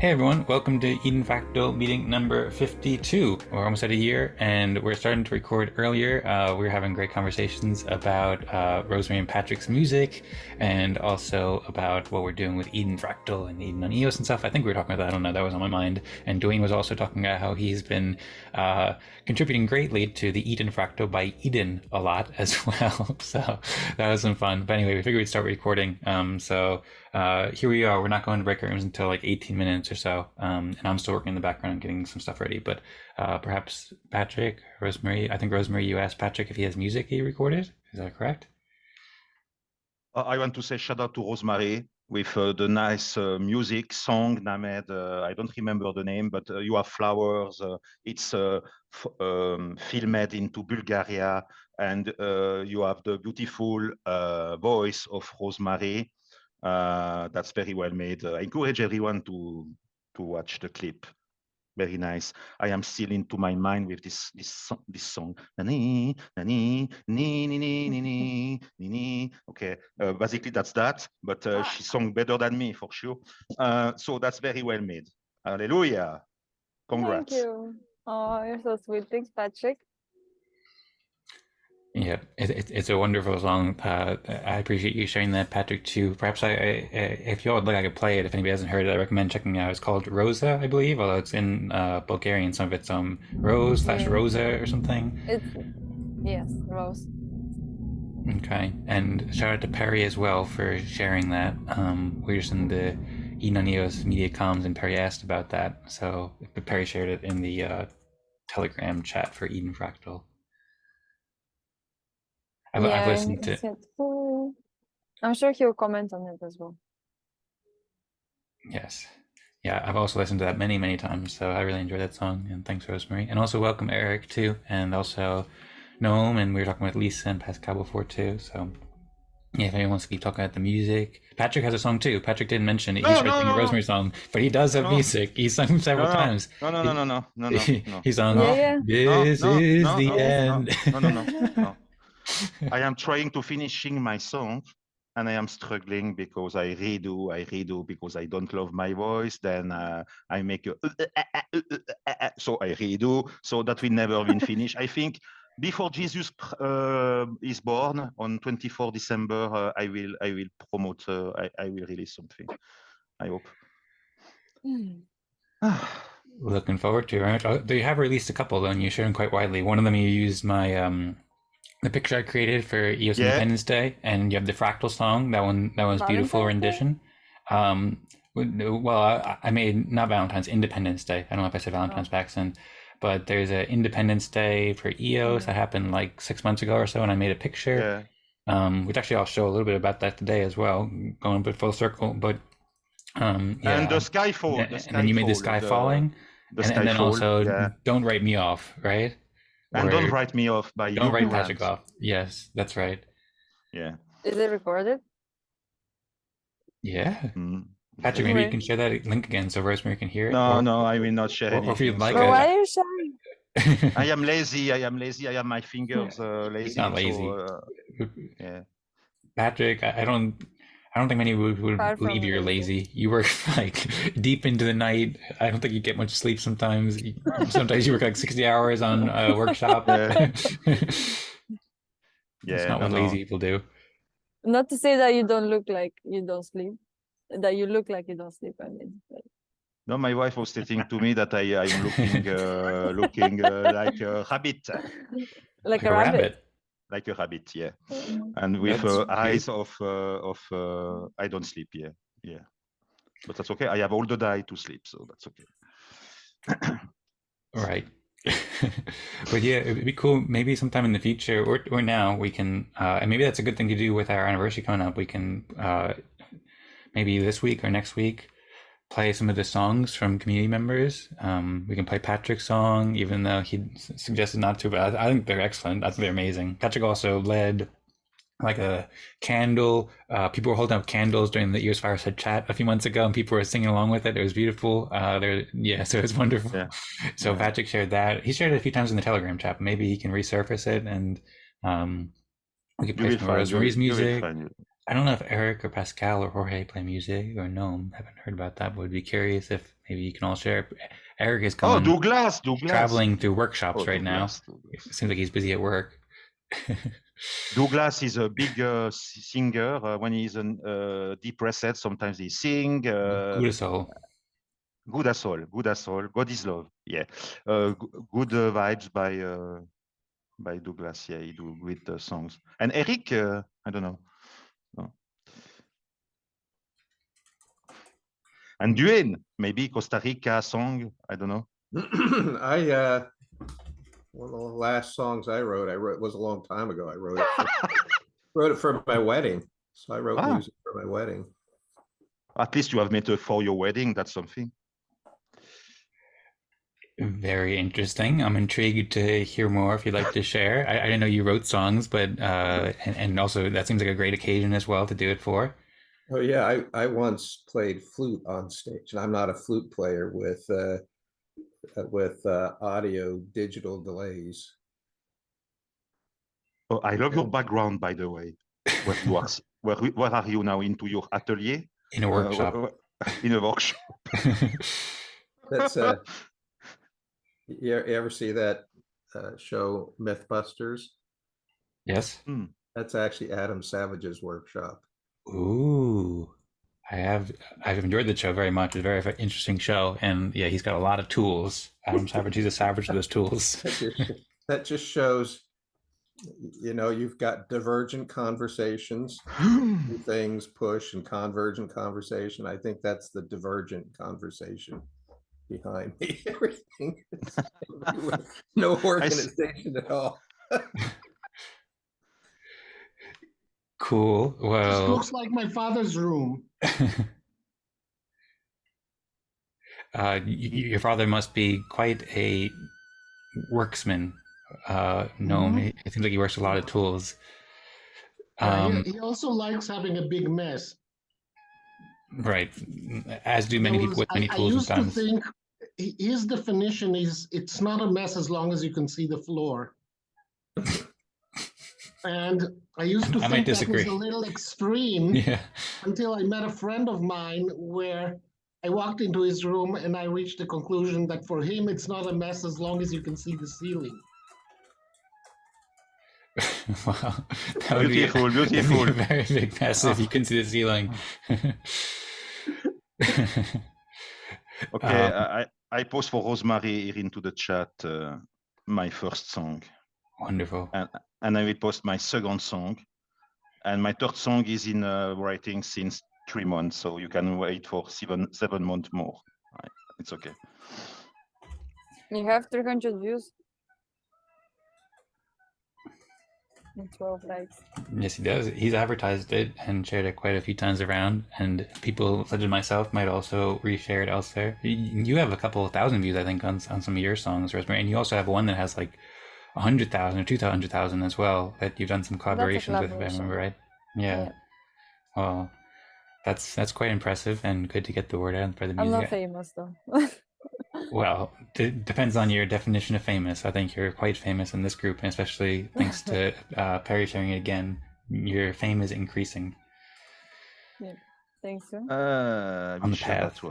Hey everyone, welcome to Eden Fractal meeting number 52. We're almost at a year and we're starting to record earlier. We're having great conversations about Rosemary and Patrick's music and also about what we're doing with Eden Fractal and Eden on EOS and stuff. I think we were talking about that. I don't know. That was on my mind. And Dwayne was also talking about how he's been contributing greatly to the Eden Fractal by Eden a lot as well. So that was some fun. But anyway, we figured we'd start recording. Here we are. We're not going to break rooms until like 18 minutes or so. And I'm still working in the background getting some stuff ready. But perhaps Patrick, Rosemary, I think Rosemary, you asked Patrick if he has music he recorded. Is that correct? I want to say shout out to Rosemary with the nice music song Named. I don't remember the name, but You Have Flowers. It's filmed into Bulgaria, and you have the beautiful voice of Rosemary. That's very well made. I encourage everyone to watch the clip. Very nice. I am still into my mind with this song. Okay, basically that's that, but she sung better than me for sure. So that's very well made. Hallelujah. Congrats. Thank you. Oh, you're so sweet. Thanks, Patrick. Yeah, it's a wonderful song. I appreciate you sharing that, Patrick, too. Perhaps if you all would like, I could play it. If anybody hasn't heard it, I recommend checking it out. It's called Rosa, I believe, although it's in Bulgarian. Some of it's Rose/Rosa or something. Yes, Rose. Okay, and shout out to Perry as well for sharing that. We're just in the Eden EOS media comms, and Perry asked about that. So Perry shared it in the Telegram chat for Eden Fractal. I've listened to. I'm sure he'll comment on it as well. Yes. Yeah, I've also listened to that many, many times, so I really enjoyed that song, and thanks, Rosemary. And also welcome Eric, too, and also Noam, and we were talking with Lisa and Pascal before, too, so yeah, if anyone wants to keep talking about the music. Patrick has a song, too. Patrick didn't mention it. He started singing a Rosemary song, but he does have music. He's sung several times. No. He's on, This is the end. No. I am trying to finishing my song, and I am struggling because I redo because I don't love my voice. Then I make a so I redo, so that will never been finished. I think before Jesus is born on 24 December, I will promote. I will release something. I hope. Looking forward to it. They have released a couple, though, and you share them quite widely. One of them you used my the picture I created for EOS Independence Day, and you have the Fractal song. That was beautiful rendition. Well, I made not Valentine's, Independence Day. I don't know if I said Valentine's by accident, but there's an Independence Day for EOS that happened like 6 months ago or so, and I made a picture. Which actually I'll show a little bit about that today as well, going a bit full circle. But and the sky fall, and then you made the sky falling, and then also Don't Write Me Off, right? And don't write me off by you. Don't write Patrick off. Yes, that's right. Yeah. Is it recorded? Yeah. Patrick, maybe you can share that link again so Rosemary can hear it. No, I will not share anything. Or if you'd like it. Why are you sharing? I am lazy. I have my fingers lazy. He's not lazy. So, yeah. Patrick, I don't think many would believe you're lazy. You work like deep into the night. I don't think you get much sleep sometimes. Sometimes you work like 60 hours on a workshop. That's not what lazy people do. Not to say that you don't look like you don't sleep. That you look like you don't sleep. I mean. No, my wife was stating to me that I'm looking like a rabbit. Like a rabbit. Like a rabbit, yeah, and with eyes of I don't sleep, yeah, but that's okay. I have all the day to sleep, so that's okay. Right. But yeah, it'd be cool. Maybe sometime in the future, or now we can, and maybe that's a good thing to do with our anniversary coming up. We can maybe this week or next week play some of the songs from community members. We can play Patrick's song, even though he suggested not to, but I think they're excellent. I think they're amazing. Patrick also led like a candle. People were holding up candles during the EOS Fireside chat a few months ago, and people were singing along with it. It was beautiful. So it was wonderful. Yeah. So Patrick shared that. He shared it a few times in the Telegram chat. Maybe he can resurface it, and we could play some of Rosemary's music. I don't know if Eric or Pascal or Jorge play music or Noam. I haven't heard about that, but would be curious if maybe you can all share. Eric is Oh, gone Douglas. traveling through workshops Oh, right now. Douglas. It seems like he's busy at work. Douglas is a big singer. When he's depressed, sometimes he sing. Good as all. Good as all. Good as all. God is love. Yeah. Good vibes by Douglas. Yeah, he do great songs. And Eric, I don't know. No. And Duane, maybe Costa Rica song. I don't know. One of the last songs I wrote was a long time ago. I wrote it for my wedding. So I wrote music for my wedding. At least you have made it for your wedding. That's something. Very interesting. I'm intrigued to hear more if you'd like to share. I didn't know you wrote songs, but and also that seems like a great occasion as well to do it for. Oh yeah, I once played flute on stage, and I'm not a flute player with audio digital delays. Oh, I love your background, by the way. Where you are, where are you now? Into your atelier? In a workshop. In a workshop. That's you ever see that show Mythbusters? Yes. That's actually Adam Savage's workshop. Ooh. I've enjoyed the show very much. It's a very interesting show, and yeah, he's got a lot of tools. Adam Savage, he's a savage with those tools. That just shows, you've got divergent conversations, things push and convergent conversation. I think that's the divergent conversation behind everything. No organization at all. Cool. Well, this looks like my father's room. Your father must be quite a worksman. Gnome. It seems like he works a lot of tools. He also likes having a big mess. Right, as do many people with many tools. I used sometimes. to think his definition is it's not a mess as long as you can see the floor. And I used to think that was a little extreme until I met a friend of mine where I walked into his room and I reached the conclusion that for him, it's not a mess as long as you can see the ceiling. Wow, that would beautiful. Be a very big mess if you can see the ceiling. Okay, I post for Rosemary here into the chat my first song. Wonderful. And I will post my second song. And my third song is in writing since 3 months, so you can wait for 7 months more. It's okay. You have 300 views. And 12 likes. Yes, he does. He's advertised it and shared it quite a few times around, and people such as myself might also reshare it elsewhere. You have a couple of thousand views, I think, on some of your songs, Rosemary, and you also have one that has like 100,000 or 200,000 as well that you've done some collaborations with, if I remember right. Yeah. Well, that's quite impressive and good to get the word out for the music. I'm not famous though. Well, it depends on your definition of famous. I think you're quite famous in this group, and especially thanks to Perry sharing it again. Your fame is increasing. Yeah, thanks. On the path.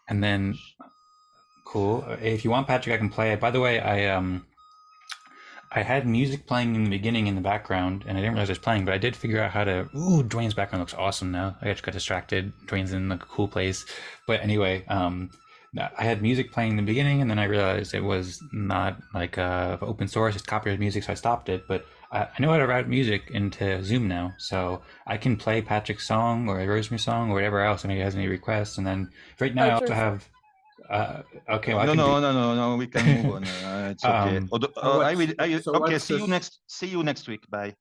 And then, cool. If you want, Patrick, I can play it. By the way, I had music playing in the beginning in the background, and I didn't realize it was playing, but I did figure out how to... Ooh, Dwayne's background looks awesome now. I just got distracted. Dwayne's in a cool place. But anyway, I had music playing in the beginning, and then I realized it was not like open source, it's copyrighted music, so I stopped it. But I know how to route music into Zoom now, so I can play Patrick's song or a Rosemary song or whatever else, and he has any requests. And then right now I also have... okay, well, no, we can move on. It's okay. Okay, see you next week. Bye.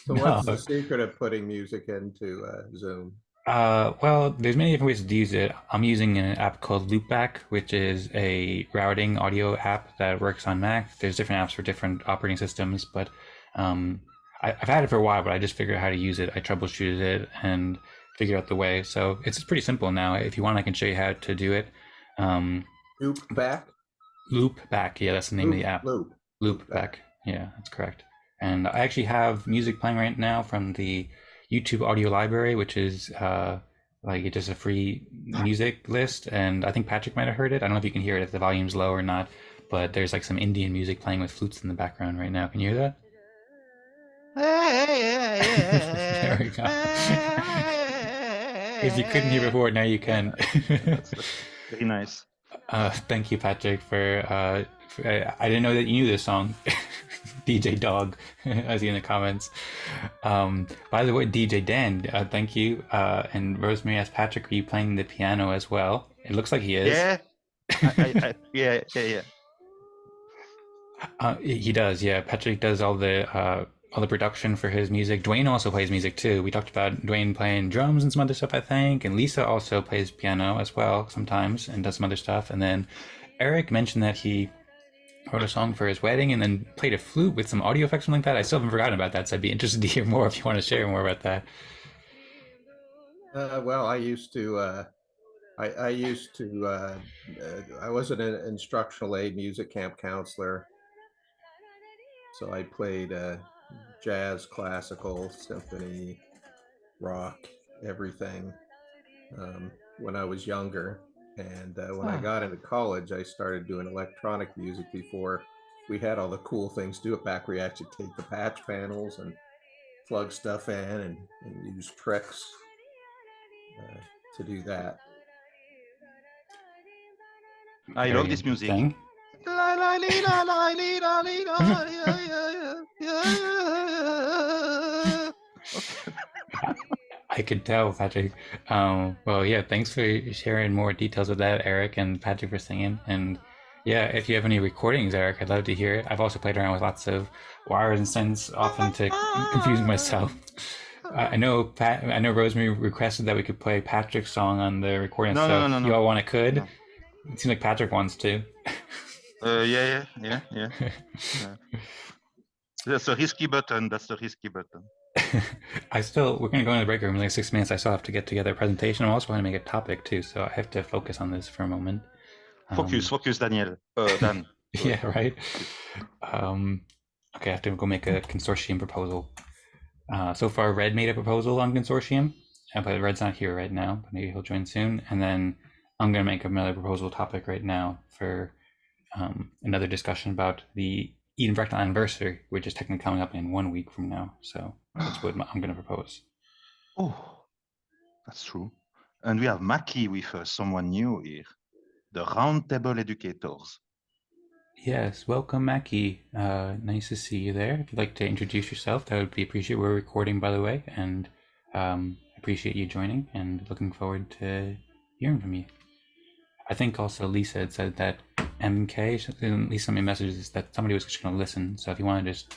So what's the secret of putting music into Zoom? Well, there's many different ways to use it. I'm using an app called Loopback, which is a routing audio app that works on Mac. There's different apps for different operating systems, but I've had it for a while, but I just figured out how to use it. I troubleshooted it and figured out the way. So it's pretty simple now. If you want, I can show you how to do it. Loopback? Loopback, yeah, that's the name of the app. Loopback, yeah, that's correct. And I actually have music playing right now from the YouTube audio library, which is Like it's just a free music list, and I think Patrick might have heard it. I don't know if you can hear it if the volume's low or not, but there's like some Indian music playing with flutes in the background right now. Can you hear that? There we go. If you couldn't hear before, now you can. That's very nice. Thank you, Patrick, I didn't know that you knew this song. DJ Dog, I see in the comments. By the way, DJ Dan, thank you. And Rosemary asked Patrick, are you playing the piano as well? It looks like he is. Yeah. Yeah. He does, yeah. Patrick does all the production for his music. Dwayne also plays music too. We talked about Dwayne playing drums and some other stuff, I think. And Lisa also plays piano as well sometimes and does some other stuff. And then Eric mentioned that he wrote a song for his wedding and then played a flute with some audio effects, something like that. I still haven't forgotten about that, so I'd be interested to hear more if you want to share more about that. Well, I used to. I was an instructional aid music camp counselor, so I played jazz, classical, symphony, rock, everything when I was younger. And when I got into college, I started doing electronic music before we had all the cool things to do it back where you actually take the patch panels and plug stuff in and use tricks to do that. I love this music. I could tell, Patrick. Well, yeah, thanks for sharing more details of that, Eric, and Patrick for singing. And yeah, if you have any recordings, Eric, I'd love to hear it. I've also played around with lots of wires and synths, often to confuse myself. I know Rosemary requested that we could play Patrick's song on the recording. No. You all want it could? No. It seems like Patrick wants to. Yeah. That's a risky button. We're going to go into the break room in like 6 minutes. I still have to get together a presentation. I'm also going to make a topic too, so I have to focus on this for a moment. Focus, Daniel. Dan. Yeah, right. Okay, I have to go make a consortium proposal. So far, Red made a proposal on consortium, but Red's not here right now. But maybe he'll join soon. And then I'm going to make another proposal topic right now for another discussion about the Eden Fractal anniversary, which is technically coming up in 1 week from now. So that's what I'm going to propose. Oh, that's true. And we have Maki with us, someone new here. The Roundtable Educators. Yes, welcome, Maki. Nice to see you there. If you'd like to introduce yourself, that would be appreciated. We're recording, by the way, and appreciate you joining and looking forward to hearing from you. I think also Lisa had said that MK, at least some of my messages, that somebody was just going to listen. So if you want to just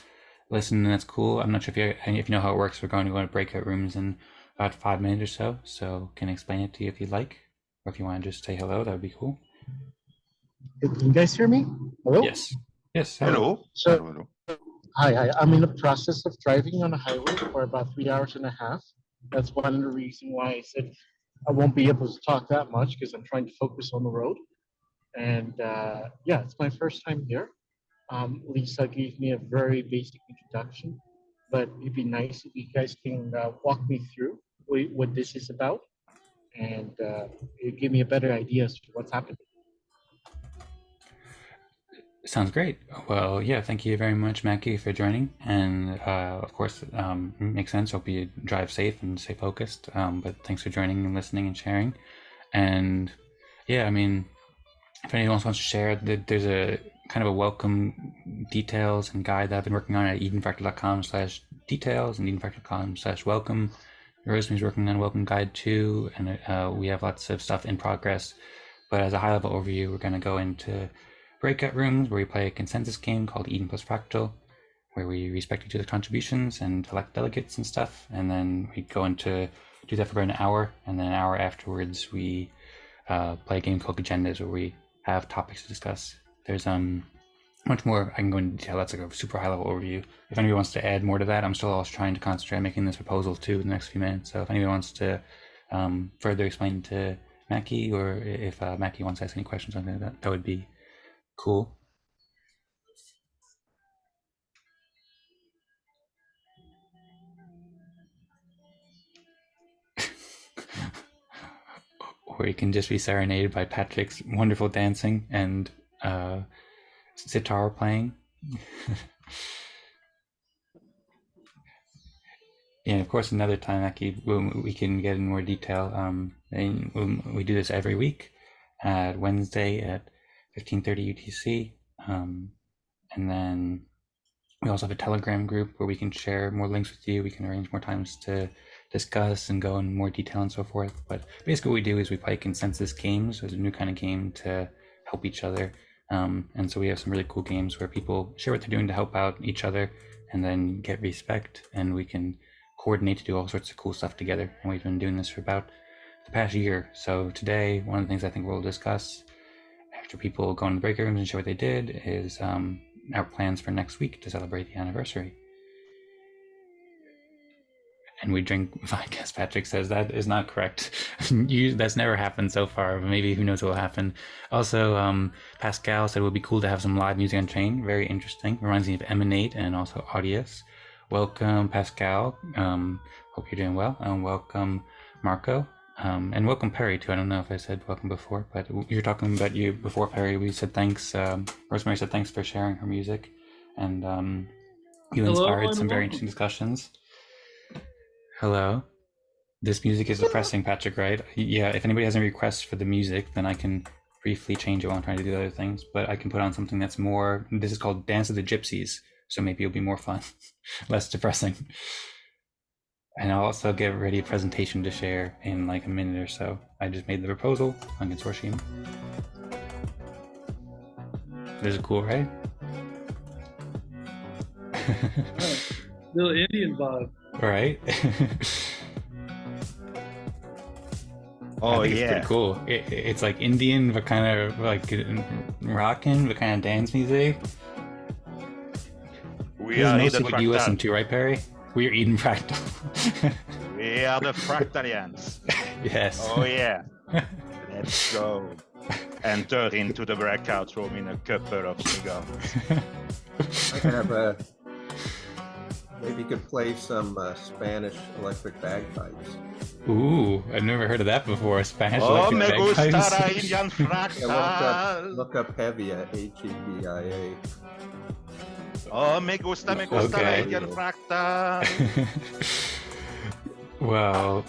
listen, that's cool. I'm not sure if you know how it works. We're going to go into breakout rooms in about 5 minutes or so can explain it to you if you'd like. Or if you want to just say hello, that would be cool. Can you guys hear me? Hello? Yes. Hello. So, hi. I'm in the process of driving on a highway for about 3 hours and a half. That's one of the reasons why I said I won't be able to talk that much because I'm trying to focus on the road. And yeah, it's my first time here. Lisa gave me a very basic introduction, but it'd be nice if you guys can walk me through what this is about and give me a better idea as to what's happening. Sounds great. Well, yeah, thank you very much, Mackie, for joining. And of course, makes sense. Hope you drive safe and stay focused. But thanks for joining and listening and sharing. And yeah, I mean, if anyone else wants to share, there's a kind of a welcome details and guide that I've been working on at edenfractal.com/details and edenfractal.com/welcome. Rosemary's working on a welcome guide too, and we have lots of stuff in progress. But as a high-level overview, we're going to go into breakout rooms where we play a consensus game called Eden plus Fractal, where we respect each other's contributions and elect delegates and stuff. And then we go into do that for about an hour, and then an hour afterwards we play a game called Agendas, where we have topics to discuss. There's much more I can go into detail. That's like a super high level overview. If anybody wants to add more to that, I'm still also trying to concentrate on making this proposal too in the next few minutes. So if anybody wants to further explain to Mackie, or if Mackie wants to ask any questions on that would be cool. where you can just be serenaded by Patrick's wonderful dancing and sitar playing. Yeah, of course, another time, Aki, we can get in more detail. We do this every week at Wednesday at 15:30 UTC. And then we also have a Telegram group where we can share more links with you. We can arrange more times to discuss and go in more detail and so forth. But basically what we do is we play consensus games as a new kind of game to help each other. And so we have some really cool games where people share what they're doing to help out each other and then get respect, and we can coordinate to do all sorts of cool stuff together. And we've been doing this for about the past year. So today, one of the things I think we'll discuss after people go in the break rooms and share what they did is our plans for next week to celebrate the anniversary. And we drink vodka, as Patrick says. That is not correct. That's never happened so far. Maybe who knows what will happen. Also, Pascal said it would be cool to have some live music on Chain. Very interesting. Reminds me of Emanate and also Audius. Welcome, Pascal. Hope you're doing well. And welcome, Marco. And welcome, Perry, too. I don't know if I said welcome before, but you're talking about you before, Perry. We said thanks. Rosemary said thanks for sharing her music. And you inspired some very interesting discussions. Hello. This music is depressing, Patrick, right? Yeah, if anybody has any requests for the music, then I can briefly change it while I'm trying to do other things. But I can put on something that's more, this is called Dance of the Gypsies. So maybe it'll be more fun, less depressing. And I'll also get ready a presentation to share in like a minute or so. I just made the proposal on Consortium. This is cool, right? Little Indian vibe. Right? Oh, I think yeah. It's pretty cool. It's like Indian, but kind of like rockin', but kind of dance music. We This is are mostly the what you listen Fractal. to, right, Perry? We are Eden Fractal. We are the Fractalians. Yes. Oh yeah. Let's go. Enter into the breakout room in a couple of cigars. I have maybe you could play some Spanish electric bagpipes. Ooh, I've never heard of that before. Spanish Oh, electric me gusta la bagpipes. Indian Yeah, Fractal. look up Hevia, Hebia. Oh, me gusta la Okay. Indian Fractal. Well,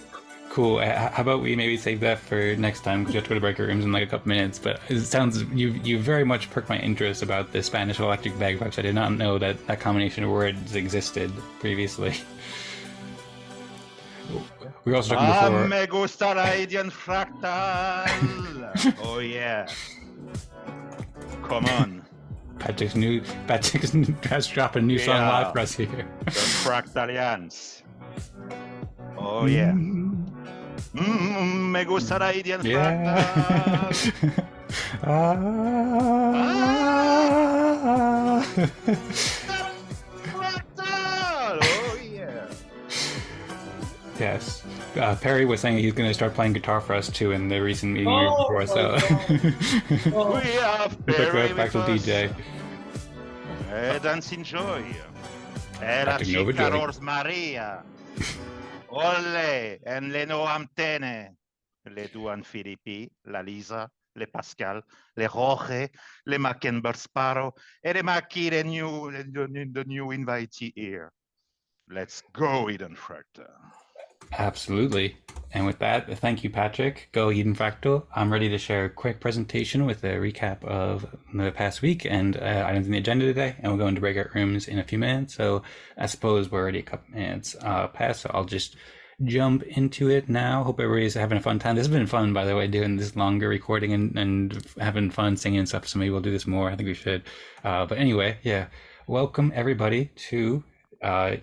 cool. How about we maybe save that for next time, because you have to go to breaker rooms in like a couple minutes. But it sounds you very much perked my interest about the Spanish electric bagpipes. I did not know that that combination of words existed previously. We were also talking Ah, before. me gusta la Indian Fractal. Oh yeah. Come on. Patrick's has dropped a new song Yeah. live for us here. The Fractalians. Oh yeah. Me gusta la Indian Yeah. Fractal. Fractal. Oh yeah. Yes. Perry was saying he's going to start playing guitar for us too in the recent meeting Oh, before, so Oh, We have Quick Perry back to with us. DJ. Dance enjoy. E la Patrick Nova chica Joy. Rosmaria. Olle, en le Noamtene. Le Duan Filippi, la Lisa, le Pascal, le Roche, le Mackenber Sparrow, e le Mackie, the new invitee here. Let's go, Eden Fractal. Absolutely. And with that, thank you, Patrick. Go Eden Fractal. I'm ready to share a quick presentation with a recap of the past week and items in the agenda today. And we'll go into breakout rooms in a few minutes. So I suppose we're already a couple minutes past. So I'll just jump into it now. Hope everybody's having a fun time. This has been fun, by the way, doing this longer recording and having fun singing and stuff. So maybe we'll do this more. I think we should. But anyway, yeah. Welcome everybody to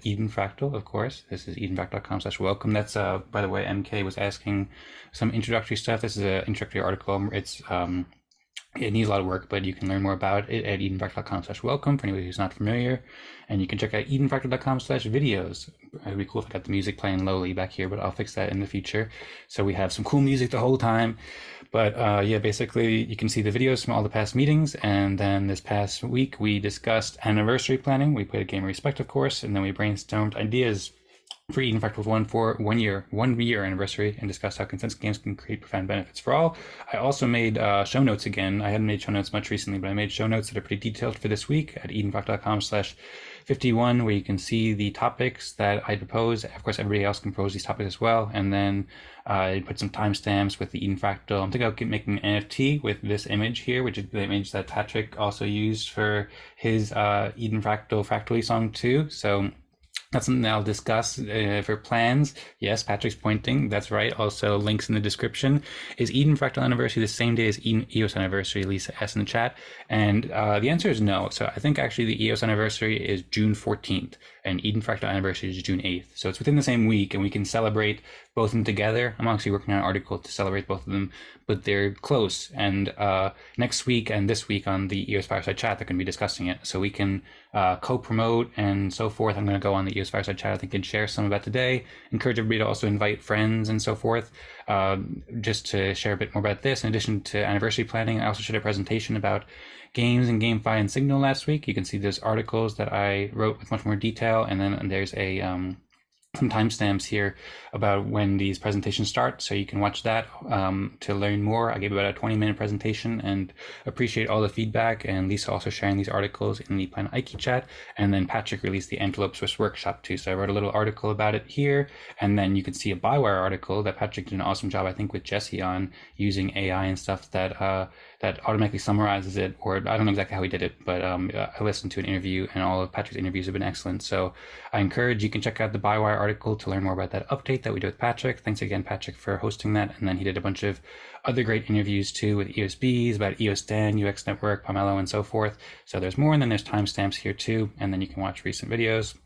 Eden Fractal, of course. This is edenfractal.com/welcome. That's by the way, MK was asking some introductory stuff. This is an introductory article. It's it needs a lot of work, but you can learn more about it at edenfractal.com/welcome for anybody who's not familiar. And you can check out edenfractal.com/videos. It'd be cool if I got the music playing lowly back here, but I'll fix that in the future. So we have some cool music the whole time. But yeah, basically you can see the videos from all the past meetings. And then this past week, we discussed anniversary planning. We played a game of Respect, of course, and then we brainstormed ideas for Eden Fractal's 1 year anniversary and discussed how consensus games can create profound benefits for all. I also made show notes again. I hadn't made show notes much recently, but I made show notes that are pretty detailed for this week at edenfractal.com/51, where you can see the topics that I propose. Of course, everybody else can propose these topics as well. And then I put some timestamps with the Eden Fractal. I'm thinking of making an NFT with this image here, which is the image that Patrick also used for his Eden Fractal Fractally song too. So that's something that I'll discuss for plans. Yes, Patrick's pointing. That's right. Also, links in the description. Is Eden Fractal anniversary the same day as Eden EOS anniversary? Lisa S in the chat. And the answer is no. So I think actually the EOS anniversary is June 14th and Eden Fractal anniversary is June 8th. So it's within the same week and we can celebrate both of them together. I'm actually working on an article to celebrate both of them, but they're close. And next week and this week on the EOS Fireside Chat, they're going to be discussing it. So we can co-promote and so forth. I'm going to go on the EOS Fireside Chat, I think, and share some about today. Encourage everybody to also invite friends and so forth, just to share a bit more about this. In addition to anniversary planning, I also shared a presentation about games and GameFi and Signal last week. You can see those articles that I wrote with much more detail. And then there's some timestamps here about when these presentations start, so you can watch that to learn more. I gave about a 20-minute presentation and appreciate all the feedback, and Lisa also sharing these articles in the Planet Ike chat, and then Patrick released the Antelope Swiss workshop too, so I wrote a little article about it here, and then you can see a Bywire article that Patrick did an awesome job, I think, with Jesse on using AI and stuff that automatically summarizes it, or I don't know exactly how he did it, but I listened to an interview and all of Patrick's interviews have been excellent. So I encourage you can check out the Bywire article to learn more about that update that we did with Patrick. Thanks again, Patrick, for hosting that. And then he did a bunch of other great interviews too with EOSBs about EOS Dan, UX Network, Pomelo, and so forth. So there's more, and then there's timestamps here too. And then you can watch recent videos.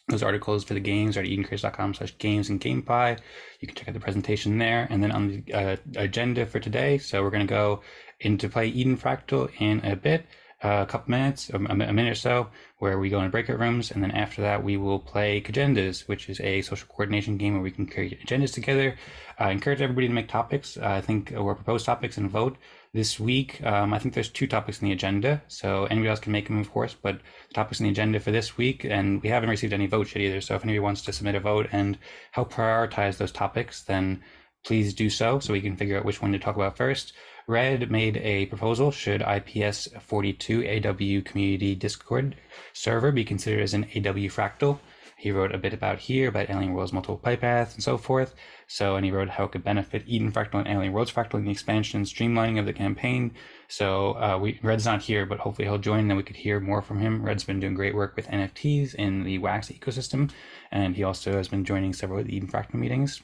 Those articles for the games are at edencreators.com/games and GamePie. You can check out the presentation there. And then on the agenda for today, so we're going to go into play Eden Fractal in a bit, a couple minutes, a minute or so, where we go in breakout rooms, and then after that we will play Kagendas, which is a social coordination game where we can create agendas together. I encourage everybody to make topics, I think, or propose topics and vote this week. I think there's 2 topics in the agenda, so anybody else can make them, of course, but the topics in the agenda for this week, and we haven't received any votes yet either, so if anybody wants to submit a vote and help prioritize those topics, then please do so we can figure out which one to talk about first. Red made a proposal: should IPS 42 AW community Discord server be considered as an AW fractal? He wrote a bit about Alien Worlds multiple pipe paths and so forth. And he wrote how it could benefit Eden Fractal and Alien Worlds Fractal in the expansion and streamlining of the campaign. Red's not here, but hopefully he'll join and then we could hear more from him. Red's been doing great work with NFTs in the Wax ecosystem, and he also has been joining several of the Eden Fractal meetings.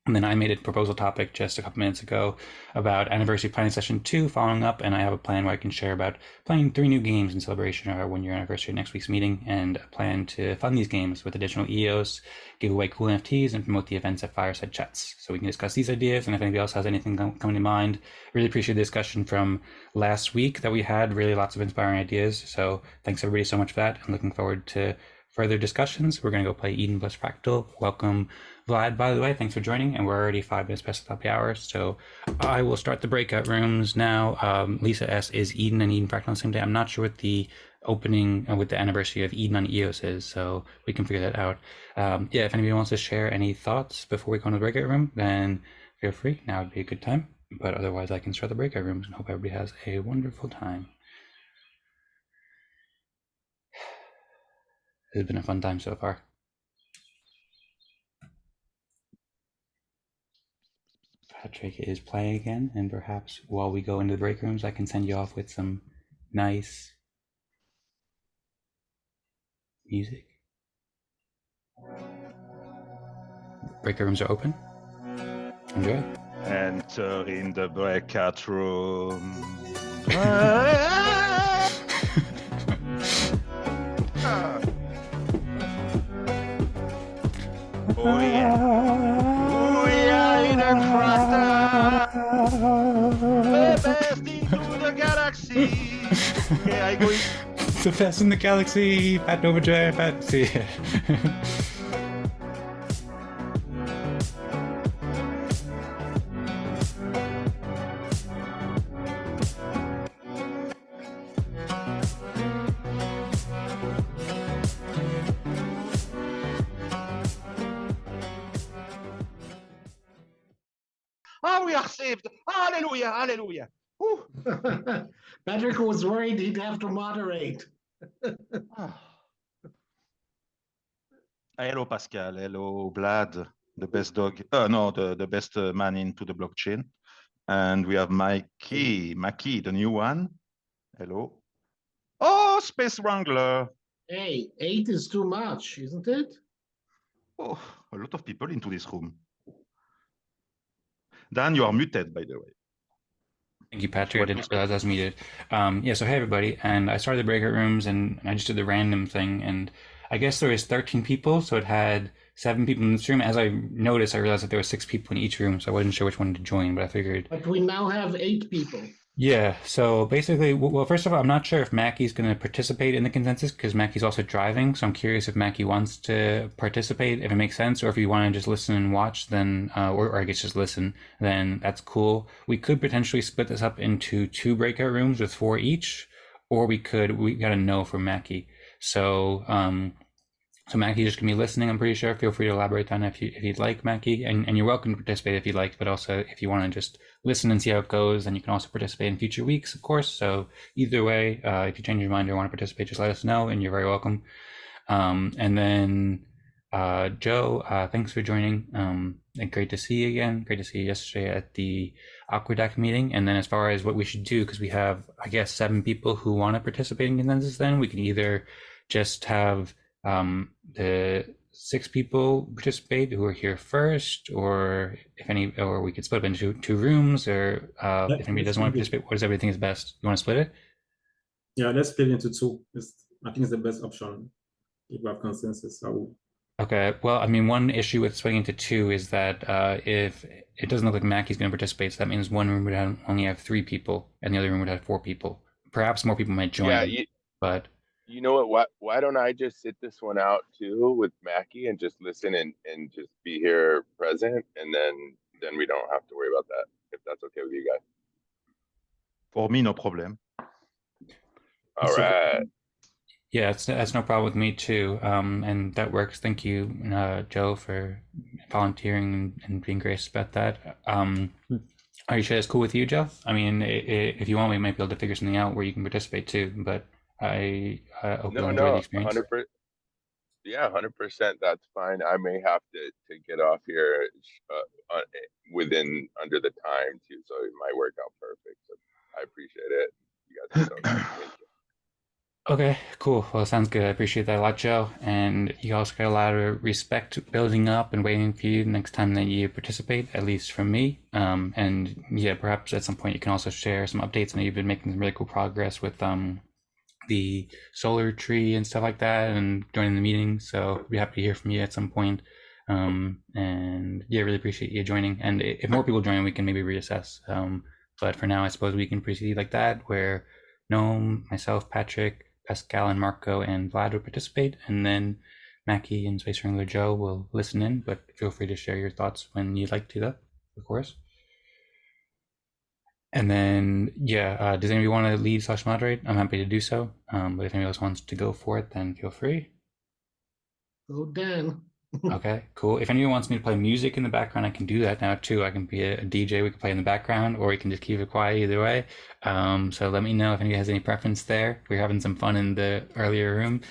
And then I made a proposal topic just a couple minutes ago about anniversary planning session 2 following up, and I have a plan where I can share about playing 3 new games in celebration of our 1-year anniversary next week's meeting, and a plan to fund these games with additional EOS, give away cool NFTs, and promote the events at Fireside Chats. So we can discuss these ideas, and if anybody else has anything coming to mind, really appreciate the discussion from last week that we had, really lots of inspiring ideas. So thanks everybody so much for that. I'm looking forward to further discussions. We're going to go play Eden plus Fractal. Welcome, Vlad, by the way. Thanks for joining. And we're already 5 minutes past the top of the hour. So I will start the breakout rooms now. Lisa S is Eden and Eden Fractal on the same day. I'm not sure what the opening with the anniversary of Eden on EOS is, so we can figure that out. If anybody wants to share any thoughts before we go into the breakout room, then feel free. Now would be a good time. But otherwise, I can start the breakout rooms and hope everybody has a wonderful time. It's been a fun time so far. Patrick is playing again, and perhaps while we go into the break rooms, I can send you off with some nice music. Breakout rooms are open. Enjoy. Enter in the breakout room. Oh yeah. Oh yeah, Eden Fractal. The best into the galaxy. Yeah, I go. The best in the galaxy. Pat Novajay, Pat. See. we are saved. Hallelujah, hallelujah. Patrick was worried he'd have to moderate. Hello, Pascal. Hello, Vlad, the best dog. No, the best man into the blockchain. And we have Maki, the new one. Hello. Oh, Space Wrangler. Hey, 8 is too much, isn't it? Oh, a lot of people into this room. Dan, you are muted, by the way. Thank you, Patrick. I didn't realize I was muted. Yeah, so hey, everybody. And I started the breakout rooms, and I just did the random thing. And I guess there was 13 people, so it had 7 people in this room. As I noticed, I realized that there were 6 people in each room, so I wasn't sure which one to join, but I figured. But we now have 8 people. Yeah, so basically, well, first of all, I'm not sure if Mackie's going to participate in the consensus because Mackie's also driving. So I'm curious if Mackie wants to participate, if it makes sense, or if you want to just listen and watch, then, or I guess just listen, then that's cool. We could potentially split this up into 2 breakout rooms with 4 each, or we got to know from Mackie. So, so Mackie's just gonna be listening, I'm pretty sure. Feel free to elaborate on it if you'd like, Mackie. And you're welcome to participate if you'd like, but also if you want to just listen and see how it goes, then you can also participate in future weeks, of course. So either way, if you change your mind or want to participate, just let us know and you're very welcome. And then Joe, thanks for joining. And great to see you again. Great to see you yesterday at the Aqueduct meeting. And then as far as what we should do, because we have, I guess, 7 people who want to participate in consensus, then we can either just have the 6 people participate who are here first, or if any, or we could split up into 2 rooms, or if anybody doesn't want to participate, what does everything is best? You want to split it? Yeah, let's split into 2. I think it's the best option if we have consensus. Okay, well, I mean, one issue with splitting into 2 is that if it doesn't look like Mackie's going to participate, so that means one room would only have 3 people, and the other room would have 4 people. Perhaps more people might join, but... You know what? Why don't I just sit this one out too with Mackie and just listen and just be here present, and then we don't have to worry about that, if that's okay with you guys. For me, no problem. All right. Yeah, that's no problem with me too, and that works. Thank you, Joe, for volunteering and being gracious about that. Are you sure it's cool with you, Joe? I mean, if you want, we might be able to figure something out where you can participate too, but I hope you enjoy the experience. 100%. Yeah, 100%. That's fine. I may have to get off here under the time too, so it might work out perfect. So I appreciate it. You guys are so nice. Thank you. Okay, cool. Well, sounds good. I appreciate that a lot, Joe. And you also got a lot of respect building up and waiting for you next time that you participate, at least from me. And yeah, perhaps at some point you can also share some updates. I know you've been making some really cool progress with the solar tree and stuff like that, and joining the meeting. So I'd be happy to hear from you at some point. And yeah, really appreciate you joining. And if more people join, we can maybe reassess. But for now, I suppose we can proceed like that, where Noam, myself, Patrick, Pascal, and Marco, and Vlad will participate, and then Mackie and Space Wrangler Joe will listen in, but feel free to share your thoughts when you'd like to, though, of course. And then, yeah, does anybody want to lead / moderate? I'm happy to do so. But if anybody else wants to go for it, then feel free. Go Dan. Okay, cool. If anyone wants me to play music in the background, I can do that now too. I can be a DJ, we can play in the background, or we can just keep it quiet either way. So let me know if anybody has any preference there. We're having some fun in the earlier room.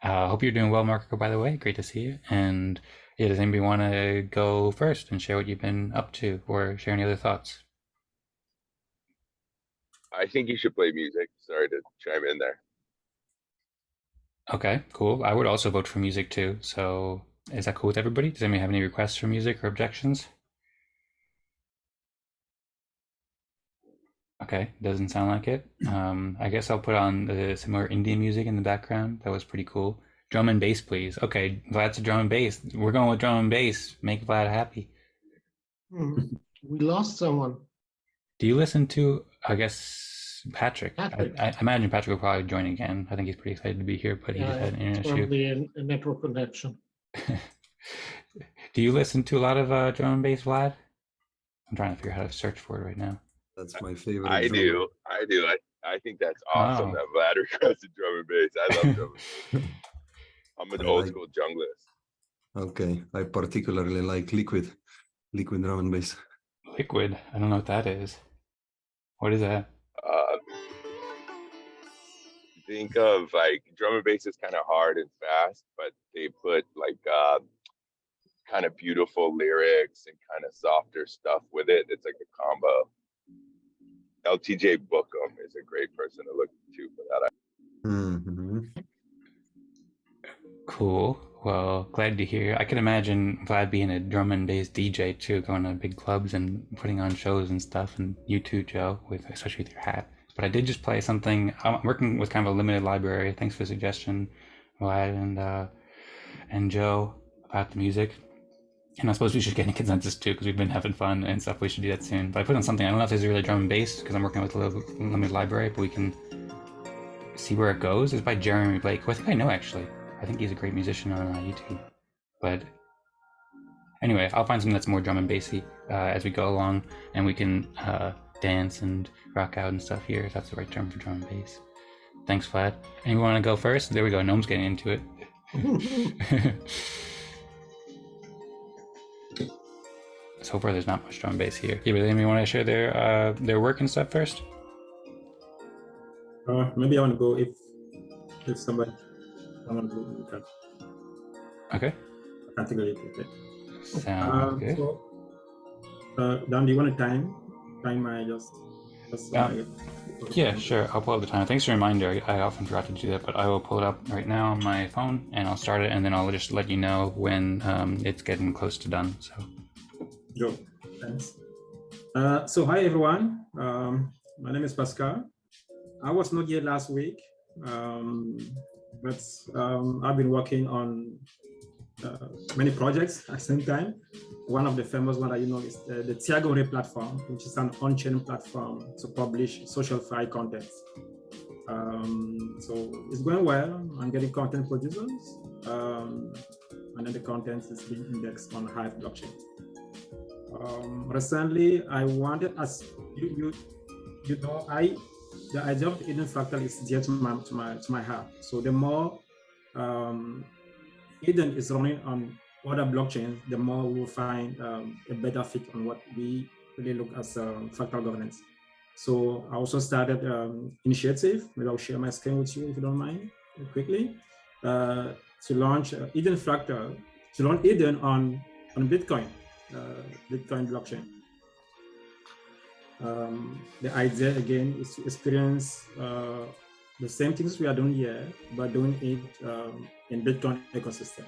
Hope you're doing well, Marco, by the way. Great to see you. And yeah, does anybody want to go first and share what you've been up to, or share any other thoughts? I think you should play music. Sorry to chime in there. Okay, cool. I would also vote for music too. So is that cool with everybody? Does anybody have any requests for music or objections? Okay, doesn't sound like it. I guess I'll put on the similar Indian music in the background. That was pretty cool. Drum and bass, please. Okay, Vlad's a drum and bass. We're going with drum and bass. Make Vlad happy. We lost someone. Do you listen to, I guess, Patrick? Patrick. I imagine Patrick will probably join again. I think he's pretty excited to be here, but he just had an internet issue. Probably a network connection. Do you listen to a lot of drum and bass, Vlad? I'm trying to figure out how to search for it right now. That's my favorite. I do. I think that's awesome that Vlad requested drum and bass. I love drum and bass. I'm an old school junglist. Okay, I particularly like liquid drum and bass. Liquid. I don't know what that is. What is that? Think of like drum and bass is kind of hard and fast, but they put like kind of beautiful lyrics and kind of softer stuff with it. It's like a combo. LTJ Bookham is a great person to look to for that. Mm-hmm. Cool. Well, glad to hear. I can imagine Vlad being a drum and bass DJ too, going to big clubs and putting on shows and stuff. And you too, Joe, especially with your hat. But I did just play something. I'm working with kind of a limited library. Thanks for the suggestion, Vlad and Joe, about the music. And I suppose we should get a consensus too, because we've been having fun and stuff. We should do that soon. But I put on something. I don't know if there's really drum and bass because I'm working with a limited library, but we can see where it goes. It's by Jeremy Blake, who I think I know actually. I think he's a great musician on YouTube. But anyway, I'll find something that's more drum and bassy as we go along, and we can dance and rock out and stuff here, if that's the right term for drum and bass. Thanks, Vlad. Anyone want to go first? There we go. Gnome's getting into it. So far, there's not much drum and bass here. Yeah, but anybody want to share their work and stuff first? Maybe I want to go if somebody. I want to go. Okay. I can't think of it. Okay. Sounds good. So, Dan, do you want to time my just yeah, sure. I'll pull up the time. Thanks for the reminder. I often forgot to do that, but I will pull it up right now on my phone, and I'll start it, and then I'll just let you know when it's getting close to done. So. Joe, thanks. So hi everyone. My name is Pascal. I was not here last week, but I've been working on many projects at the same time. One of the famous one that you know is the Tiago Ray platform, which is an on-chain platform to publish social file content. So it's going well. I'm getting content producers, and then the content is being indexed on Hive blockchain. Recently, I wanted, as you know, the idea of Eden Fractal is dear to my heart. So the more Eden is running on other blockchains, the more we will find a better fit on what we really look as fractal governance. So I also started initiative. Maybe I'll share my screen with you if you don't mind, quickly, to launch Eden Fractal, to launch Eden on Bitcoin. Bitcoin blockchain. The idea again is to experience the same things we are doing here, but doing it in Bitcoin ecosystem.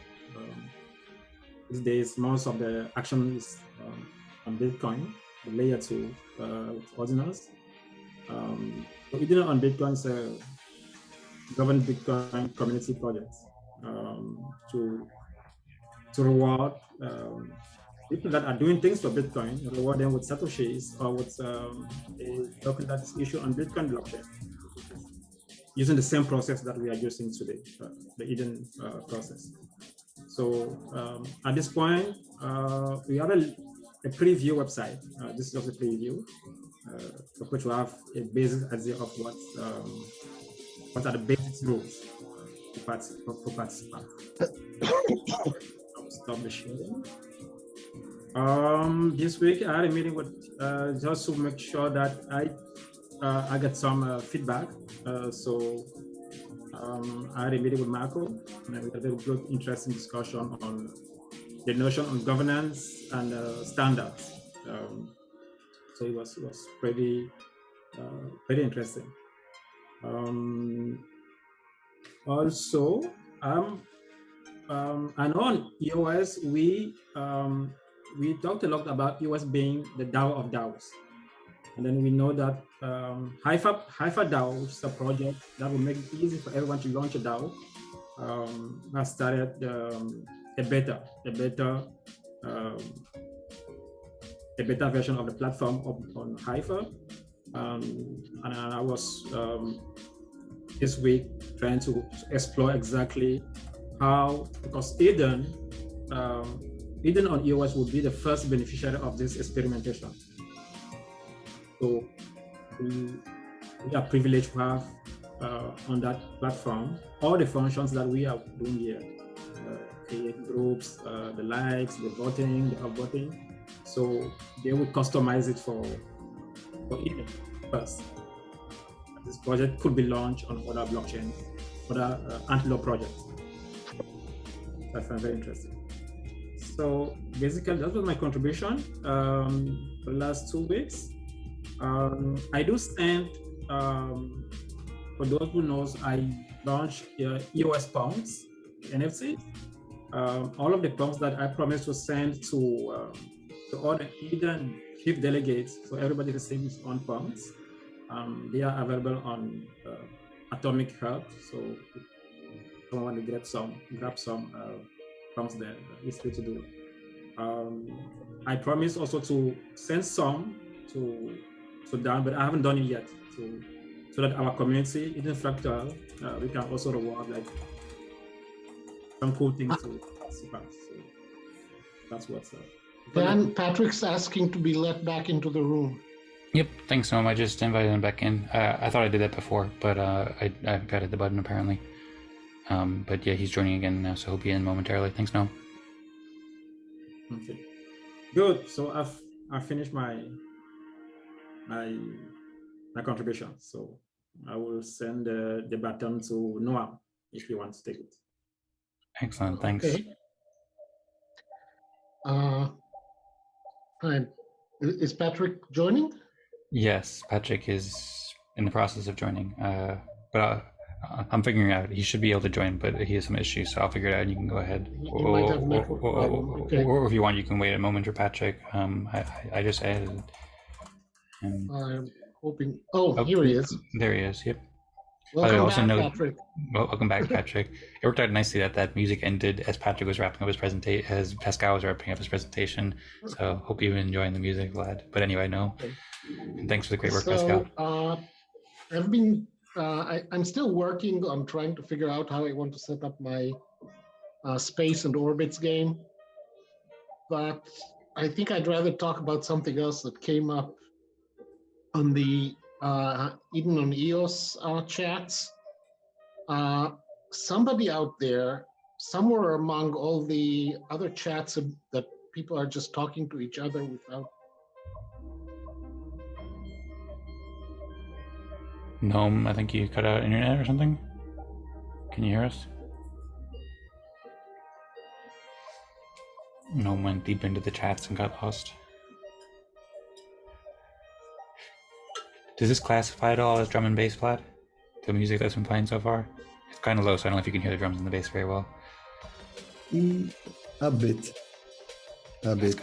These days, most of the action is on Bitcoin, the layer 2 ordinals. So Eden on Bitcoin is a governed Bitcoin community project to reward people that are doing things for Bitcoin, reward them with Satoshis or with a token that is issued on Bitcoin blockchain, using the same process that we are using today, the Eden process. So at this point, we have a preview website. This is just a preview, of which we have a basic idea of what are the basic rules for participants. Stop the sharing. This week I had a meeting with just to make sure that I get some feedback. So I had a meeting with Marco, and we had a very good, interesting discussion on the notion of governance and standards. So it was pretty interesting. Also, I know on EOS we talked a lot about EOS being the DAO of DAOs. And then we know that Hypha DAO, which is a project that will make it easy for everyone to launch a DAO, has started a beta version of the platform on Hypha. And I was this week trying to explore exactly how, because Eden on EOS would be the first beneficiary of this experimentation. So we are privileged to have on that platform all the functions that we are doing here, create groups, the likes, the voting, the upvoting. So they would customize it for Eden first. This project could be launched on other blockchains, other Antelope projects. I find very interesting. So basically, that was my contribution for the last 2 weeks. I do send, for those who knows, I launched EOS Punks NFT. All of the punks that I promised to send to all the Eden chief delegates, so everybody receives his own punks. They are available on Atomic Hub. So if someone want to grab some punks there, it's free to do. I promised also to send some to Dan, but I haven't done it yet. So that our community, Eden Fractal, we can also reward like some cool things to participate. So that's what's up. Dan, Patrick's asking to be let back into the room. Yep, thanks, Noam. I just invited him back in. I thought I did that before, but I got hit the button apparently. But yeah, he's joining again now, so he'll be in momentarily. Thanks, Noam. Okay, good. So I've finished my contribution. So I will send the baton to Noam if he wants to take it. Excellent, thanks. Okay. Hi. Is Patrick joining? Yes, Patrick is in the process of joining, but I'm figuring out. He should be able to join, but he has some issues, so I'll figure it out and you can go ahead. He might have network problem. Okay. Or if you want, you can wait a moment for Patrick. I just added. I'm hoping. Oh, here he is. There he is. Yep. Welcome back, Patrick. Welcome back, Patrick. It worked out nicely that music ended as Patrick was wrapping up his presentation, as Pascal was wrapping up his presentation. So hope you've been enjoying the music, Vlad. But anyway, no. And thanks for the great work, Pascal. I've been. I'm still working on trying to figure out how I want to set up my space and orbits game, but I think I'd rather talk about something else that came up on the Eden on EOS chats. Somebody out there, somewhere among all the other chats that people are just talking to each other without. Noam, I think you cut out internet or something. Can you hear us? Noam went deep into the chats and got lost. Does this classify at all as drum and bass, Vlad? The music that's been playing so far? It's kind of low, so I don't know if you can hear the drums and the bass very well. A bit. That's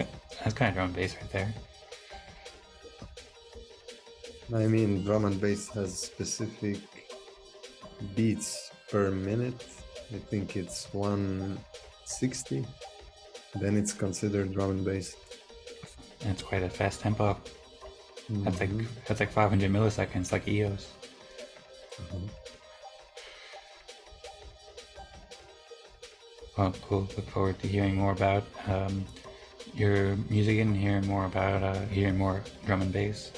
kind of drum and bass right there. I mean, drum and bass has specific beats per minute. I think it's 160. Then it's considered drum and bass. And it's quite a fast tempo. That's like 500 milliseconds, like EOS. Well, cool. Look forward to hearing more about your music and hearing more drum and bass.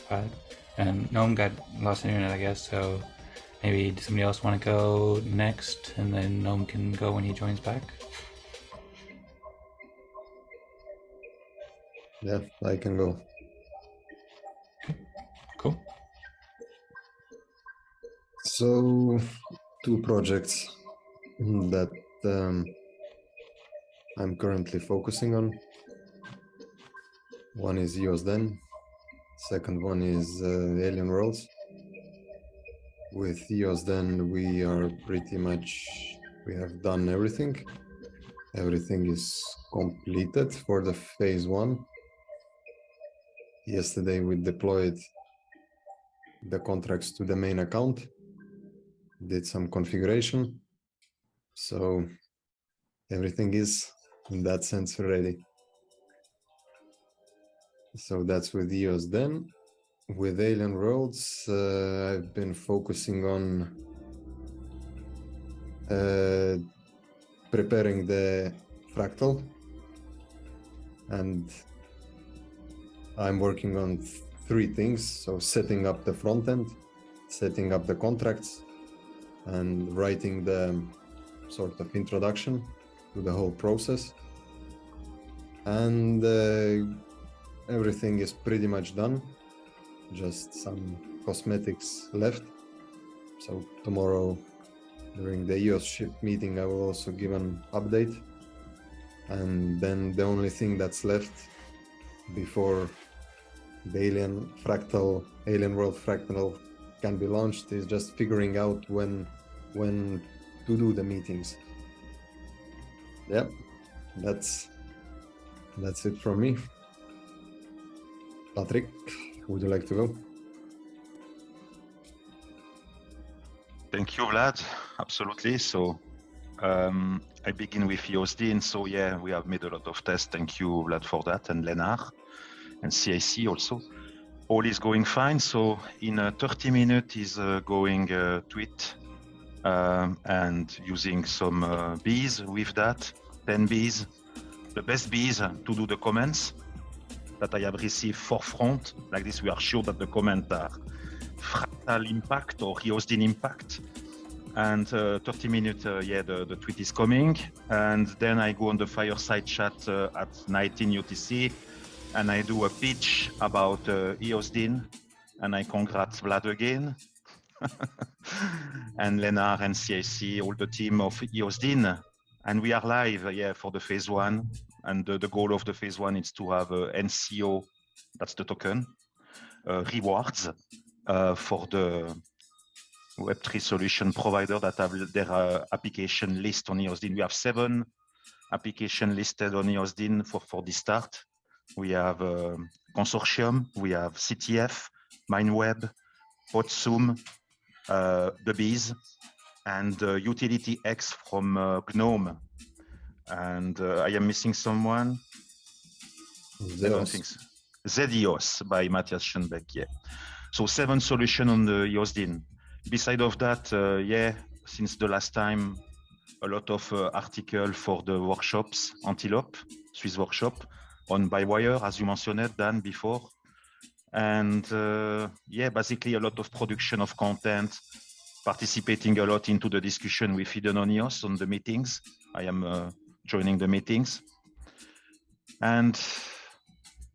And Noam got lost in internet, I guess. So maybe somebody else want to go next, and then Noam can go when he joins back. Yeah, I can go. Cool. So, 2 projects that I'm currently focusing on. One is EOS Den. Second one is Alien Worlds. With EOS Den, we have done everything. Everything is completed for the phase 1. Yesterday we deployed the contracts to the main account, did some configuration, so everything is in that sense ready. So that's with EOS Den. With Alien Worlds, I've been focusing on preparing the fractal, and I'm working on 3 things. So setting up the front end, setting up the contracts, and writing the sort of introduction to the whole process. And everything is pretty much done. Just some cosmetics left. So tomorrow during the EOS ship meeting, I will also give an update. And then the only thing that's left before the Alien World Fractal can be launched is just figuring out when to do the meetings. Yep, that's it from me. Patrick, would you like to go? Thank you, Vlad. Absolutely. So I begin with EOSDIN. So yeah, we have made a lot of tests. Thank you, Vlad, for that, and Lennart, and CIC also. All is going fine. So in 30 minutes is going tweet and using some bees with that, 10 bees. The best bees to do the comments that I have received forefront. Like this, we are sure that the comments are Fractal Impact or EOSDIN Impact. And 30 minutes, yeah, the tweet is coming. And then I go on the fireside chat at 19 UTC, and I do a pitch about EOSDIN, and I congrats Vlad again, and Lennart and CIC, all the team of EOSDIN. And we are live, yeah, for the phase 1. And the goal of the phase 1 is to have NCO, that's the token, rewards for the Web3 solution provider that have their application list on EOSDIN. We have 7 applications listed on EOSDIN for this start. We have Consortium, we have CTF, MindWeb, Podsum, the Bees, and Utility X from GNOME. And I am missing someone. I don't think so. Zedios by Matthias Schoenbeck, yeah. So 7 solutions on the EOSDIN. Beside of that, yeah, since the last time, a lot of articles for the workshops, Antelope, Swiss workshop, on Bywire, as you mentioned, Dan, before. And yeah, basically a lot of production of content, participating a lot into the discussion with Hidden on EOS on the meetings. I am joining the meetings. And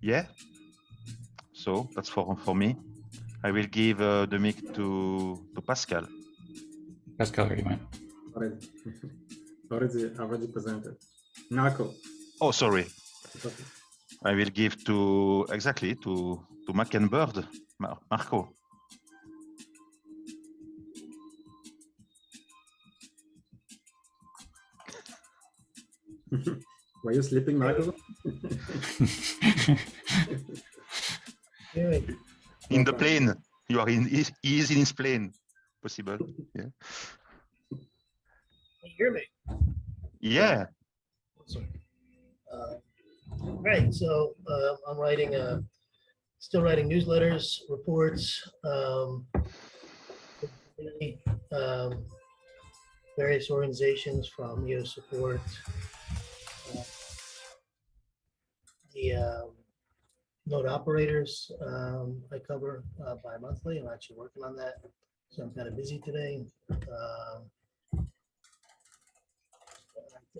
yeah, so that's for me. I will give the mic to Pascal. Pascal already went. Already presented. Marco. Oh, sorry. Okay. I will give to Mackenbird, Marco. Were you sleeping, Marco? In the plane. You are in. He is in his plane. Possible. Yeah. Can you hear me? Yeah. Right. So I'm writing, still writing newsletters, reports, various organizations from EOS support, the node operators I cover bi-monthly. I'm actually working on that, so I'm kind of busy today.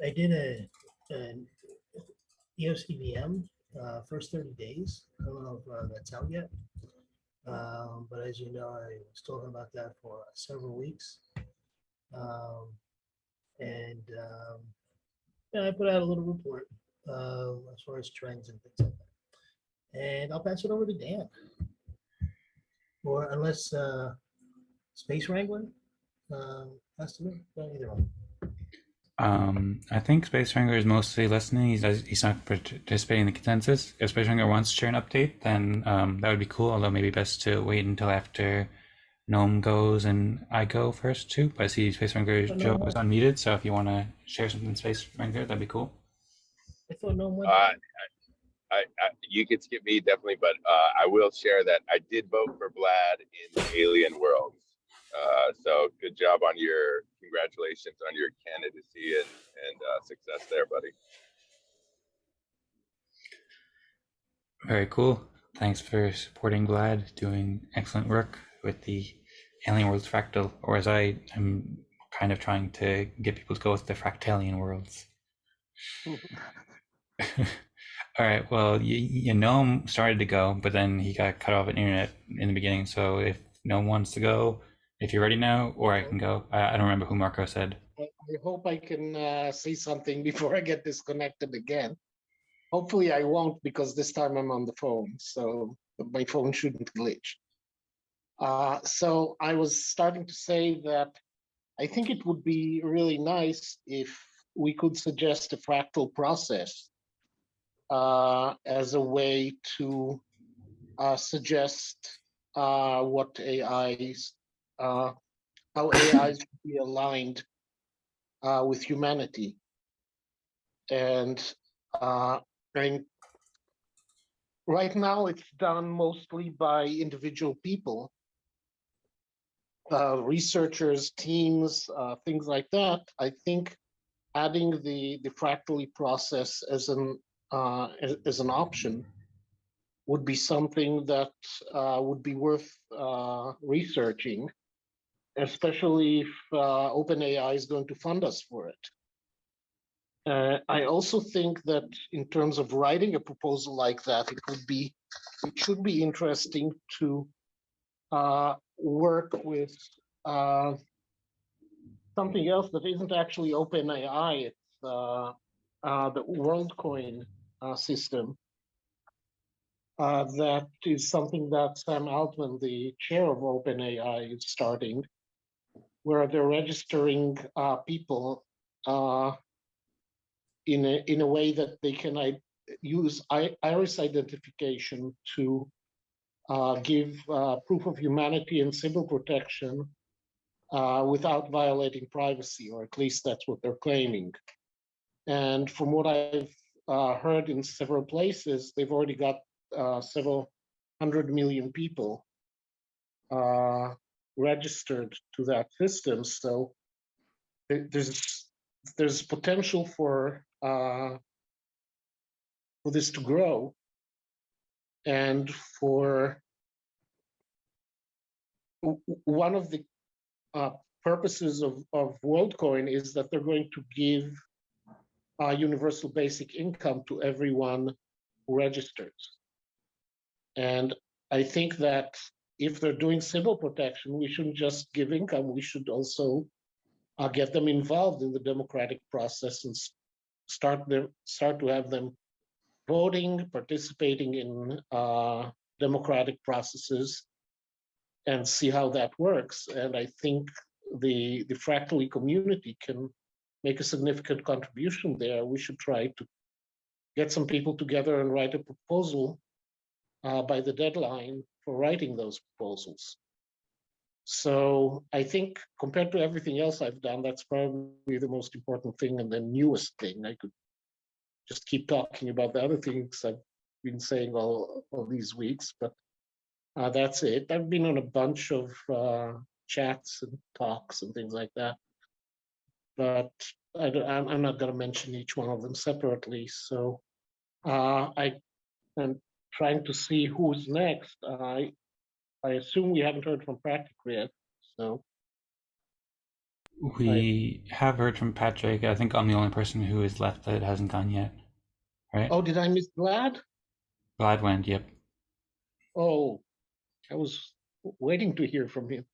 I did an EOS EVM first 30 days. I don't know if that's out yet, but as you know, I was talking about that for several weeks, and I put out a little report as far as trends and things like that. And I'll pass it over to Dan, or unless Space Wrangler has to be, either one. I think Space Wrangler is mostly listening. He's not participating in the consensus. If Space Wrangler wants to share an update, then that would be cool. Although maybe best to wait until after Gnome goes and I go first too. But I see Space Wrangler Joe is unmuted, so if you want to share something, Space Wrangler, that'd be cool. I thought Gnome went. You could skip me definitely, but I will share that I did vote for Vlad in Alien Worlds. So good job on congratulations on your candidacy and success there, buddy. Very cool. Thanks for supporting Vlad, doing excellent work with the Alien Worlds Fractal, or as I am kind of trying to get people to go with the Fractalian Worlds. All right. Well, Noam started to go, but then he got cut off at internet in the beginning. So if Noam wants to go, if you're ready now, or I can go. I don't remember who Marco said. I hope I can say something before I get disconnected again. Hopefully I won't, because this time I'm on the phone, so my phone shouldn't glitch. So I was starting to say that I think it would be really nice if we could suggest a fractal process as a way to suggest what AIs, how AIs should be aligned with humanity. And right now it's done mostly by individual people, researchers, teams, things like that. I think adding the fractally process as an option would be something that would be worth researching, especially if OpenAI is going to fund us for it. I also think that in terms of writing a proposal like that, it should be interesting to work with something else that isn't actually OpenAI. It's the WorldCoin system. That is something that Sam Altman, the chair of OpenAI, is starting, where they're registering people in a way that they can use iris identification to give proof of humanity and civil protection without violating privacy, or at least that's what they're claiming. And from what I've heard in several places, they've already got several 100 million people registered to that system. So there's potential for this to grow, and for one of the purposes of WorldCoin is that they're going to give universal basic income to everyone who registers. And I think that if they're doing civil protection, we shouldn't just give income, we should also get them involved in the democratic process and start to have them voting, participating in democratic processes, and see how that works. And I think the Fractally community can make a significant contribution there. We should try to get some people together and write a proposal by the deadline for writing those proposals. So I think compared to everything else I've done, that's probably the most important thing and the newest thing. I could just keep talking about the other things I've been saying all these weeks, but that's it. I've been on a bunch of chats and talks and things like that, but I'm not going to mention each one of them separately. So I am trying to see who's next. I assume we haven't heard from Patrick yet, so. We have heard from Patrick. I think I'm the only person who is left that hasn't gone yet, right? Oh, did I miss Vlad? Vlad went, yep. Oh, I was waiting to hear from him.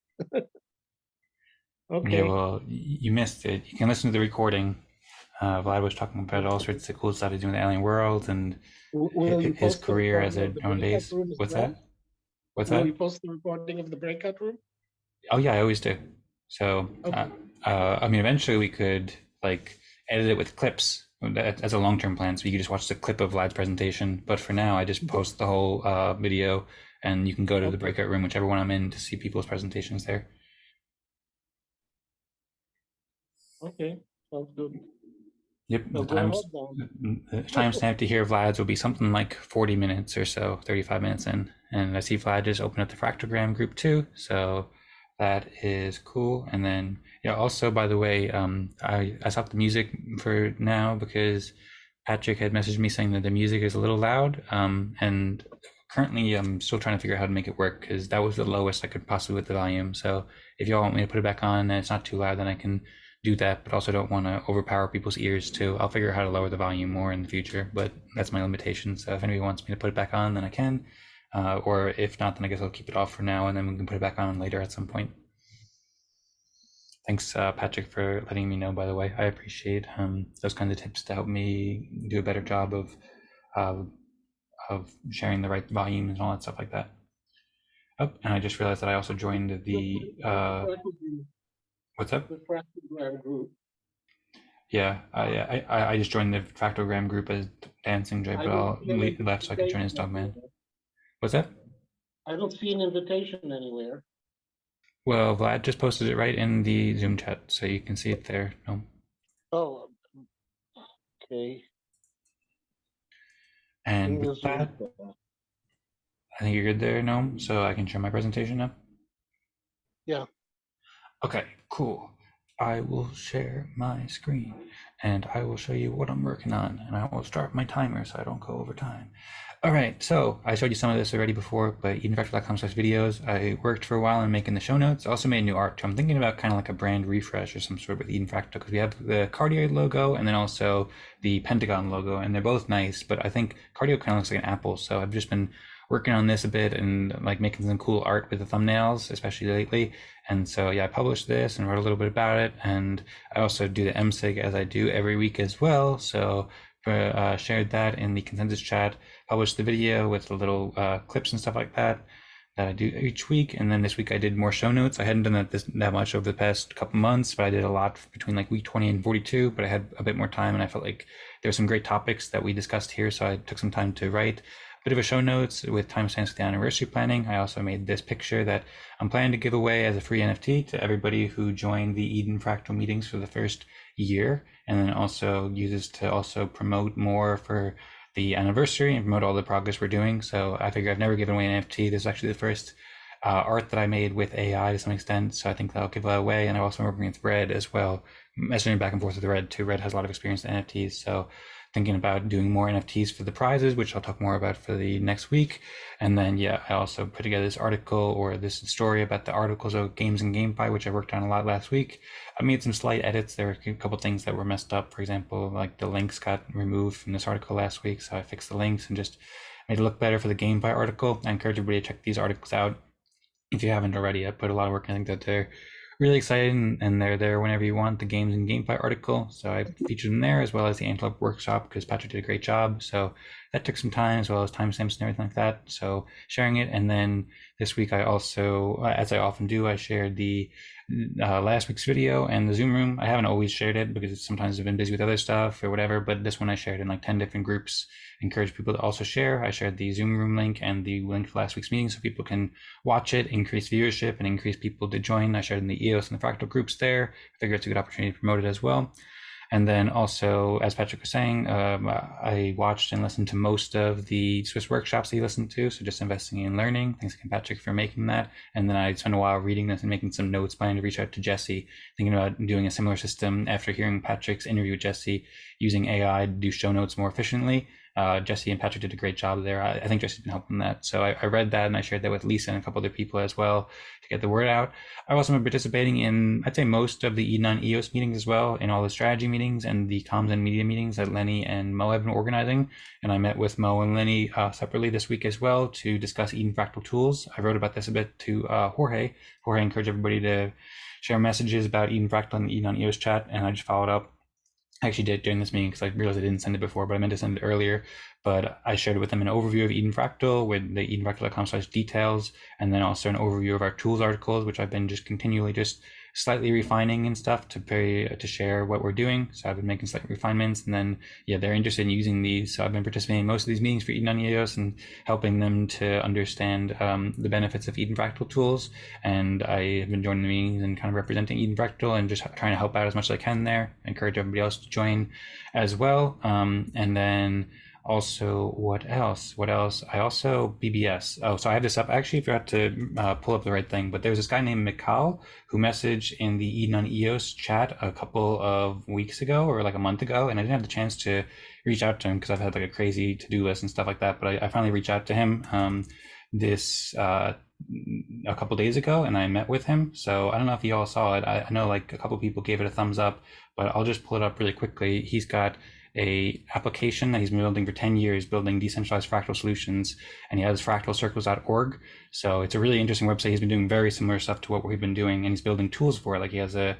Okay. Yeah, well, you missed it. You can listen to the recording. Vlad was talking about all sorts of cool stuff he's doing in the Alien World and his career as a drone base. What's that? What's that? Will you post the recording of the breakout room? Oh yeah, I always do. So, Okay. I mean, eventually we could like edit it with clips as a long-term plan, so you could just watch the clip of Vlad's presentation. But for now, I just post the whole video, and you can go to the breakout room, whichever one I'm in, to see people's presentations there. Okay, sounds good. Yep, So the timestamp to hear Vlad's will be something like 40 minutes or so, 35 minutes in. And I see Vlad just opened up the Fractogram group too, so that is cool. And then, yeah, also, by the way, I stopped the music for now because Patrick had messaged me saying that the music is a little loud. And currently I'm still trying to figure out how to make it work because that was the lowest I could possibly with the volume. So if y'all want me to put it back on and it's not too loud, then I can do that, but also don't want to overpower people's ears too. I'll figure out how to lower the volume more in the future, but that's my limitation. So if anybody wants me to put it back on, then I can. Or if not, then I guess I'll keep it off for now, and then we can put it back on later at some point. Thanks, Patrick, for letting me know, by the way. I appreciate those kinds of tips to help me do a better job of sharing the right volume and all that stuff like that. Oh, and I just realized that I also joined the what's up? The Fractogram group. Yeah, I just joined the Fractogram group as Dancing Joy, but I'll leave left so I can join as Dogman. What's that? I don't see an invitation anywhere. Well, Vlad just posted it right in the Zoom chat, so you can see it there. No. Oh, okay. And with that, I think you're good there, Noam, so I can share my presentation now? Yeah. Okay, cool. I will share my screen, and I will show you what I'm working on, and I will start my timer so I don't go over time. All right, so I showed you some of this already before, but EdenFractal.com/videos. I worked for a while on making the show notes. I also made new art too. I'm thinking about kind of like a brand refresh or some sort with Eden Fractal, because we have the Cardioid logo and then also the Pentagon logo, and they're both nice, but I think Cardio kind of looks like an apple, so I've just been working on this a bit and like making some cool art with the thumbnails, especially lately. And so yeah, I published this and wrote a little bit about it, and I also do the MSIG as I do every week as well. So shared that in the consensus chat, published the video with the little clips and stuff like that I do each week. And then this week I did more show notes. I hadn't done that much over the past couple months, but I did a lot between like week 20 and 42, but I had a bit more time and I felt like there were some great topics that we discussed here, so I took some time to write a bit of a show notes with timestamps with the anniversary planning. I also made this picture that I'm planning to give away as a free NFT to everybody who joined the Eden Fractal meetings for the first year, and then also uses to also promote more for the anniversary and promote all the progress we're doing. So I figure I've never given away an NFT. This is actually the first art that I made with AI to some extent, so I think that'll give that away. And I'm also working with Red as well, messaging back and forth with Red too. Red has a lot of experience in NFTs, so thinking about doing more NFTs for the prizes, which I'll talk more about for the next week. And then, yeah, I also put together this article or this story about the articles of Games and GameFi, which I worked on a lot last week. I made some slight edits. There were a couple things that were messed up. For example, like the links got removed from this article last week, so I fixed the links and just made it look better for the GameFi article. I encourage everybody to check these articles out if you haven't already. I put a lot of work. I think that they're really exciting, and they're there whenever you want. The Games and GameFi article, so I featured them there, as well as the Antelope workshop, because Patrick did a great job. So that took some time, as well as timestamps and everything like that. So sharing it, and then this week I also, as I often do, I shared the last week's video and the Zoom room. I haven't always shared it because sometimes I've been busy with other stuff or whatever, but this one I shared in like 10 different groups. Encourage people to also share. I shared the Zoom room link and the link for last week's meeting so people can watch it, increase viewership, and increase people to join. I shared in the EOS and the Fractal groups there. I figure it's a good opportunity to promote it as well. And then also, as Patrick was saying, I watched and listened to most of the Swiss workshops that he listened to. So just investing in learning. Thanks again, Patrick, for making that. And then I spent a while reading this and making some notes, planning to reach out to Jesse, thinking about doing a similar system after hearing Patrick's interview with Jesse, using AI to do show notes more efficiently. Jesse and Patrick did a great job there. I think Jesse's been helping that. So I read that and I shared that with Lisa and a couple other people as well to get the word out. I've also been participating in, I'd say, most of the Eden EOS meetings as well, in all the strategy meetings and the comms and media meetings that Lenny and Mo have been organizing. And I met with Mo and Lenny separately this week as well to discuss Eden Fractal tools. I wrote about this a bit to Jorge. Jorge encouraged everybody to share messages about Eden Fractal in the Eden EOS chat, and I just followed up. I actually did during this meeting because I realized I didn't send it before, but I meant to send it earlier. But I shared with them an overview of Eden Fractal with the edenfractal.com/details, and then also an overview of our tools articles, which I've been just continually just slightly refining and stuff to share what we're doing. So I've been making slight refinements, and then yeah, they're interested in using these. So I've been participating in most of these meetings for Eden EOS and helping them to understand the benefits of Eden Fractal tools. And I have been joining the meetings and kind of representing Eden Fractal and just trying to help out as much as I can there. I encourage everybody else to join as well. And then also, what else? I also, BBS. Oh, so I have this up. I actually forgot to pull up the right thing, but there was this guy named Mikal who messaged in the Eden on EOS chat a couple of weeks ago or like a month ago, and I didn't have the chance to reach out to him because I've had like a crazy to-do list and stuff like that, but I finally reached out to him this a couple days ago, and I met with him. So I don't know if you all saw it. I know like a couple people gave it a thumbs up, but I'll just pull it up really quickly. He's got a application that he's been building for 10 years, building decentralized fractal solutions, and he has fractalcircles.org. So it's a really interesting website. He's been doing very similar stuff to what we've been doing, and he's building tools for it. Like he has a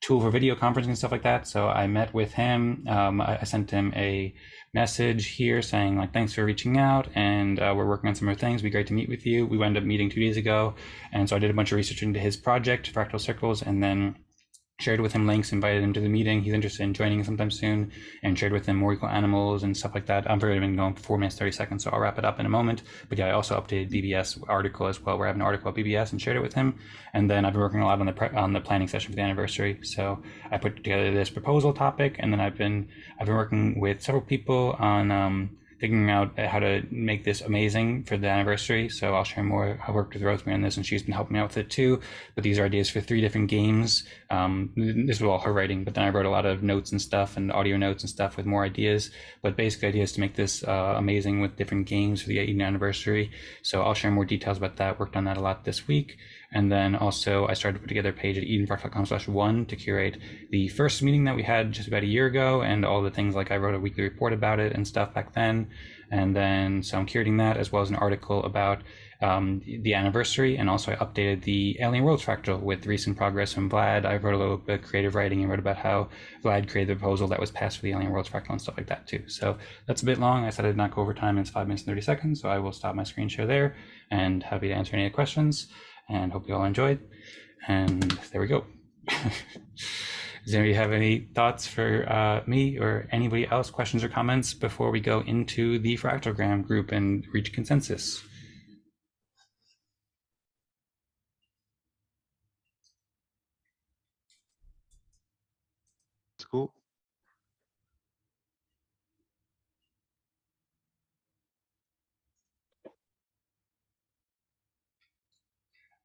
tool for video conferencing and stuff like that. So I met with him. I sent him a message here saying like, thanks for reaching out, and we're working on some more things. It'd be great to meet with you. We wound up meeting 2 days ago, and so I did a bunch of research into his project, Fractal Circles, and then shared with him links, invited him to the meeting. He's interested in joining sometime soon, and shared with him More Equal Animals and stuff like that. I've already been going for 4 minutes, 30 seconds, so I'll wrap it up in a moment. But yeah, I also updated BBS article as well, where I have an article about BBS and shared it with him. And then I've been working a lot on the planning session for the anniversary. So I put together this proposal topic, and then I've been working with several people on figuring out how to make this amazing for the anniversary. So I'll share more. I worked with Rosemary on this, and she's been helping me out with it too. But these are ideas for 3 different games. This was all her writing, but then I wrote a lot of notes and stuff, and audio notes and stuff with more ideas. But basic ideas to make this amazing with different games for the Eden anniversary. So I'll share more details about that. Worked on that a lot this week. And then also I started to put together a page at edenfractal.com/1 to curate the first meeting that we had just about a year ago, and all the things like I wrote a weekly report about it and stuff back then. And then so I'm curating that, as well as an article about the anniversary, and also I updated the Alien Worlds Fractal with recent progress from Vlad. I wrote a little bit of creative writing and wrote about how Vlad created the proposal that was passed for the Alien Worlds Fractal and stuff like that too. So that's a bit long. I said I'd not go over time. It's 5 minutes and 30 seconds, so I will stop my screen share there, and happy to answer any questions, and hope you all enjoyed. And there we go. Does anybody have any thoughts for me or anybody else, questions or comments before we go into the Fractalgram group and reach consensus? Let's go.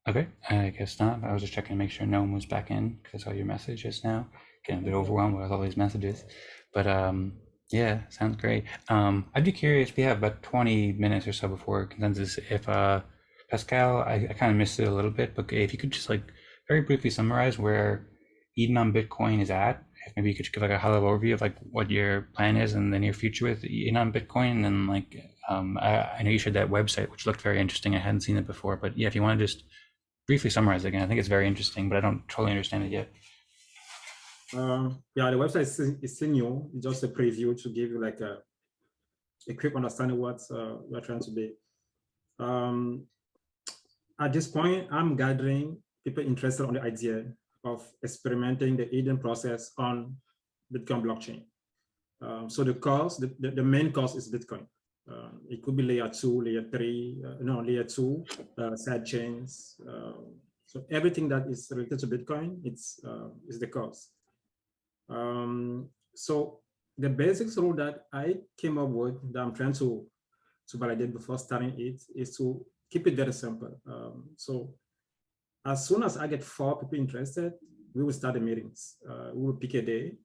Okay, I guess not. I was just checking to make sure no one was back in, because I saw your message just now. Getting a bit overwhelmed with all these messages. But yeah, sounds great. I'd be curious, we have about 20 minutes or so before consensus, if Pascal, I kind of missed it a little bit, but if you could just like very briefly summarize where Eden on Bitcoin is at. If maybe you could give like a high level overview of like what your plan is in the near future with Eden on Bitcoin. And then like, I know you shared that website, which looked very interesting. I hadn't seen it before, but yeah, if you want to just briefly summarize it again. I think it's very interesting, but I don't totally understand it yet. Yeah, the website is still new. It's just a preview to give you like a quick understanding what we're trying to be. At this point, I'm gathering people interested on the idea of experimenting the Eden process on Bitcoin blockchain. So the cost, the main cost is Bitcoin. It could be layer 2, layer 3, layer 2, side chains. So everything that is related to Bitcoin, is the cost. So the basics rule that I came up with, that I'm trying to validate before starting it, is to keep it very simple. So as soon as I get 4 people interested, we will start the meetings. We will pick a day.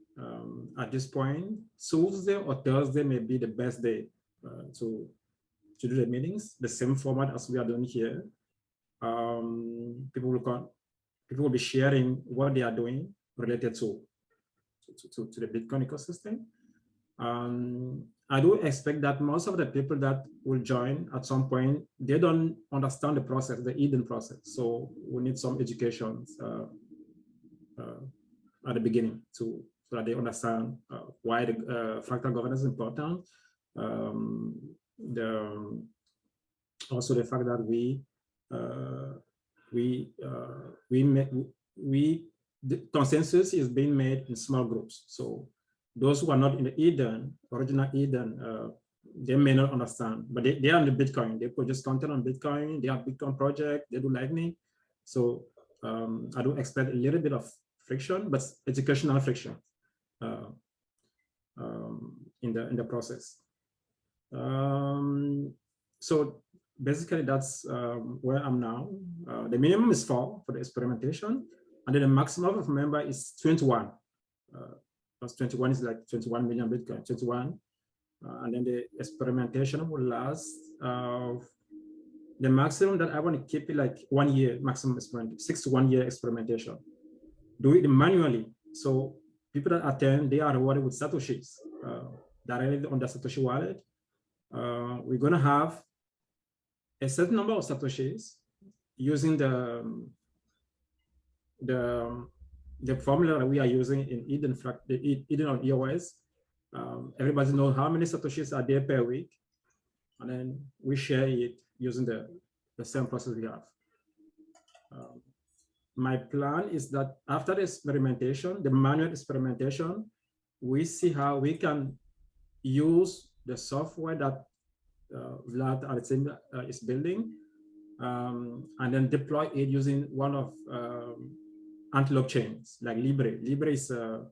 At this point, Tuesday or Thursday may be the best day to do the meetings, the same format as we are doing here. People will be sharing what they are doing related to the Bitcoin ecosystem. I do expect that most of the people that will join at some point, they don't understand the process, the Eden process. So we need some education at the beginning so that they understand why the fractal governance is important. Also the fact that the consensus is being made in small groups. So those who are not in the Eden, original Eden, they may not understand, but they are on the Bitcoin. They produce content on Bitcoin. They have Bitcoin project. They do Lightning. So I do expect a little bit of friction, but educational friction in the process. So basically, that's where I'm now. The minimum is 4 for the experimentation, and then the maximum of member is 21. Plus 21 is like 21 million Bitcoin, 21. And then the experimentation will last the maximum that I want to keep it like 1 year maximum experiment, 6 to 1 year experimentation. Do it manually. So people that attend, they are rewarded with Satoshis directly on the Satoshi wallet. We're gonna have a certain number of Satoshis using the formula that we are using in Eden on EOS. Everybody knows how many Satoshis are there per week. And then we share it using the same process we have. My plan is that after the experimentation, the manual experimentation, we see how we can use the software that Vlad Alexander is building, and then deploy it using one of Antelope chains like Libre. Libre is a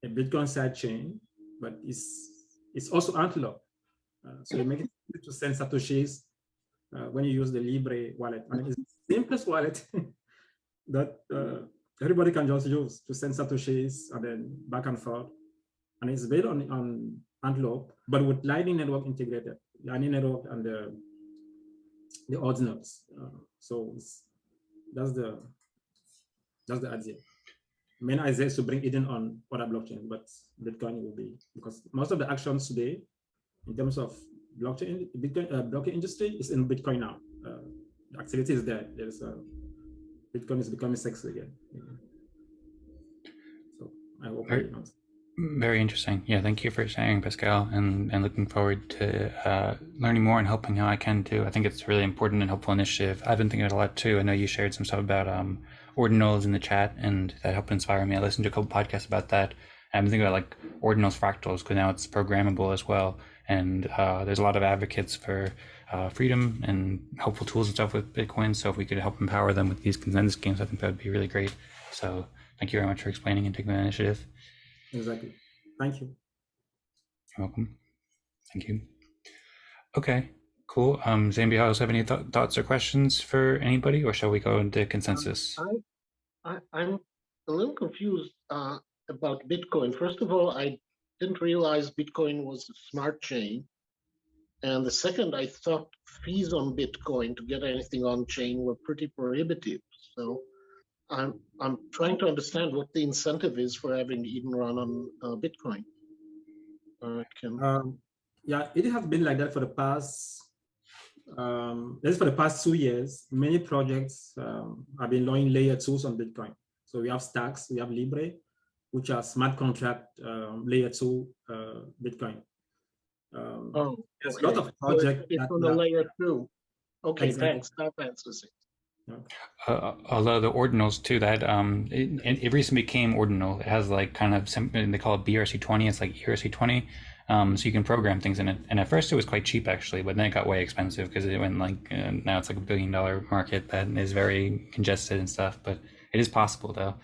Bitcoin side chain, but it's also Antelope. So you make it easy to send Satoshis when you use the Libre wallet. And it's the simplest wallet that everybody can just use to send Satoshis and then back and forth. And it's built on Antelope, but with Lightning Network integrated, Lightning Network and the ordinals. So that's the idea. Main idea is to bring Eden on other blockchain, but Bitcoin will be, because most of the actions today in terms of blockchain, blockchain industry is in Bitcoin now. The activity is there. Bitcoin is becoming sexy again. So I hope very interesting. Yeah, thank you for sharing, Pascal, and looking forward to learning more and helping how I can too. I think it's a really important and helpful initiative. I've been thinking it a lot too. I know you shared some stuff about ordinals in the chat, and that helped inspire me. I listened to a couple podcasts about that. I've been thinking about like ordinals fractals, because now it's programmable as well. And there's a lot of advocates for freedom and helpful tools and stuff with Bitcoin. So if we could help empower them with these consensus games, I think that would be really great. So thank you very much for explaining and taking that initiative. Exactly. Thank you. You're welcome. Thank you. Okay, cool. Zambi, else have any thoughts or questions for anybody, or shall we go into consensus? I'm a little confused about Bitcoin. First of all, I didn't realize Bitcoin was a smart chain. And the second, I thought fees on Bitcoin to get anything on chain were pretty prohibitive. So I'm trying to understand what the incentive is for having Eden run on Bitcoin. Yeah, it has been like that for the past. That's for the past 2 years. Many projects have been launching layer 2s on Bitcoin. So we have Stacks, we have Libre, which are smart contract layer 2 Bitcoin. There's a lot of projects it's on the layer 2. Okay, exactly. Thanks. That answers it. Although the ordinals too, that it recently became ordinal. It has like kind of they call it BRC20. It's like ERC20, so you can program things in it. And at first it was quite cheap actually, but then it got way expensive because it went like now it's like $1 billion market that is very congested and stuff. But it is possible though.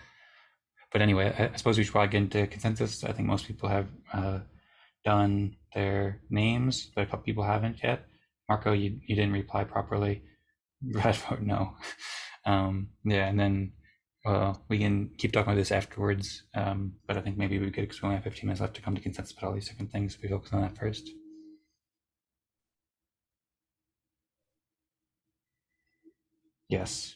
But anyway, I suppose we should probably get into consensus. I think most people have done their names, but a couple people haven't yet. Marco, you didn't reply properly. Brad vote no. Yeah, and then we can keep talking about this afterwards. But I think maybe we could, because we only have 15 minutes left to come to consensus about all these different things. We focus on that first. Yes.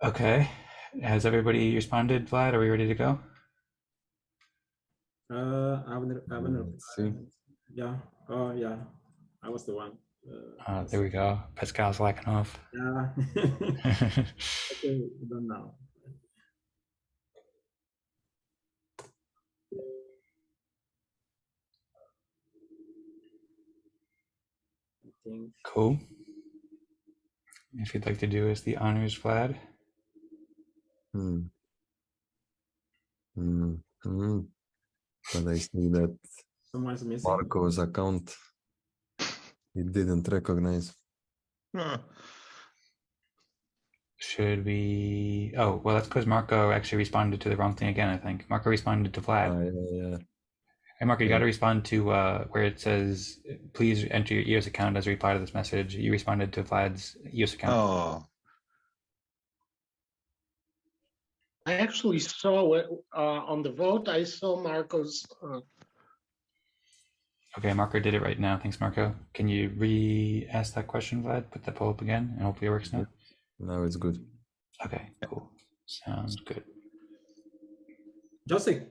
Okay. Has everybody responded, Vlad? Are we ready to go? I haven't yeah. Oh, yeah. I was the one. There we go. Pascal's lacking off. Yeah. Okay, done now. Cool. If you'd like to do as the honors, Vlad. But I see that someone's missing. Marco's account, it didn't recognize. Should we? Oh, well, that's because Marco actually responded to the wrong thing again, I think. Marco responded to Vlad. Yeah. Hey, Marco, you got to respond to where it says, please enter your EOS account as a reply to this message. You responded to Vlad's EOS account. Oh. I actually saw it on the vote. I saw Marco's. Okay, Marco did it right now. Thanks, Marco. Can you re-ask that question, Vlad? Put the poll up again, and hopefully it works now. Now it's good. Okay, cool. Sounds good. Just a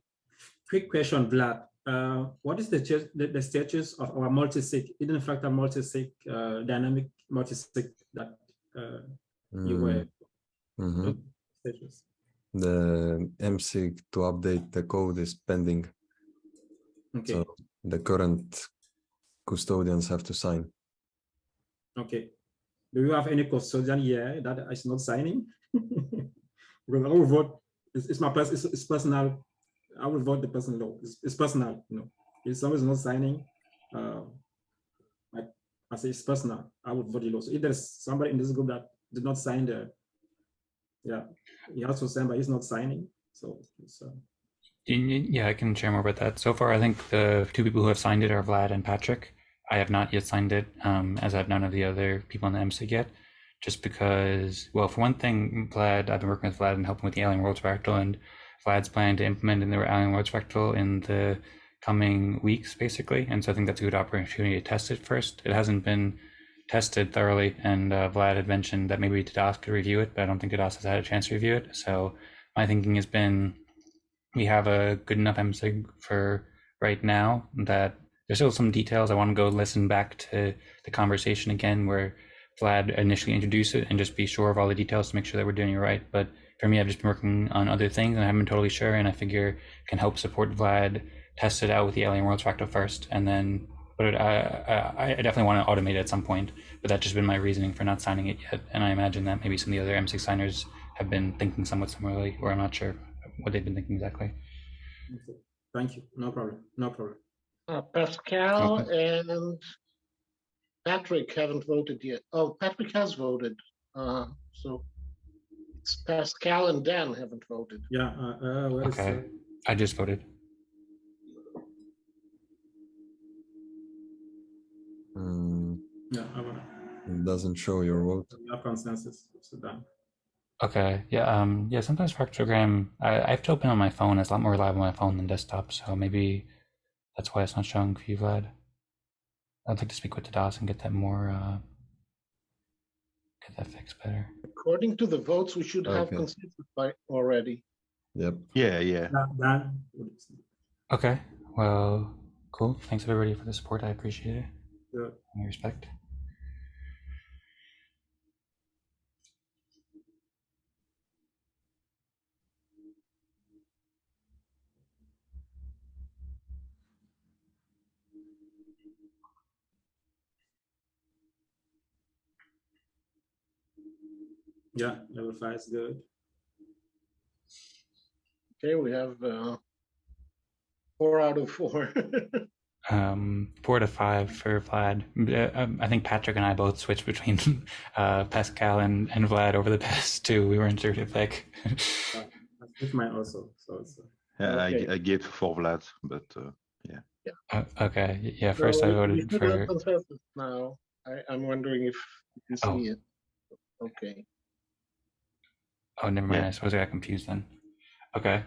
quick question, Vlad. What is the status of our multi-sig, hidden fractal multi-sig, dynamic multi-sig that you were? Status? The MSIG to update the code is pending. Okay. So the current custodians have to sign. Okay. Do you have any custodian here that is not signing? Because I will vote. It's my it's personal. I will vote the person low. It's personal. You know, if someone is not signing, I say it's personal. I would vote low. So if there's somebody in this group that did not sign he has to sign, but he's not signing. So it's, yeah, I can share more about that. So far, I think the two people who have signed it are Vlad and Patrick. I have not yet signed it, as I have none of the other people on the MSIG yet, just because, well, for one thing, I've been working with Vlad and helping with the Alien Worlds Fractal, and Vlad's planning to implement in the Alien Worlds Fractal in the coming weeks, basically. And so I think that's a good opportunity to test it first. It hasn't been tested thoroughly, and Vlad had mentioned that maybe Didas could review it, but I don't think Didas has had a chance to review it. So my thinking has been, we have a good enough MSIG for right now that there's still some details. I want to go listen back to the conversation again where Vlad initially introduced it and just be sure of all the details to make sure that we're doing it right. But for me, I've just been working on other things and I haven't been totally sure, and I figure can help support Vlad test it out with the Alien Worlds Fractal first, and then I definitely want to automate it at some point, but that's just been my reasoning for not signing it yet. And I imagine that maybe some of the other MSIG signers have been thinking somewhat similarly, or I'm not sure what they've been thinking exactly. Thank you. No problem. No problem. Pascal and Patrick haven't voted yet. Oh, Patrick has voted. So it's Pascal and Dan haven't voted. Yeah. Okay. I just voted. Yeah, it doesn't show your vote. We have consensus. So done. Okay. Yeah. Yeah. Sometimes Fractogram I have to open on my phone. It's a lot more reliable on my phone than desktop. So maybe that's why it's not showing for you, Vlad. I'd like to speak with Didas and get that more. Get that fixed better. According to the votes, we should have consensus by already. Yep. Yeah. Done. Okay. Well, cool. Thanks everybody for the support. I appreciate it. Yeah. And respect. Yeah, level 5 is good. Okay, we have 4 out of 4. 4 to 5 for Vlad. I think Patrick and I both switched between Pascal and Vlad over the past 2. We weren't sure to pick. I switched mine also. So it's, yeah, okay. I gave for Vlad, but yeah. Okay. Yeah. First, so I voted for. Now I'm wondering if you can see it. Okay. Oh, never mind. Yeah. I suppose I got confused then. Okay.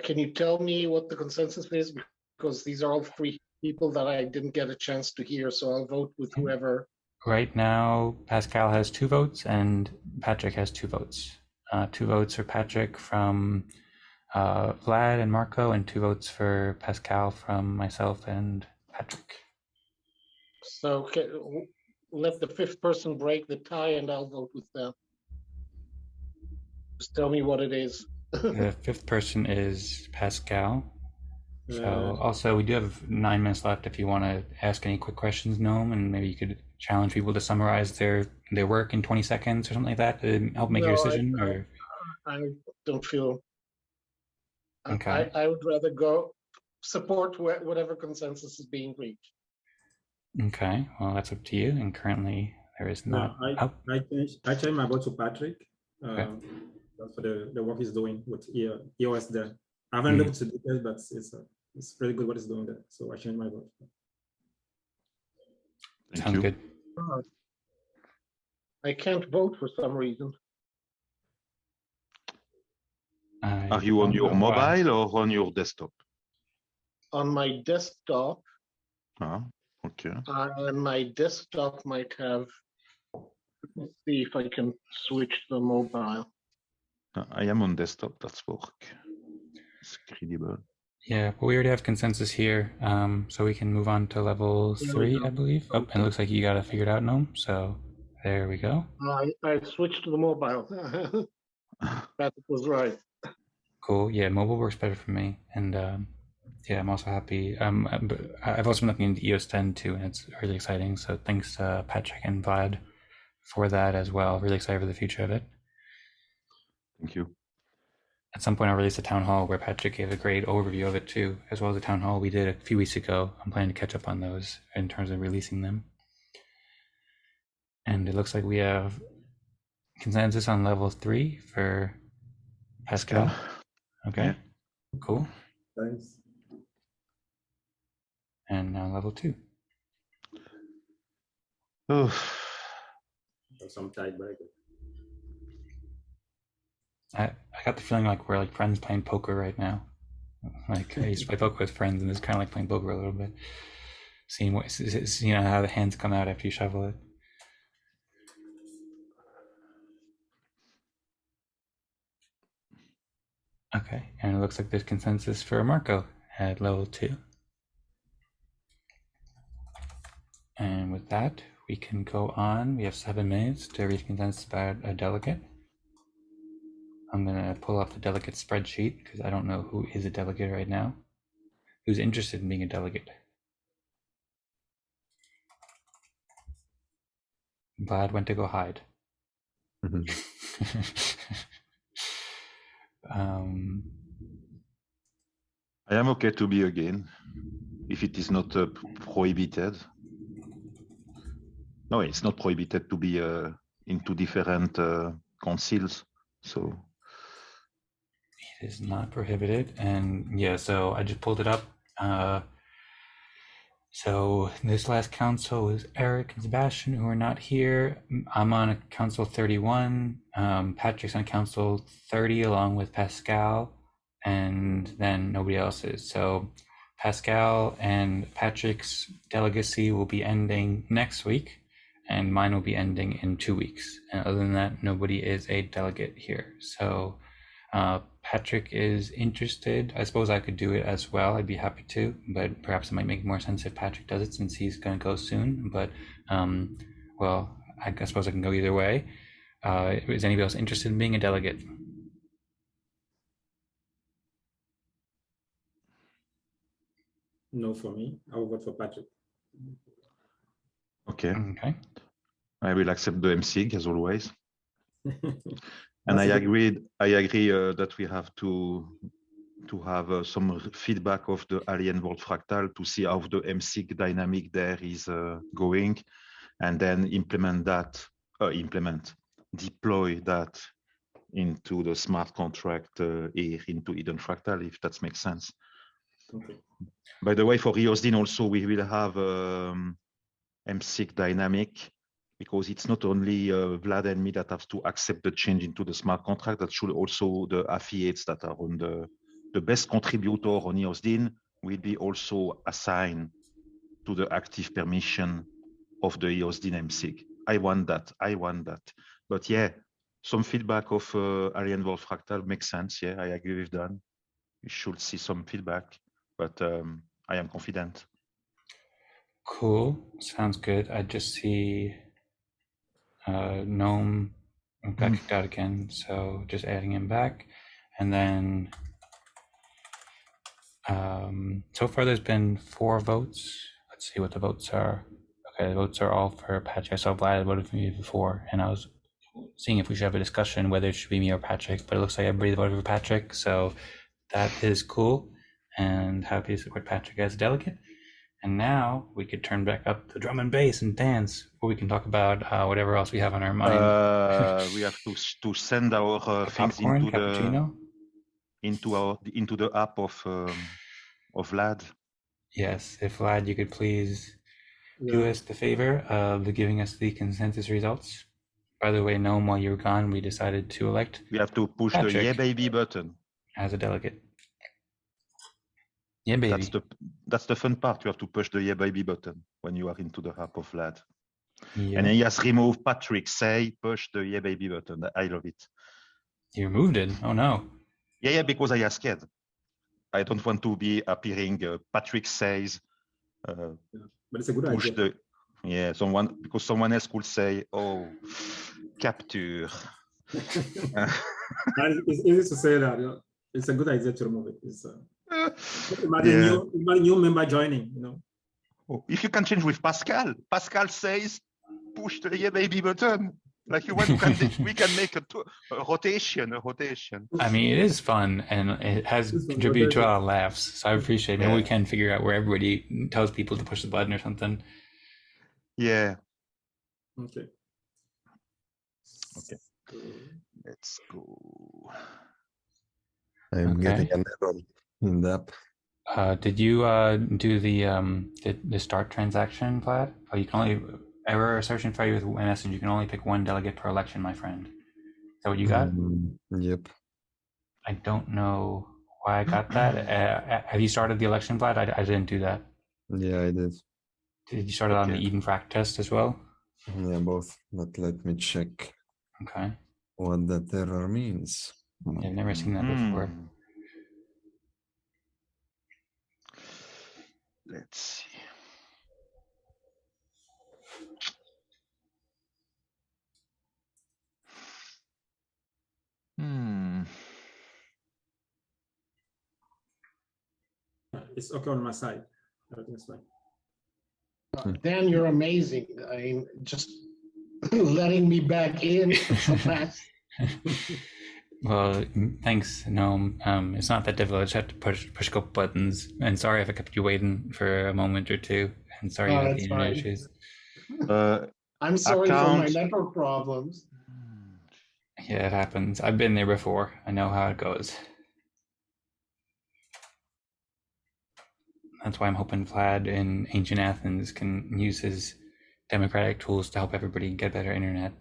Can you tell me what the consensus is? Because these are all 3 people that I didn't get a chance to hear, so I'll vote with whoever. Right now, Pascal has 2 votes and Patrick has 2 votes. 2 votes for Patrick from Vlad and Marco, and 2 votes for Pascal from myself and Patrick. So let the 5th person break the tie and I'll vote with them. Just tell me what it is. The 5th person is Pascal. So also we do have 9 minutes left if you want to ask any quick questions, Noam, and maybe you could challenge people to summarize their work in 20 seconds or something like that to help make your decision. I don't feel. Okay. I would rather go support whatever consensus is being reached. Okay, well that's up to you. And currently there is not. I changed my vote to Patrick. For the work he's doing with EOS there. I haven't looked to details, but it's really good what he's doing there. So I changed my vote. Sounds good. I can't vote for some reason. Are you on your mobile or on your desktop? On my desktop, Ah, okay. and my desktop might have. Let's see if I can switch to the mobile. I am on desktop, that's work. It's credible. Yeah, but we already have consensus here, so we can move on to level 3, I believe. Oh, and it looks like you got it figured out, Gnome. So there we go. I switched to the mobile. That was right. Cool. Yeah, mobile works better for me, and yeah, I'm also happy. I've also been looking into EOS 10 too, and it's really exciting. So thanks to Patrick and Vlad for that as well. Really excited for the future of it. Thank you. At some point, I'll release a town hall where Patrick gave a great overview of it too, as well as a town hall we did a few weeks ago. I'm planning to catch up on those in terms of releasing them. And it looks like we have consensus on level 3 for Pascal. Okay, Yeah. cool. Thanks. And now level 2. Oh, Some tiebreaker. I got the feeling like we're like friends playing poker right now. Like I used to play poker with friends, and it's kind of like playing poker a little bit. Seeing how the hands come out after you shuffle it. Okay, and it looks like there's consensus for Marco at level 2. And with that, we can go on. We have 7 minutes to reach consensus about a delegate. I'm gonna pull up the delegate spreadsheet because I don't know who is a delegate right now. Who's interested in being a delegate? Vlad went to go hide. I am okay to be again, if it is not prohibited. No, it's not prohibited to be into different councils, so. It is not prohibited, and yeah, so I just pulled it up. So this last council is Eric and Sebastian, who are not here. I'm on council 31. Patrick's on council 30, along with Pascal, and then nobody else is. So Pascal and Patrick's delegacy will be ending next week, and mine will be ending in 2 weeks. And other than that, nobody is a delegate here. So Patrick is interested. I suppose I could do it as well. I'd be happy to, but perhaps it might make more sense if Patrick does it since he's going to go soon. But well, I suppose I can go either way. Is anybody else interested in being a delegate? No for me. I will vote for Patrick. Okay. Okay. I will accept the MSIG as always. And I agree that we have to have some feedback of the Alien World Fractal to see how the MSIG dynamic there is going, and then deploy that into the smart contract here into Eden Fractal, if that makes sense. Okay. By the way, for EOSDIN also, we will have MSIG dynamic, because it's not only Vlad and me that have to accept the change into the smart contract, that should also the affiliates that are on the best contributor on EOSDIN will be also assigned to the active permission of the EOSDIN MSIG. I want that. But yeah, some feedback of Alien World Fractal makes sense. Yeah, I agree with that. We should see some feedback, but I am confident. Cool. Sounds good. I just see Gnome got kicked out again, so just adding him back. And then so far there's been 4 votes. Let's see what the votes are. Okay, the votes are all for Patrick. I saw Vlad voted for me before, and I was seeing if we should have a discussion whether it should be me or Patrick, but it looks like everybody voted for Patrick, so that is cool, and happy to support Patrick as a delegate. And now we could turn back up the drum and bass and dance, or we can talk about whatever else we have on our mind. We have to send our things Popcorn, into cappuccino? into the app of Vlad. Yes, if Vlad, you could please do us the favor of giving us the consensus results. By the way, Noam, while you were gone, we decided to elect. We have to push Patrick the yeah baby button as a delegate. Yeah, baby. That's the fun part. You have to push the yeah baby button when you are into the app of Vlad. Yeah. And then he has removed Patrick say push the yeah baby button. I love it. You removed it. Oh no. Yeah, because I asked. I don't want to be appearing. Patrick says. But it's a good push idea. because someone else could say, "Oh, capture." And it's easy to say that. It's a good idea to remove it. It's, imagine new member joining. Oh, if you can change with Pascal. Pascal says, "Push the yeah baby button." Like you want, we can make a rotation. I mean, it is fun and it has contributed to a lot of laughs. So I appreciate it. Maybe we can figure out where everybody tells people to push the button or something. Yeah. Okay. Let's go. I'm getting an error in the app. Did you do the start transaction, Vlad? Oh, you can only error searching for you with a message. You can only pick one delegate per election, my friend. Is that what you got? Yep. I don't know why I got that. Have you started the election, Vlad? I didn't do that. Yeah, I did. Did you start it on the Eden Frac test as well? Yeah, both. But let me check. Okay. What that error means. I've never seen that before. Let's see. It's okay on my side. Everything's fine. Dan, you're amazing. I mean, just letting me back in so fast. Well, thanks, Noam. It's not that difficult. I just have to push a couple buttons. And sorry if I kept you waiting for a moment or two. And sorry about the internet issues. I'm sorry for my network problems. Yeah, it happens. I've been there before. I know how it goes. That's why I'm hoping Vlad in ancient Athens can use his democratic tools to help everybody get better internet.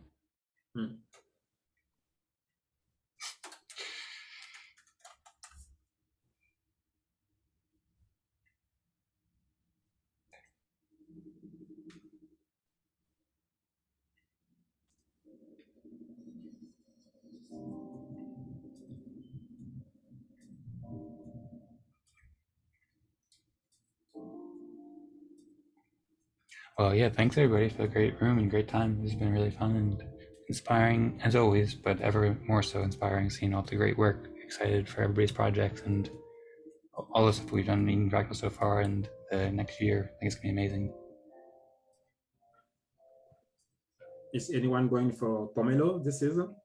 Well, yeah, thanks everybody for the great room and great time. It's been really fun and inspiring as always, but ever more so inspiring seeing all the great work. Excited for everybody's projects and all the stuff we've done in Fractal so far and the next year. I think it's gonna be amazing. Is anyone going for Pomelo this season?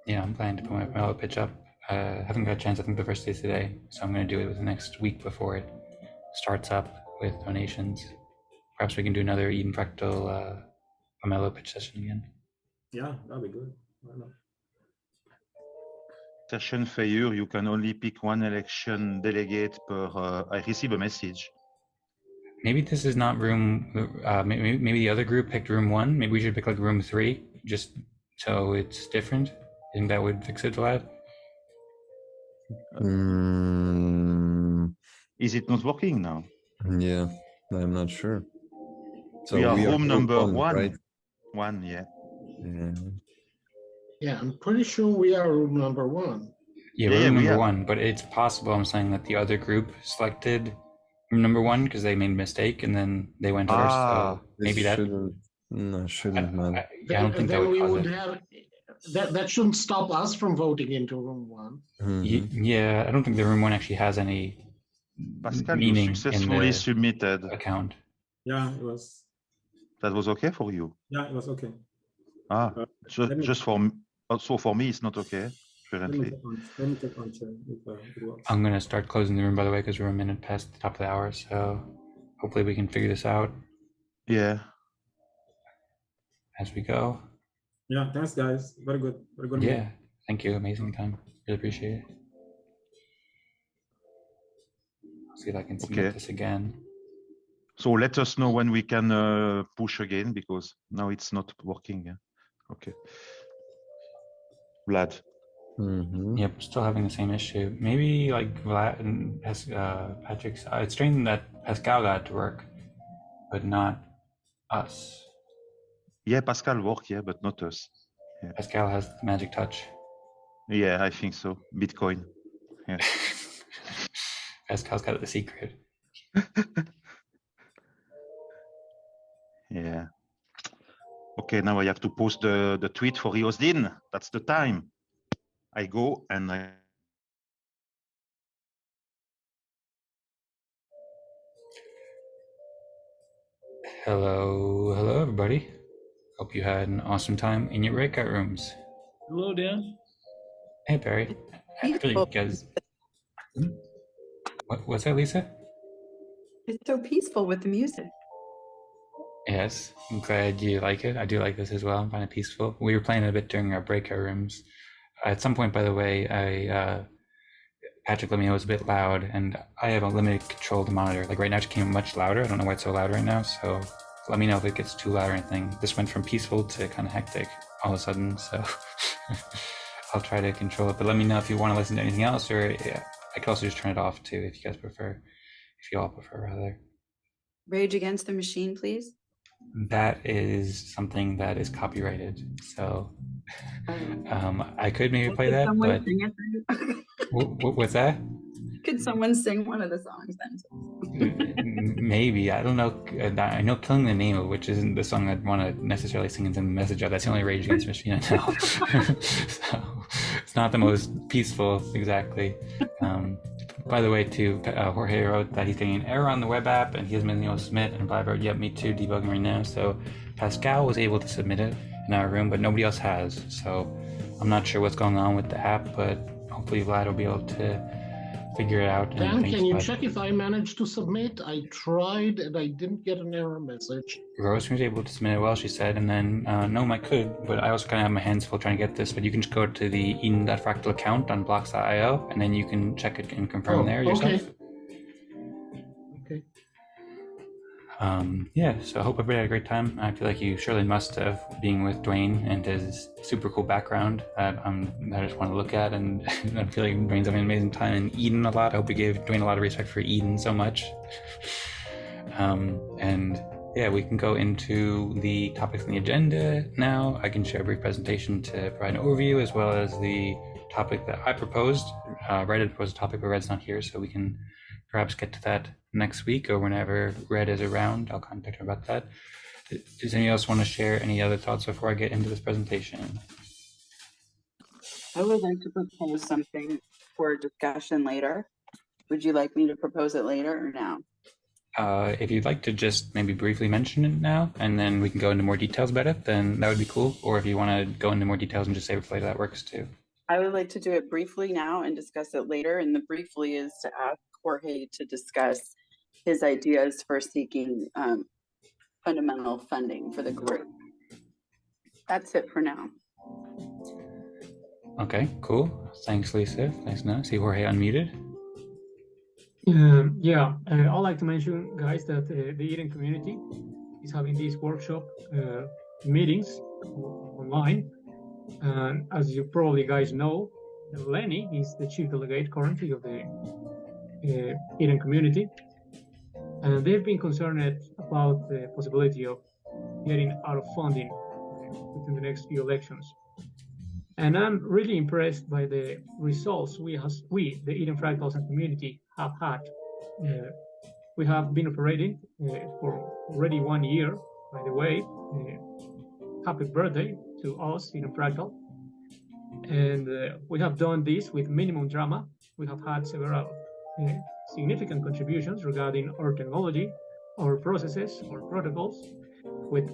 Yeah, I'm planning to put my Pomelo pitch up. I haven't got a chance. I think the first day is today, so I'm gonna do it within the next week before it starts up with donations. Perhaps we can do another Eden Fractal Pomelo pitch session again. Yeah, that'd be good. Why not? Session failure, you can only pick one election delegate per. I receive a message. Maybe this is not room. Maybe the other group picked room 1. Maybe we should pick like room 3, just so it's different. I think that would fix it, Vlad. Is it not working now? Yeah, I'm not sure. So we are room number 1, right? 1, yeah. Yeah, I'm pretty sure we are room number 1. Yeah, we're room number 1, but it's possible I'm saying that the other group selected room number 1 because they made a mistake and then they went first. So maybe that shouldn't matter. I don't think that would cause it. That shouldn't stop us from voting into room 1. Yeah, I don't think the room 1 actually has any Pascal, meaning you successfully in the submitted account. Yeah, it was. That was okay for you? Yeah, it was okay. Just for also for me, it's not okay currently. Let me take on chair if it works. I'm gonna start closing the room, by the way, because we're a minute past the top of the hour. So hopefully we can figure this out. Yeah. As we go. Yeah, thanks guys. Very good. Very good. Yeah, thank you. Amazing time. Really appreciate it. I'll see if I can submit this again. So let us know when we can push again, because now it's not working. Yeah. Okay. Vlad. Yep, still having the same issue. Maybe like Vlad and Patrick's. It's strange that Pascal got to work, but not us. Yeah, Pascal work, yeah, but not us. Yeah. Pascal has magic touch. Yeah, I think so. Bitcoin. Yeah. Pascal's got the secret. Yeah. Okay, now I have to post the tweet for Riosdin. That's the time. I go and I... Hello everybody. Hope you had an awesome time in your breakout rooms. Hello, Dan. Hey Barry. Actually, you guys. What's that, Lisa? It's so peaceful with the music. Yes, I'm glad you like it. I do like this as well. I find it peaceful. We were playing it a bit during our breakout rooms. At some point, by the way, Patrick let me know it was a bit loud, and I have a limited control to monitor. Like right now, it came much louder. I don't know why it's so loud right now, so let me know if it gets too loud or anything. This went from peaceful to kind of hectic all of a sudden, so I'll try to control it. But let me know if you want to listen to anything else, or yeah, I could also just turn it off too if you guys prefer. If you all prefer, rather. Rage Against the Machine, please. That is something that is copyrighted, so I could maybe play that, but Sing it for you? what's that? Could someone sing one of the songs then? Maybe, I don't know. I know "Killing the Name of," which isn't the song I'd want to necessarily sing and send a message of. That's the only Rage Against the Machine I know. So it's not the most peaceful exactly. By the way, too, Jorge wrote that he's getting an error on the web app and he hasn't been able to submit. And Vlad wrote, yep, me too, debugging right now. So Pascal was able to submit it in our room, but nobody else has. So I'm not sure what's going on with the app, but hopefully Vlad will be able to figure it out. Dan, can you check if I managed to submit? I tried and I didn't get an error message. Rosemary was able to submit it well, she said, and then Gnome I could, but I also kind of have my hands full trying to get this, but you can just go to the Eden.fractal account on blocks.io, and then you can check it and confirm there yourself. Okay. Yeah, so I hope everybody had a great time. I feel like you surely must have, being with Dwayne and his super cool background that I just want to look at, and I feel like Dwayne's having an amazing time in Eden a lot. I hope we gave Dwayne a lot of respect for Eden so much. And yeah, we can go into the topics on the agenda now. I can share a brief presentation to provide an overview, as well as the topic that I proposed. Red had proposed a topic, but Red's not here, so we can perhaps get to that next week or whenever Red is around. I'll contact her about that. Does anyone else want to share any other thoughts before I get into this presentation? I would like to propose something for discussion later. Would you like me to propose it later or now? If you'd like to just maybe briefly mention it now, and then we can go into more details about it, then that would be cool. Or if you want to go into more details and just save it for later, that works too. I would like to do it briefly now and discuss it later. And the briefly is to ask Jorge to discuss his ideas for seeking fundamental funding for the group. That's it for now. Okay, cool. Thanks, Lisa. Thanks, Now. See Jorge unmuted. Yeah, I'd like to mention, guys, that the Eden community is having these workshop meetings online. And as you probably guys know, Lenny is the chief delegate currently of the Eden community. And they've been concerned about the possibility of getting out of funding within the next few elections. And I'm really impressed by the results we, the Eden Fractals and community, have had. We have been operating for already 1 year, by the way. Happy birthday to us, Eden Fractal. And we have done this with minimum drama. We have had several significant contributions regarding our technology, our processes, our protocols, with,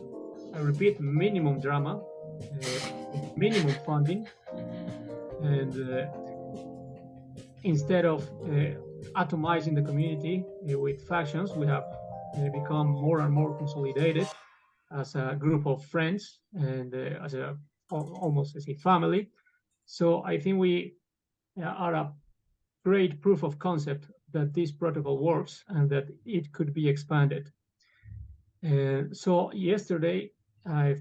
I repeat, minimum drama, minimum funding, and instead of atomizing the community with factions, we have become more and more consolidated as a group of friends and as a almost as a family. So I think we are a great proof of concept that this protocol works and that it could be expanded. So yesterday I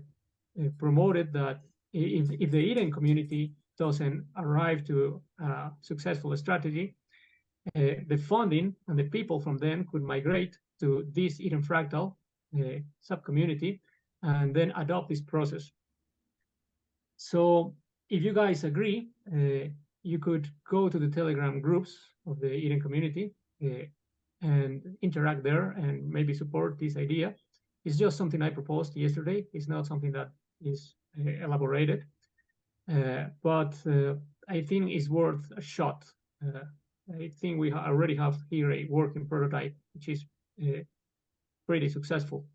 promoted that if the Eden community doesn't arrive to a successful strategy, the funding and the people from them could migrate to this Eden Fractal sub-community and then adopt this process. So if you guys agree, you could go to the Telegram groups of the Eden community and interact there and maybe support this idea. It's just something I proposed yesterday. It's not something that is elaborated, but I think it's worth a shot. I think we already have here a working prototype, which is pretty successful.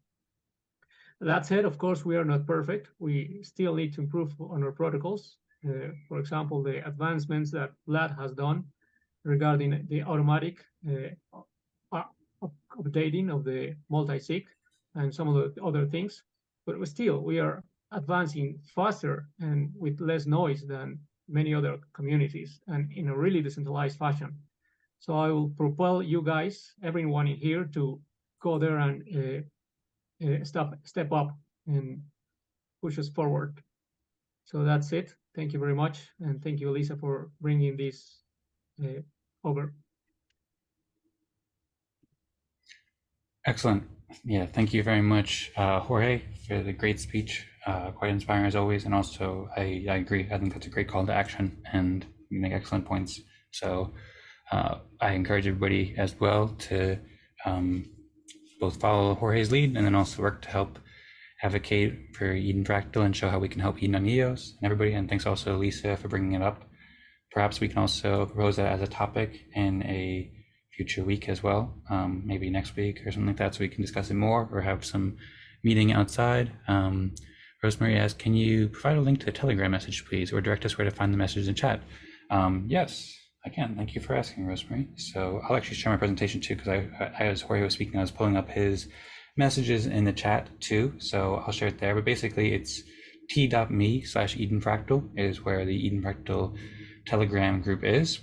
That said, of course, we are not perfect. We still need to improve on our protocols. For example, the advancements that Vlad has done regarding the automatic updating of the multi-sig and some of the other things. But still, we are advancing faster and with less noise than many other communities and in a really decentralized fashion. So I will propel you guys, everyone in here, to go there and step up and push us forward. So that's it. Thank you very much. And thank you, Elisa, for bringing this over. Excellent. Yeah, thank you very much, Jorge, for the great speech. Quite inspiring as always. And also, I agree. I think that's a great call to action and you make excellent points. So I encourage everybody as well to both follow Jorge's lead and then also work to help advocate for Eden Fractal and show how we can help Eden on EOS and everybody. And thanks also, Lisa, for bringing it up. Perhaps we can also propose that as a topic in a future week as well, maybe next week or something like that, so we can discuss it more or have some meeting outside. Rosemary asks, can you provide a link to the Telegram message, please, or direct us where to find the messages in chat? Yes, I can. Thank you for asking, Rosemary. So I'll actually share my presentation too, because as Jorge was speaking, I was pulling up his messages in the chat too, so I'll share it there. But basically, it's t.me/EdenFractal is where the Eden Fractal Telegram group is.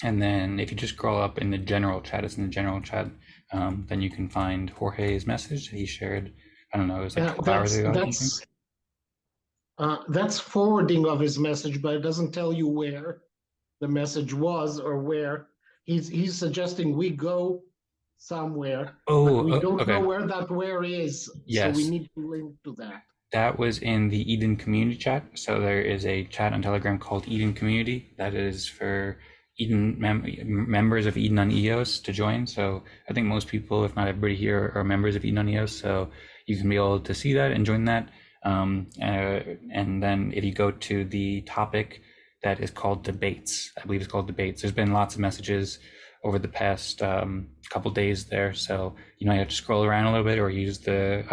And then if you just scroll up in the general chat, it's in the general chat, then you can find Jorge's message that he shared. I don't know, it was like 12 hours ago. That's forwarding of his message, but it doesn't tell you where the message was or where. He's suggesting we go somewhere. Oh, we don't okay. know where that where is. Yes. So we need to link to that. That was in the Eden community chat. So there is a chat on Telegram called Eden Community that is for Eden members of Eden on EOS to join. So I think most people, if not everybody here, are members of Eden on EOS. So you can be able to see that and join that. And then if you go to the topic that is called debates, I believe it's called debates. There's been lots of messages over the past couple days there. So you might have to scroll around a little bit or use the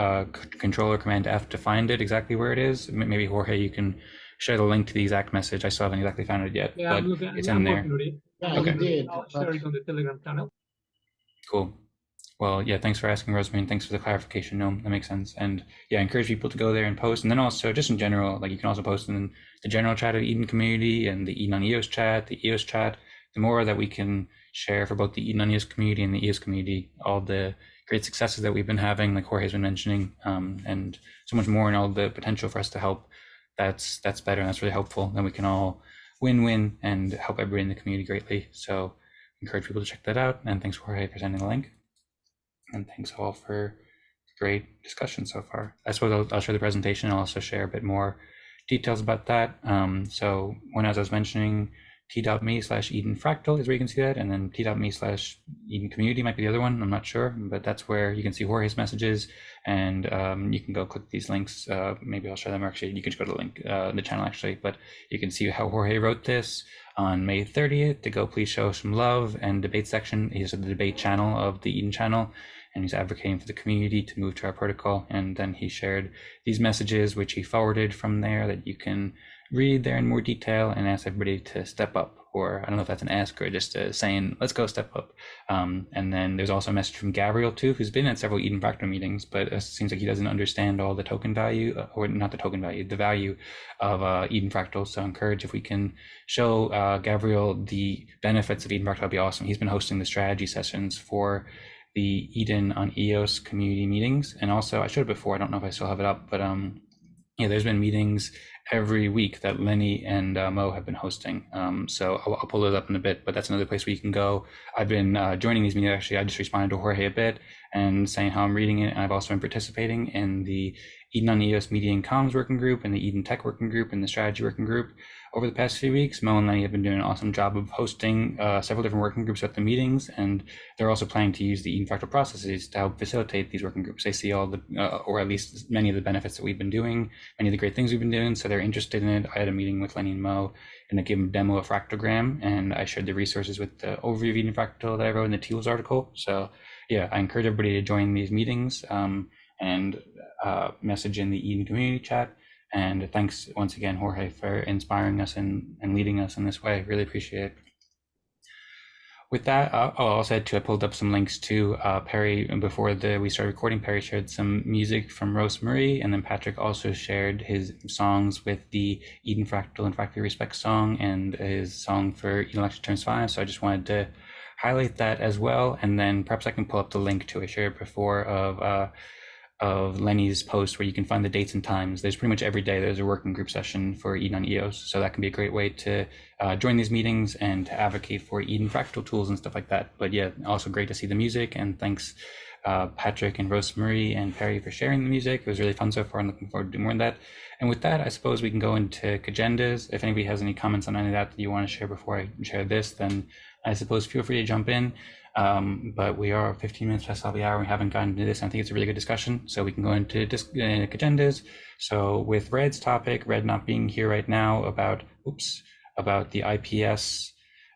controller command F to find it exactly where it is. Maybe Jorge, you can share the link to the exact message. I still haven't exactly found it yet, yeah, but it's in there. Yeah, okay. Did. I'll share it on the Telegram channel. Cool. Well, yeah, thanks for asking, Rosemary, and thanks for the clarification. No, that makes sense. And yeah, I encourage people to go there and post. And then also, just in general, like you can also post in the general chat of Eden community and the Eden on EOS chat, the EOS chat. The more that we can share for both the Eden on EOS community and the EOS community, all the great successes that we've been having, like Jorge's been mentioning, and so much more, and all the potential for us to help, that's better and that's really helpful. Then we can all win-win and help everybody in the community greatly. So encourage people to check that out. And thanks, Jorge, for sending the link. And thanks all for great discussion so far. I suppose I'll share the presentation. I'll also share a bit more details about that. So as I was mentioning, t.me/EdenFractal is where you can see that. And then t.me/Eden Community might be the other one. I'm not sure, but that's where you can see Jorge's messages. And you can go click these links. Maybe I'll share them, or actually you can just go to the link, the channel actually, but you can see how Jorge wrote this on May 30th to go please show some love and debate section. He's the debate channel of the Eden channel, and he's advocating for the community to move to our protocol. And then he shared these messages, which he forwarded from there, that you can read there in more detail, and ask everybody to step up. Or I don't know if that's an ask or just saying, let's go step up. And then there's also a message from Gabriel too, who's been at several Eden Fractal meetings, but it seems like he doesn't understand all the token value, or not the token value, the value of Eden Fractal. So I encourage, if we can show Gabriel the benefits of Eden Fractal, that'd be awesome. He's been hosting the strategy sessions for the Eden on EOS community meetings. And also, I showed it before, I don't know if I still have it up, but yeah, there's been meetings every week that Lenny and Mo have been hosting. So I'll pull it up in a bit, but that's another place where you can go. I've been joining these meetings. Actually, I just responded to Jorge a bit and saying how I'm reading it. And I've also been participating in the Eden on EOS Media and Comms Working Group and the Eden Tech Working Group and the Strategy Working Group. Over the past few weeks, Mo and Lenny have been doing an awesome job of hosting several different working groups at the meetings, and they're also planning to use the Eden Fractal processes to help facilitate these working groups. They see all the, or at least many of the benefits that we've been doing, many of the great things we've been doing, so they're interested in it. I had a meeting with Lenny and Mo, and I gave them a demo of Fractogram, and I shared the resources with the overview of Eden Fractal that I wrote in the Teals article. So yeah, I encourage everybody to join these meetings and message in the Eden community chat. And thanks once again, Jorge, for inspiring us and leading us in this way. Really appreciate it. With that, I'll also add too, I pulled up some links to Perry before we started recording. Perry shared some music from Rosemary, and then Patrick also shared his songs with the Eden Fractal and Fractally Respect song and his song for Eden Election Turns 5. So I just wanted to highlight that as well. And then perhaps I can pull up the link to I shared before of Lenny's post where you can find the dates and times. There's pretty much every day there's a working group session for Eden on EOS. So that can be a great way to join these meetings and to advocate for Eden Fractal tools and stuff like that. But yeah, also great to see the music, and thanks Patrick and Rosemary and Perry for sharing the music. It was really fun so far and looking forward to doing more of that. And with that, I suppose we can go into agendas. If anybody has any comments on any of that you want to share before I share this, then I suppose feel free to jump in. But we are 15 minutes past the hour. We haven't gotten into this. I think it's a really good discussion, so we can go into agendas. So with Red's topic, Red not being here right now, about the IPS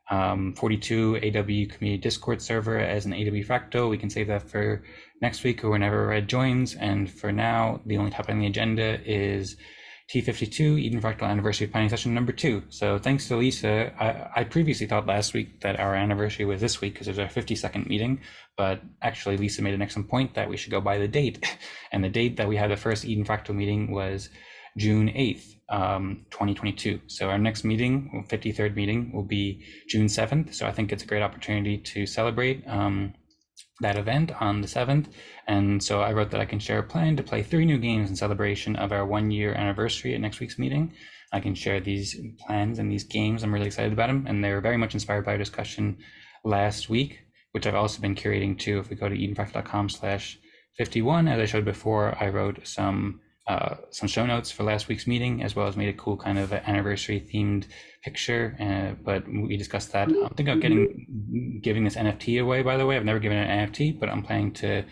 42 AW community Discord server as an AW Fractal, we can save that for next week or whenever Red joins. And for now, the only topic on the agenda is T52 Eden Fractal Anniversary Planning Session number 2. So thanks to Lisa, I previously thought last week that our anniversary was this week because it was our 52nd meeting, but actually Lisa made an excellent point that we should go by the date. And the date that we had the first Eden Fractal meeting was June 8th, 2022. So our next meeting, 53rd meeting, will be June 7th. So I think it's a great opportunity to celebrate that event on the 7th. And so I wrote that I can share a plan to play 3 new games in celebration of our 1-year anniversary at next week's meeting. I can share these plans and these games. I'm really excited about them, and they're very much inspired by a discussion last week, which I've also been curating too. If we go to edenfractal.com/51, as I showed before, I wrote some show notes for last week's meeting, as well as made a cool kind of anniversary themed picture. But we discussed that. I'm thinking of giving this NFT away, by the way. I've never given an NFT, but I'm planning to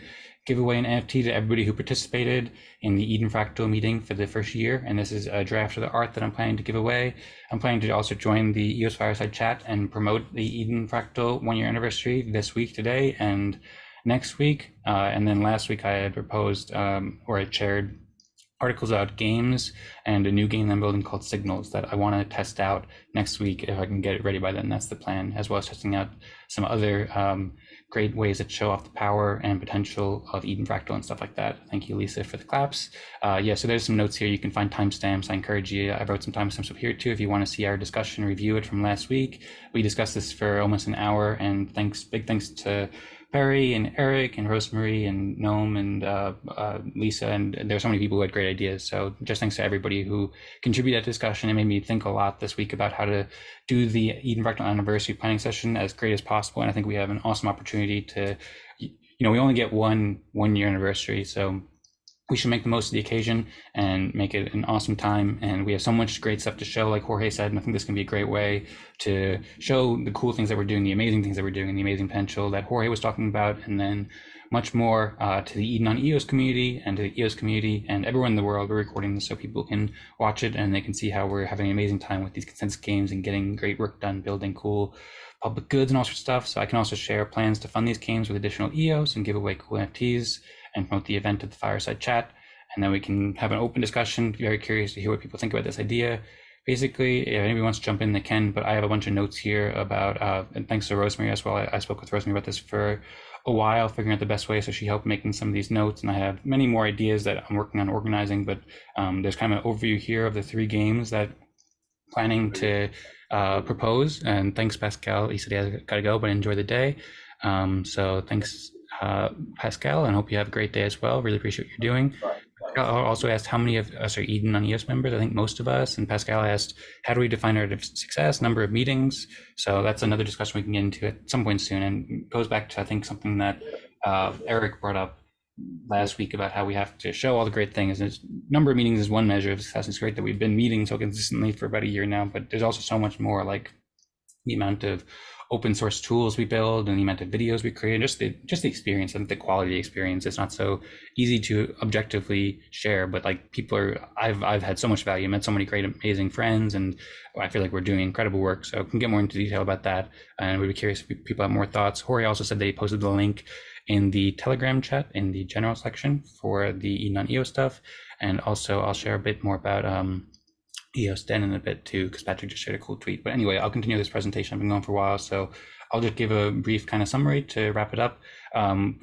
give away an NFT to everybody who participated in the Eden Fractal meeting for the first year. And this is a draft of the art that I'm planning to give away. I'm planning to also join the EOS Fireside Chat and promote the Eden Fractal 1-year anniversary this week, today, and next week. And then last week I had proposed, or I shared articles about games and a new game I'm building called Signals that I want to test out next week if I can get it ready by then. That's the plan, as well as testing out some other great ways that show off the power and potential of Eden Fractal and stuff like that. Thank you, Lisa, for the claps. Yeah, so there's some notes here. You can find timestamps. I encourage you. I wrote some timestamps up here too if you want to see our discussion, review it from last week. We discussed this for almost an hour, and big thanks to Perry and Eric and Rosemary and Noam and Lisa, and there's so many people who had great ideas. So just thanks to everybody who contributed to that discussion. It made me think a lot this week about how to do the Eden Fractal anniversary planning session as great as possible. And I think we have an awesome opportunity to, we only get one year anniversary, so we should make the most of the occasion and make it an awesome time. And we have so much great stuff to show, like Jorge said, and I think this can be a great way to show the cool things that we're doing, the amazing things that we're doing, and the amazing potential that Jorge was talking about, and then much more to the Eden on EOS community and to the EOS community and everyone in the world. We're recording this so people can watch it and they can see how we're having an amazing time with these consensus games and getting great work done, building cool public goods and all sorts of stuff. So I can also share plans to fund these games with additional EOS and give away cool NFTs and promote the event at the Fireside Chat. And then we can have an open discussion. Very curious to hear what people think about this idea. Basically, if anybody wants to jump in, they can, but I have a bunch of notes here about, and thanks to Rosemary as well. I spoke with Rosemary about this for a while, figuring out the best way. So she helped making some of these notes, and I have many more ideas that I'm working on organizing, but there's kind of an overview here of the 3 games that I'm planning to propose. And thanks, Pascal. He said he has got to go, but enjoy the day. So thanks Pascal, and hope you have a great day as well. Really appreciate what you're doing. Pascal also asked how many of us are Eden on EOS members. I think most of us. And Pascal asked, how do we define our success, number of meetings? So that's another discussion we can get into at some point soon, and goes back to, I think, something that Eric brought up last week about how we have to show all the great things. And number of meetings is one measure of success. It's great that we've been meeting so consistently for about a year now, but there's also so much more, like the amount of open source tools we build and the amount of videos we create, just the experience and the quality experience. It's not so easy to objectively share, but like people are, I've had so much value, met so many great, amazing friends, and I feel like we're doing incredible work. So I can get more into detail about that, and we'd be curious if people have more thoughts. Jorge also said they posted the link in the Telegram chat in the general section for the Eden on EOS stuff. And also I'll share a bit more about EOS Den in a bit too, because Patrick just shared a cool tweet. But anyway, I'll continue this presentation. I've been going for a while, so I'll just give a brief kind of summary to wrap it up.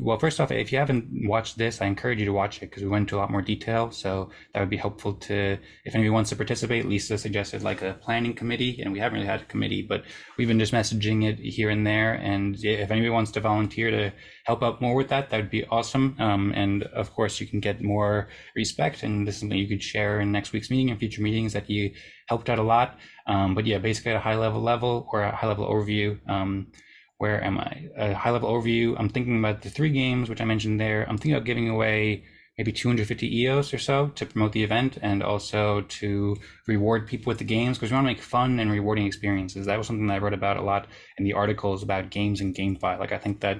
Well, first off, if you haven't watched this, I encourage you to watch it because we went into a lot more detail. So that would be helpful to, if anybody wants to participate. Lisa suggested like a planning committee, and we haven't really had a committee, but we've been just messaging it here and there. And if anybody wants to volunteer to help out more with that, that would be awesome. And of course, you can get more respect, and this is something you could share in next week's meeting and future meetings that you helped out a lot. But yeah, basically at a high level or a high level overview. Where am I? A high level overview. I'm thinking about the 3 games, which I mentioned there. I'm thinking about giving away maybe 250 EOS or so to promote the event, and also to reward people with the games, because we want to make fun and rewarding experiences. That was something that I wrote about a lot in the articles about games and GameFi. Like, I think that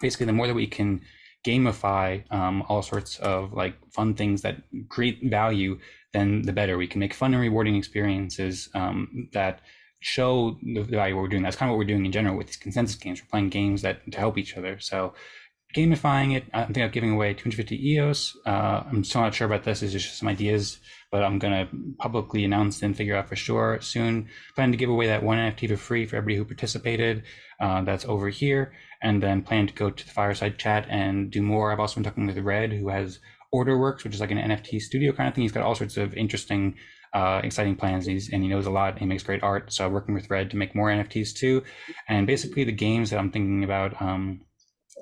basically the more that we can gamify all sorts of like fun things that create value, then the better. We can make fun and rewarding experiences that show the value what we're doing. That's kind of what we're doing in general with these consensus games. We're playing games that to help each other. So gamifying it, I think I'm giving away 250 EOS. I'm still not sure about this. It's just some ideas, but I'm going to publicly announce and figure out for sure soon. Plan to give away that 1 NFT for free for everybody who participated. That's over here. And then plan to go to the Fireside chat and do more. I've also been talking with Red, who has Orderworks, which is like an NFT studio kind of thing. He's got all sorts of interesting exciting plans, and he knows a lot. He makes great art, so I'm working with Red to make more NFTs too. And basically the games that I'm thinking about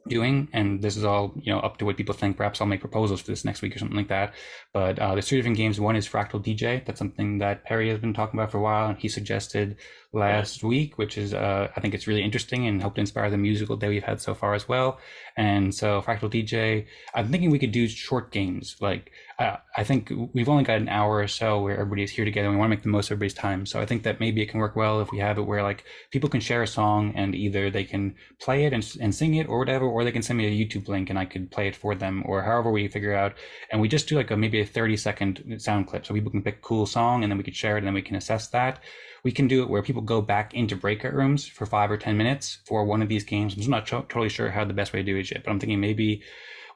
doing, and this is all up to what people think. Perhaps I'll make proposals for this next week or something like that. But there's 3 different games. One is Fractal DJ. That's something that Perry has been talking about for a while, and he suggested last week, which is I think it's really interesting and helped inspire the musical day we've had so far as well. And so Fractal DJ, I'm thinking we could do short games. Like I think we've only got an hour or so where everybody's here together, and we want to make the most of everybody's time. So I think that maybe it can work well if we have it where like people can share a song, and either they can play it and sing it or whatever, or they can send me a YouTube link and I could play it for them, or however we figure out. And we just do like maybe a 30-second sound clip, so people can pick a cool song, and then we could share it, and then we can assess that. We can do it where people go back into breakout rooms for 5 or 10 minutes for one of these games. I'm just not totally sure how the best way to do it yet, but I'm thinking maybe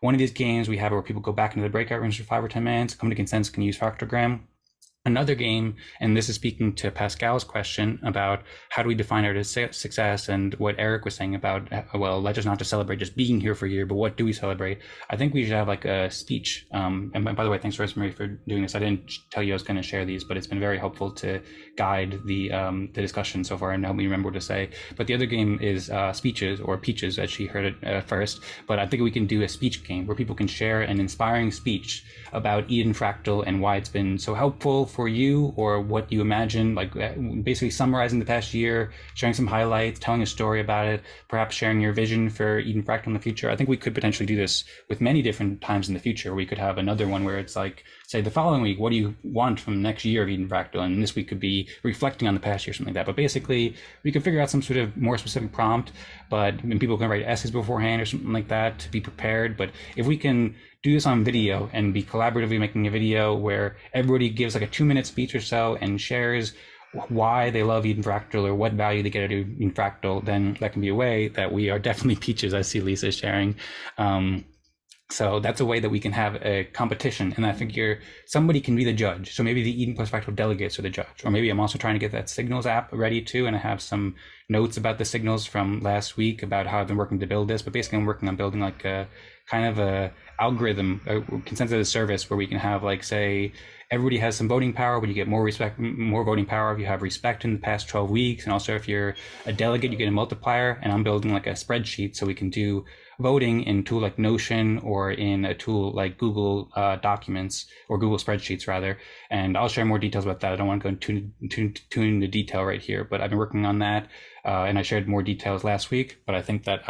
one of these games we have where people go back into the breakout rooms for 5 or 10 minutes, come to consensus, can use Fractogram. Another game, and this is speaking to Pascal's question about how do we define our success, and what Eric was saying about, well, let's just not to celebrate just being here for a year, but what do we celebrate? I think we should have like a speech. And by the way, thanks Rosemary for doing this. I didn't tell you I was going to share these, but it's been very helpful to guide the discussion so far and help me remember what to say. But the other game is Speeches, or Peaches, as she heard it first. But I think we can do a speech game where people can share an inspiring speech about Eden Fractal and why it's been so helpful for you, or what you imagine, like basically summarizing the past year, sharing some highlights, telling a story about it, perhaps sharing your vision for Eden Fractal in the future. I think we could potentially do this with many different times in the future. We could have another one where it's like, say the following week, what do you want from the next year of Eden Fractal? And this week could be reflecting on the past year, something like that. But basically we could figure out some sort of more specific prompt, but people can write essays beforehand or something like that to be prepared. But if we can do this on video and be collaboratively making a video where everybody gives like a 2-minute speech or so and shares why they love Eden Fractal or what value they get out of Eden Fractal, then that can be a way that we are definitely Peaches. I see Lisa sharing. So that's a way that we can have a competition, and I figure somebody can be the judge. So maybe the Eden plus Fractal delegates are the judge, or maybe I'm also trying to get that Signals app ready too, and I have some notes about the Signals from last week about how I've been working to build this. But basically I'm working on building like a kind of a algorithm, a consensus service where we can have like, say, everybody has some voting power, but you get more voting power if you have respect in the past 12 weeks. And also if you're a delegate, you get a multiplier. And I'm building like a spreadsheet so we can do voting in a tool like Notion or in a tool like Google Documents or Google Spreadsheets rather. And I'll share more details about that. I don't want to go into detail right here, but I've been working on that. And I shared more details last week, but I think that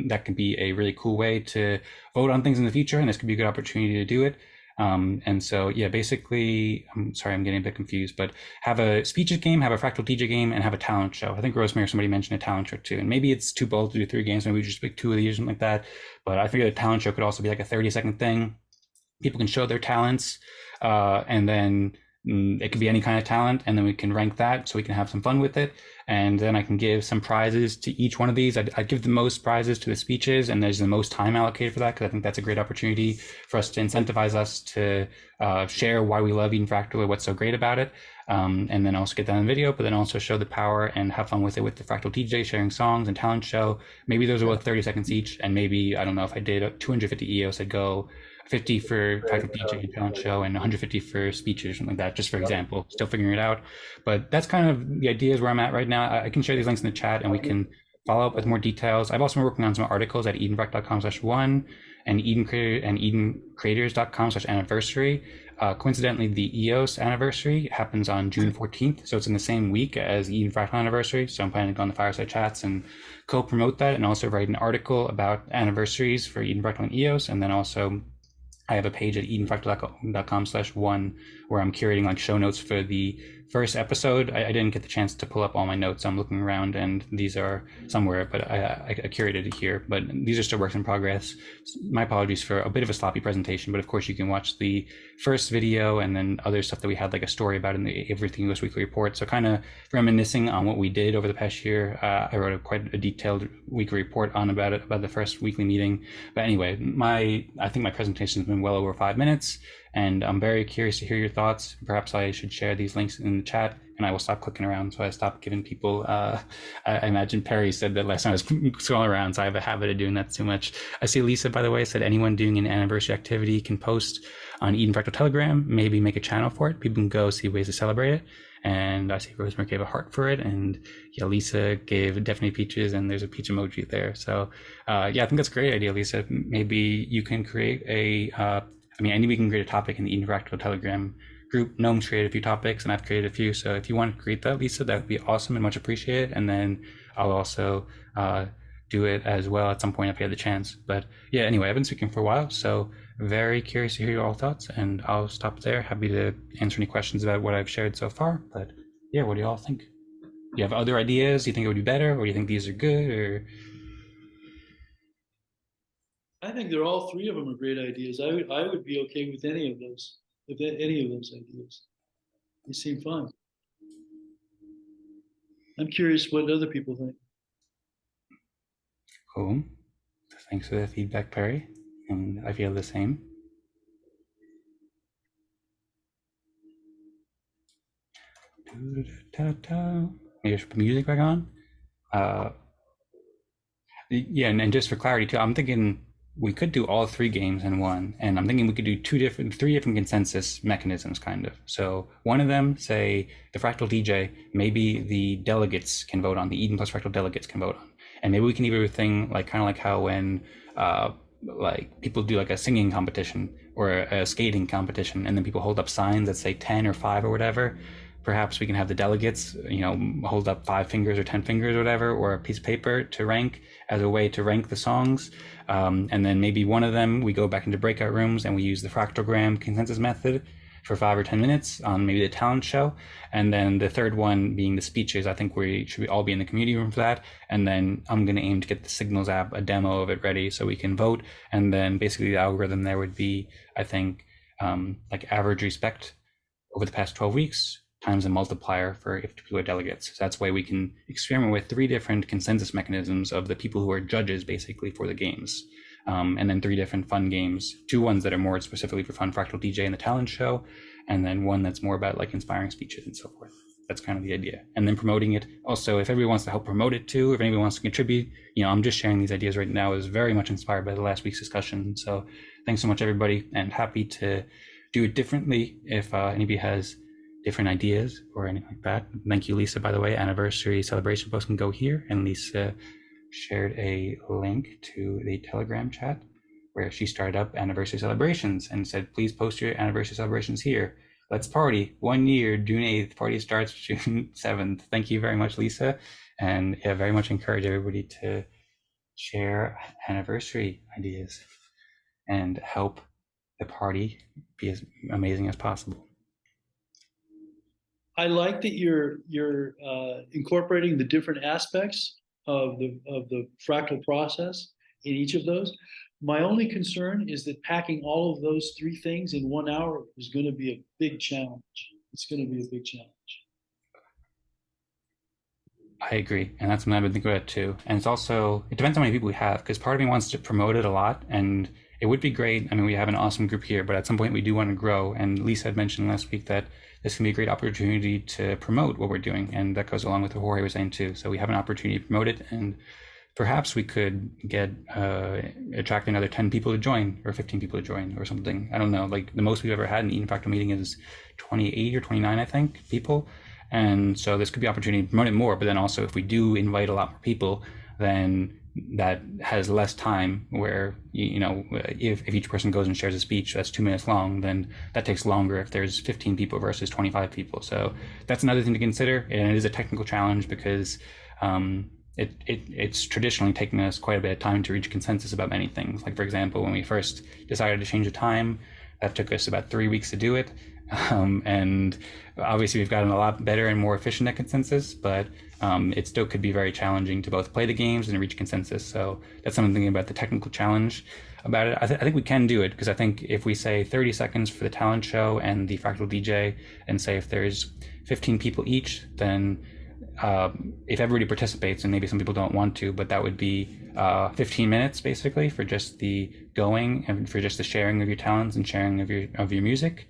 that could be a really cool way to vote on things in the future, and this could be a good opportunity to do it. And so, yeah, basically, I'm sorry, I'm getting a bit confused, but have a speeches game, have a Fractal DJ game, and have a talent show. I think Rosemary or somebody mentioned a talent show too, and maybe it's too bold to do 3 games, maybe we just pick 2 of these or something like that. But I figured a talent show could also be like a 30-second thing. People can show their talents, and then it could be any kind of talent, and then we can rank that so we can have some fun with it. And then I can give some prizes to each one of these. I'd give the most prizes to the speeches, and there's the most time allocated for that, because I think that's a great opportunity for us to incentivize us to share why we love Eden Fractal or what's so great about it. And then also get that on video, but then also show the power and have fun with it with the Fractal DJ, sharing songs and talent show. Maybe those are both 30 seconds each, and maybe, I don't know, if I did 250 EOS, I'd go 50 for Fractal DJ and talent show and 150 for speeches or something like that, just for example. Still figuring it out. But that's kind of the ideas where I'm at right now. I can share these links in the chat and we can follow up with more details. I've also been working on some articles at edenfractal.com/1 and edencreators.com/anniversary. Coincidentally, the EOS anniversary happens on June 14th, so it's in the same week as Eden Fractal anniversary. So I'm planning to go on the Fireside Chats and co-promote that, and also write an article about anniversaries for Eden Fractal and EOS. And then also I have a page at edenfractal.com/1 where I'm curating like show notes for the first episode. I didn't get the chance to pull up all my notes. I'm looking around and these are somewhere, but I curated it here. But these are still works in progress. My apologies for a bit of a sloppy presentation, but of course you can watch the first video and then other stuff that we had like a story about in the Everything US Weekly Report. So kind of reminiscing on what we did over the past year. I wrote quite a detailed weekly report about the first weekly meeting. But anyway, I think my presentation has been well over 5 minutes, and I'm very curious to hear your thoughts. Perhaps I should share these links in the chat, and I will stop clicking around. So I stopped giving people, I imagine Perry said that last time I was scrolling around, so I have a habit of doing that too much. I see Lisa, by the way, said anyone doing an anniversary activity can post on Eden Fractal Telegram, maybe make a channel for it. People can go see ways to celebrate it. And I see Rosemary gave a heart for it, and yeah, Lisa gave definitely peaches, and there's a peach emoji there. So yeah, I think that's a great idea, Lisa. Maybe you can create we can create a topic in the Eden Fractal Telegram group. Gnome's created a few topics, and I've created a few. So if you want to create that, Lisa, that would be awesome and much appreciated. And then I'll also do it as well at some point if I have the chance. But yeah, anyway, I've been speaking for a while, so very curious to hear your all thoughts, and I'll stop there. Happy to answer any questions about what I've shared so far. But yeah, what do you all think? Do you have other ideas? Do you think it would be better, or do you think these are good? Or I think they're all 3 of them are great ideas. I would be okay with any of those, any of those ideas. They seem fun. I'm curious what other people think. Cool. Thanks for the feedback, Perry. And I feel the same. Maybe I should put music back on. Yeah, and just for clarity too, I'm thinking we could do all 3 games in one, and I'm thinking we could do 3 different consensus mechanisms, kind of. So one of them, say the Fractal DJ, maybe the delegates can vote on, the Eden plus Fractal delegates can vote on, and maybe we can do a thing like kind of like how when like people do like a singing competition or a skating competition, and then people hold up signs that say 10 or 5 or whatever. Perhaps we can have the delegates, hold up 5 fingers or 10 fingers or whatever, or a piece of paper to rank as a way to rank the songs. And then maybe one of them, we go back into breakout rooms and we use the Fractalgram consensus method for 5 or 10 minutes on maybe the talent show. And then the third one being the speeches. I think we should all be in the community room for that. And then I'm going to aim to get the Signals app, a demo of it ready so we can vote. And then basically the algorithm there would be, I think, like average respect over the past 12 weeks times a multiplier for if people are delegates. So that's why we can experiment with 3 different consensus mechanisms of the people who are judges basically for the games. And then 3 different fun games, 2 ones that are more specifically for fun, Fractal DJ and the talent show, and then one that's more about like inspiring speeches and so forth. That's kind of the idea. And then promoting it. Also, if everybody wants to help promote it too, if anybody wants to contribute, I'm just sharing these ideas right now. I was very much inspired by the last week's discussion. So thanks so much, everybody, and happy to do it differently if anybody has different ideas or anything like that. Thank you, Lisa, by the way. Anniversary celebration post can go here, and Lisa shared a link to the Telegram chat where she started up anniversary celebrations and said, please post your anniversary celebrations here. Let's party. 1 year, June 8th. Party starts June 7th. Thank you very much, Lisa. And yeah, very much encourage everybody to share anniversary ideas and help the party be as amazing as possible. I like that you're incorporating the different aspects of the fractal process in each of those. My only concern is that packing all of those 3 things in 1 hour is going to be a big challenge. It's going to be a big challenge. I agree, and that's something I've been thinking about too. And it's also, it depends on how many people we have, because part of me wants to promote it a lot, and it would be great. I mean, we have an awesome group here, but at some point we do want to grow. And Lisa had mentioned last week that this can be a great opportunity to promote what we're doing, and that goes along with what Jorge was saying too. So we have an opportunity to promote it, and perhaps we could get attract another 10 people to join, or 15 people to join, or something. I don't know. Like the most we've ever had in Eden Fractal meeting is 28 or 29, I think, people. And so this could be an opportunity to promote it more. But then also, if we do invite a lot more people, then that has less time. Where you know, if each person goes and shares a speech that's 2 minutes long, then that takes longer if there's 15 people versus 25 people. So that's another thing to consider, and it is a technical challenge because it's traditionally taken us quite a bit of time to reach consensus about many things. Like, for example, when we first decided to change the time, that took us about 3 weeks to do it. And obviously we've gotten a lot better and more efficient at consensus, but it still could be very challenging to both play the games and reach consensus. So that's something about the technical challenge about it. I think we can do it, because I think if we say 30 seconds for the talent show and the Fractal DJ, and say if there's 15 people each, then if everybody participates, and maybe some people don't want to, but that would be 15 minutes basically for just the going and for just the sharing of your talents and sharing of your music,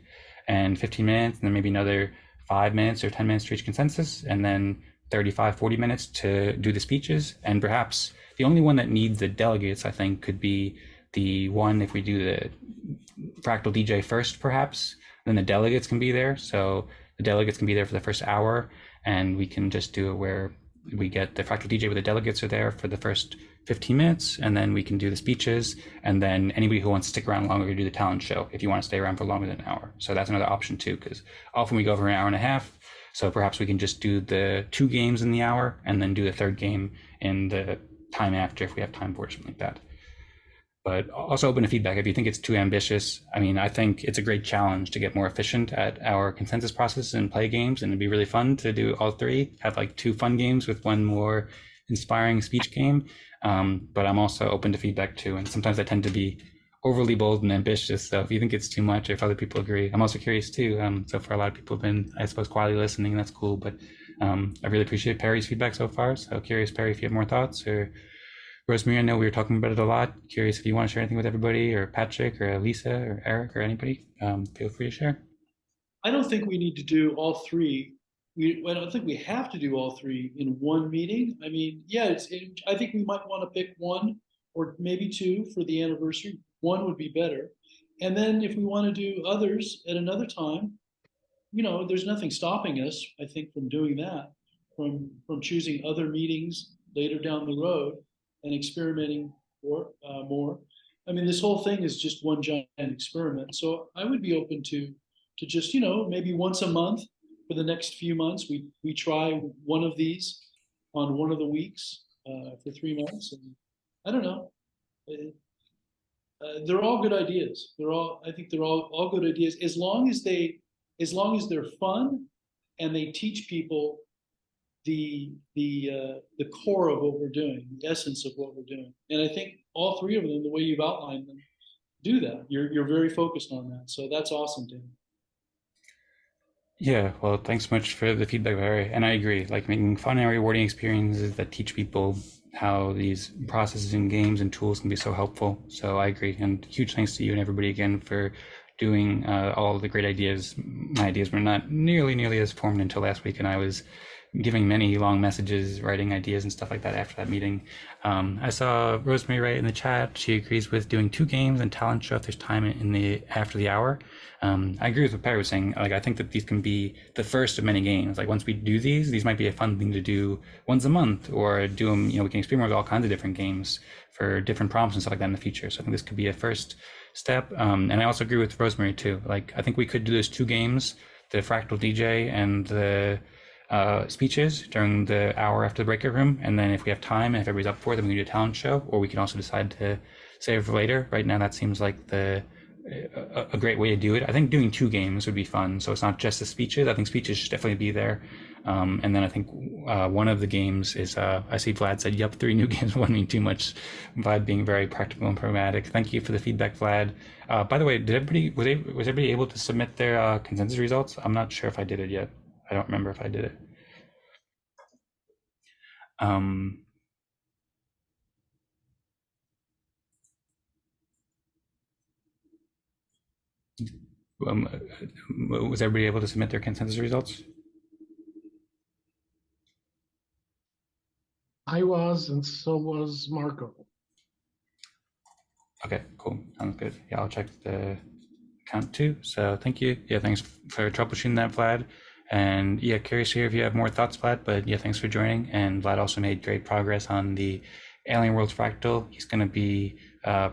and 15 minutes, and then maybe another 5 minutes or 10 minutes to reach consensus, and then 35-40 minutes to do the speeches. And perhaps the only one that needs the delegates, I think, could be the one if we do the Fractal DJ first, perhaps, then the delegates can be there. So the delegates can be there for the first hour, and we can just do it where we get the Fractal DJ where the delegates are there for the first 15 minutes, and then we can do the speeches, and then anybody who wants to stick around longer can do the talent show if you want to stay around for longer than an hour. So that's another option too, because often we go for an hour and a half. So perhaps we can just do the 2 games in the hour and then do the 3rd game in the time after if we have time for it, something like that. But also open to feedback if you think it's too ambitious. I mean, I think it's a great challenge to get more efficient at our consensus process and play games, and it'd be really fun to do all 3, have like 2 fun games with 1 more inspiring speech game. But I'm also open to feedback too, and sometimes I tend to be overly bold and ambitious. So if you think it's too much, or if other people agree, I'm also curious too. So far, a lot of people have been, I suppose, quietly listening, and that's cool. But I really appreciate Perry's feedback so far. So curious, Perry, if you have more thoughts, or Rosemary, I know we were talking about it a lot. Curious if you want to share anything with everybody, or Patrick, or Lisa, or Eric, or anybody. Feel free to share. I don't think we need to do all 3. I don't think we have to do all 3 in one meeting. I mean, yeah, I think we might want to pick 1 or maybe 2 for the anniversary. 1 would be better. And then if we want to do others at another time, you know, there's nothing stopping us, I think, from doing that, from choosing other meetings later down the road and experimenting more. I mean, this whole thing is just one giant experiment. So I would be open to just, you know, maybe once a month for the next few months, we try one of these on one of the weeks for 3 months. And I don't know. They're all good ideas. I think they're all good ideas, as long as they're fun and they teach people the core of what we're doing, the essence of what we're doing. And I think all 3 of them, the way you've outlined them, do that. You're very focused on that. So that's awesome, Dan. Yeah, well, thanks so much for the feedback, Barry. And I agree, like making fun and rewarding experiences that teach people how these processes and games and tools can be so helpful. So I agree. And huge thanks to you and everybody again for doing all the great ideas. My ideas were not nearly as formed until last week, and I was giving many long messages, writing ideas and stuff like that after that meeting. I saw Rosemary write in the chat. She agrees with doing 2 games and talent show if there's time in the after the hour. I agree with what Perry was saying. Like, I think that these can be the first of many games. Like, once we do these might be a fun thing to do once a month, or do them, we can experiment with all kinds of different games for different prompts and stuff like that in the future. So I think this could be a first step. And I also agree with Rosemary too. Like, I think we could do those 2 games, the Fractal DJ and the speeches during the hour after the breakout room, and then if we have time and if everybody's up for it, then we can do a talent show, or we can also decide to save for later. Right now, that seems like a great way to do it. I think doing 2 games would be fun, so it's not just the speeches. I think speeches should definitely be there, and then I think one of the games is I see Vlad said, "Yup, 3 new games wouldn't mean too much." Vlad being very practical and pragmatic. Thank you for the feedback, Vlad. By the way, was everybody able to submit their consensus results? I'm not sure if I did it yet. I don't remember if I did it. Was everybody able to submit their consensus results? I was, and so was Marco. Okay, cool. Sounds good. Yeah, I'll check the account too. So thank you. Yeah, thanks for troubleshooting that, Vlad. And yeah, curious to hear if you have more thoughts, Vlad, but yeah, thanks for joining. And Vlad also made great progress on the Alien Worlds Fractal. He's going to be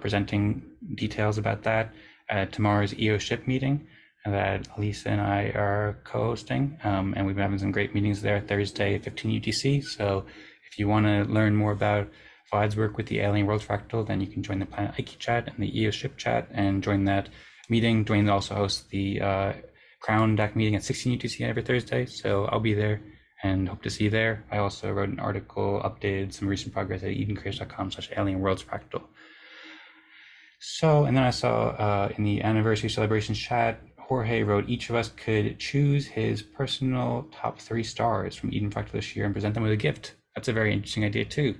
presenting details about that at tomorrow's EO ship meeting that Lisa and I are co-hosting. And we've been having some great meetings there Thursday, 15 UTC. So if you want to learn more about Vlad's work with the Alien Worlds Fractal, then you can join the Planet Ike chat and the EO ship chat and join that meeting. Dwayne also hosts the Crown DAC meeting at 16 UTC every Thursday, so I'll be there and hope to see you there. I also wrote an article, updated some recent progress at edencreators.com/Alien Worlds Fractal. So, and then I saw in the anniversary celebrations chat, Jorge wrote, each of us could choose his personal top 3 stars from Eden Fractal this year and present them with a gift. That's a very interesting idea too.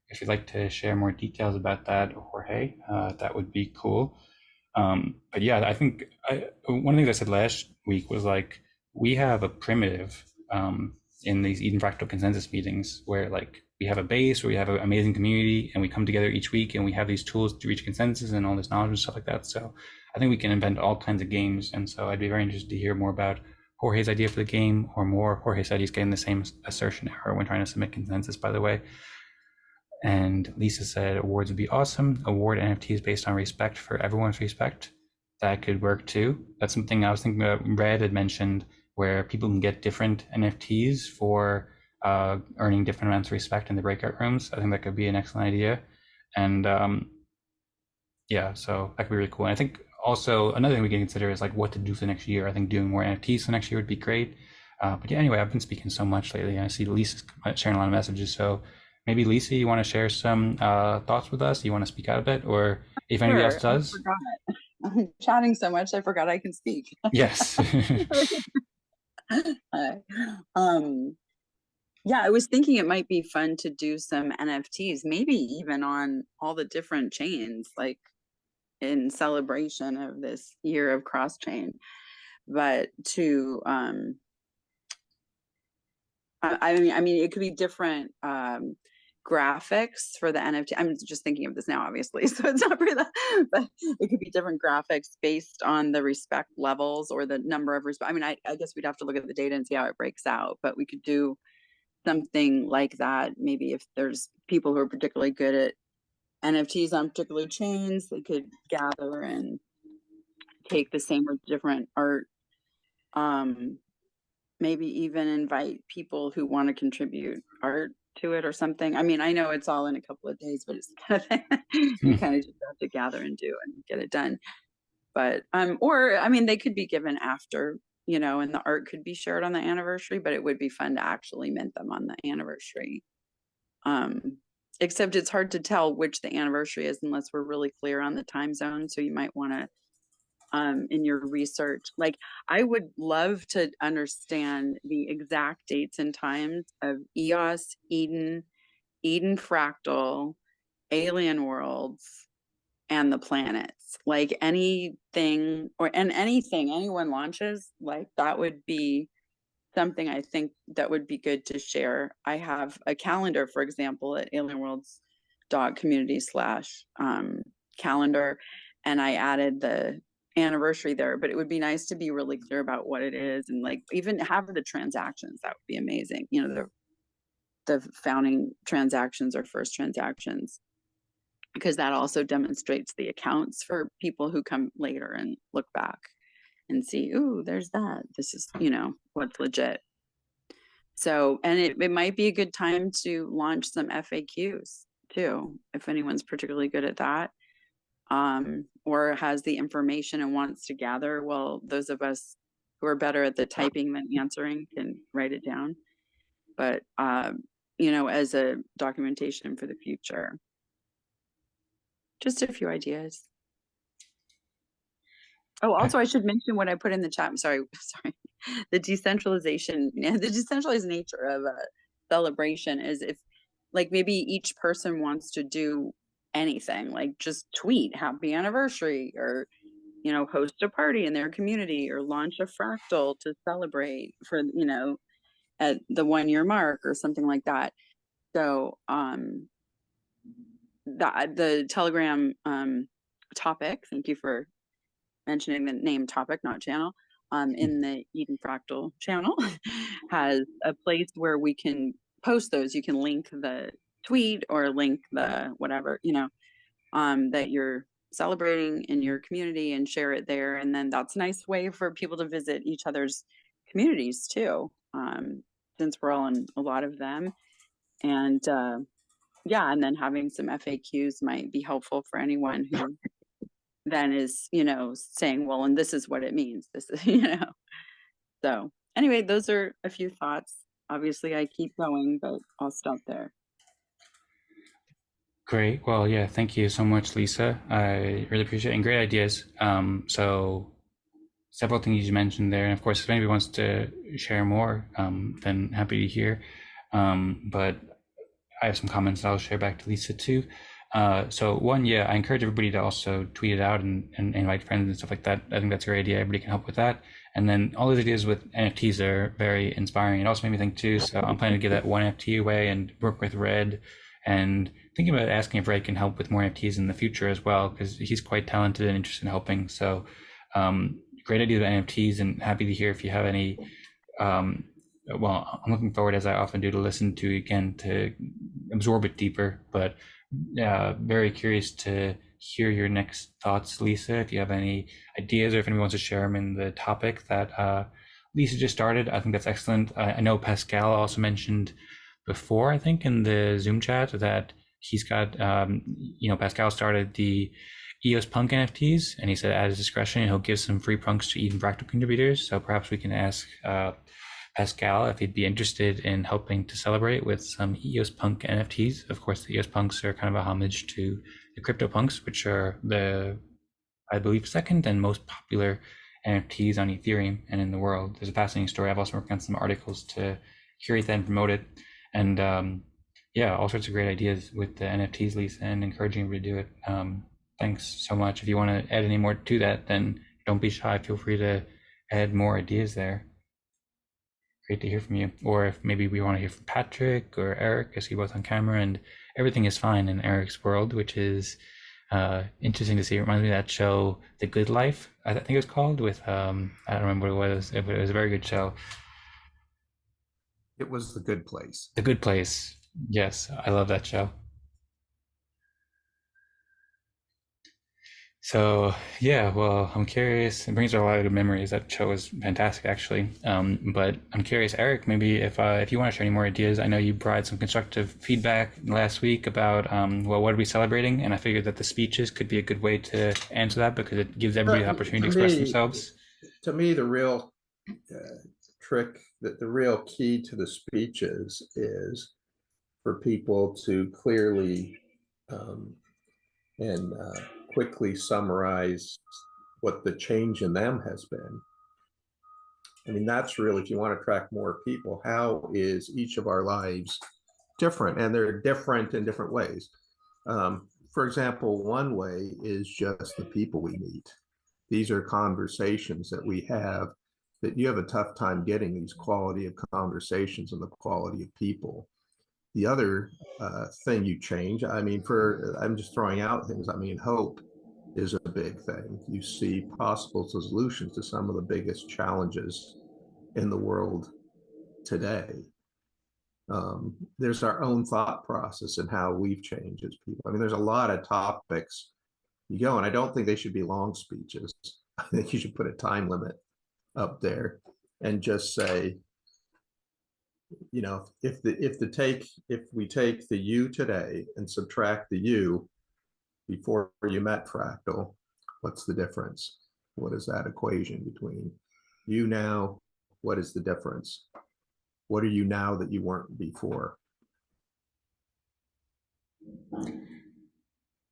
If you'd like to share more details about that, Jorge, that would be cool. But yeah, I think one of the things I said last week was like, we have a primitive in these Eden Fractal consensus meetings where like we have a base where we have an amazing community and we come together each week and we have these tools to reach consensus and all this knowledge and stuff like that. So I think we can invent all kinds of games. And so I'd be very interested to hear more about Jorge's idea for the game, or more. Jorge said he's getting the same assertion error when trying to submit consensus, by the way. And Lisa said awards would be awesome. Award NFTs based on respect for everyone's respect. That could work too. That's something I was thinking about. Red had mentioned where people can get different NFTs for earning different amounts of respect in the breakout rooms. I think that could be an excellent idea. And yeah, so that could be really cool. And I think also another thing we can consider is like what to do for the next year. I think doing more NFTs for next year would be great. But yeah, anyway, I've been speaking so much lately. I see Lisa's sharing a lot of messages. So maybe Lisa, you want to share some thoughts with us? You want to speak out a bit, or if anybody else does? I'm chatting so much, I forgot I can speak. Yes. Yeah, I was thinking it might be fun to do some NFTs, maybe even on all the different chains, like in celebration of this year of cross chain. But to I mean, it could be different graphics for the NFT. I'm just thinking of this now, obviously, so it's not for that, but it could be different graphics based on the respect levels or the number of respect. I mean, I guess we'd have to look at the data and see how it breaks out, but we could do something like that. Maybe if there's people who are particularly good at NFTs on particular chains, they could gather and take the same or different art. Maybe even invite people who want to contribute art to it or something. I mean, I know it's all in a couple of days, but it's kind of thing you kind of just have to gather and do and get it done. But or I mean, they could be given after, you know, and the art could be shared on the anniversary, but it would be fun to actually mint them on the anniversary. Except it's hard to tell which the anniversary is unless we're really clear on the time zone. So you might want to in your research, like I would love to understand the exact dates and times of EOS, Eden Fractal, Alien Worlds, and the planets. Like anything anyone launches, like that would be something I think that would be good to share. I have a calendar, for example, at Alien Worlds community / calendar, and I added the anniversary there, but it would be nice to be really clear about what it is, and like even have the transactions. That would be amazing. You know, the founding transactions or first transactions, because that also demonstrates the accounts for people who come later and look back and see, ooh, there's that. This is, you know, what's legit. So, and it might be a good time to launch some FAQs too, if anyone's particularly good at that, or has the information and wants to gather. Well, those of us who are better at the typing than answering can write it down. But, you know, as a documentation for the future. Just a few ideas. Oh, also, I should mention what I put in the chat. I'm sorry. The decentralization, the decentralized nature of a celebration is if, like, maybe each person wants to do anything, like just tweet happy anniversary, or, you know, host a party in their community, or launch a fractal to celebrate for, you know, at the 1 year mark or something like that. So, the Telegram topic, thank you for mentioning the name topic, not channel, in the Eden Fractal channel, has a place where we can post those. You can link the tweet or link the whatever, you know, that you're celebrating in your community and share it there. And then that's a nice way for people to visit each other's communities too, since we're all in a lot of them. And yeah, and then having some FAQs might be helpful for anyone who then is, you know, saying, well, and this is what it means. This is, you know. So anyway, those are a few thoughts. Obviously, I keep going, but I'll stop there. Great. Well, yeah, thank you so much, Lisa. I really appreciate it, and great ideas. So several things you mentioned there. And of course, if anybody wants to share more, then happy to hear. But I have some comments that I'll share back to Lisa too. So one, yeah, I encourage everybody to also tweet it out and invite friends and stuff like that. I think that's a great idea. Everybody can help with that. And then all those ideas with NFTs are very inspiring. It also made me think too. So I'm planning to give that one NFT away and work with Red, and thinking about asking if Red can help with more NFTs in the future as well, because he's quite talented and interested in helping. So great idea about NFTs, and happy to hear if you have any. Well, I'm looking forward, as I often do, to listen to again, to absorb it deeper, but very curious to hear your next thoughts, Lisa, if you have any ideas or if anyone wants to share them in the topic that Lisa just started. I think that's excellent. I know Pascal also mentioned before, I think in the Zoom chat, that he's got, you know, Pascal started the EOS Punk NFTs, and he said at his discretion he'll give some free punks to Eden Fractal contributors. So perhaps we can ask Pascal if he'd be interested in helping to celebrate with some EOS Punk NFTs. Of course, the EOS Punks are kind of a homage to the CryptoPunks, which are the, I believe, second and most popular NFTs on Ethereum and in the world. There's a fascinating story. I've also worked on some articles to curate that and promote it. And yeah, all sorts of great ideas with the NFTs, Lisa, and encouraging everybody to do it. Thanks so much. If you want to add any more to that, then don't be shy. Feel free to add more ideas there. Great to hear from you. Or if maybe we want to hear from Patrick or Eric, I see you both on camera, and everything is fine in Eric's world, which is interesting to see. It reminds me of that show, The Good Life, I think it was called, with, I don't remember what it was, but it was a very good show. It was The Good Place. The Good Place. Yes, I love that show. So yeah, well, I'm curious. It brings back a lot of good memories. That show was fantastic, actually. But I'm curious, Eric, maybe if you want to share any more ideas. I know you provided some constructive feedback last week about well, what are we celebrating? And I figured that the speeches could be a good way to answer that, because it gives everybody the opportunity to express themselves. To me, the real trick, the real key to the speeches is for people to clearly and quickly summarize what the change in them has been. I mean, that's really, if you want to attract more people, how is each of our lives different? And they're different in different ways. For example, one way is just the people we meet. These are conversations that we have that you have a tough time getting these quality of conversations and the quality of people. The other thing you change, I mean, I'm just throwing out things. I mean, hope is a big thing. You see possible solutions to some of the biggest challenges in the world today. There's our own thought process and how we've changed as people. I mean, there's a lot of topics you go, and I don't think they should be long speeches. I think you should put a time limit up there and just say, you know, if we take the you today and subtract the you before you met Fractal, what's the difference? What is that equation between you now? What is the difference? What are you now that you weren't before?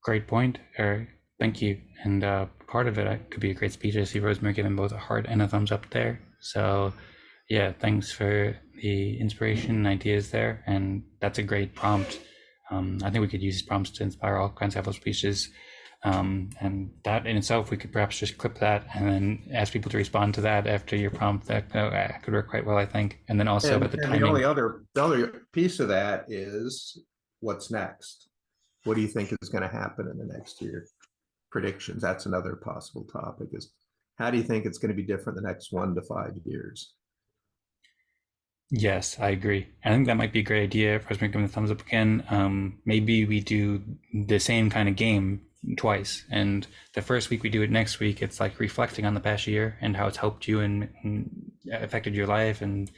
Great point, Eric. Thank you. And part of it could be a great speech. I see Rosemary giving both a heart and a thumbs up there. So yeah, thanks for the inspiration and ideas there. And that's a great prompt. I think we could use prompts to inspire all kinds of speeches. And that in itself, we could perhaps just clip that and then ask people to respond to that after your prompt. That could work quite well, I think. And then also about the timing. The other piece of that is what's next. What do you think is going to happen in the next year? Predictions. That's another possible topic. Is how do you think it's going to be different the next 1 to 5 years? Yes, I agree. I think that might be a great idea. For us to give the thumbs up again. Maybe we do the same kind of game twice, and the first week we do it next week. It's like reflecting on the past year and how it's helped you and affected your life and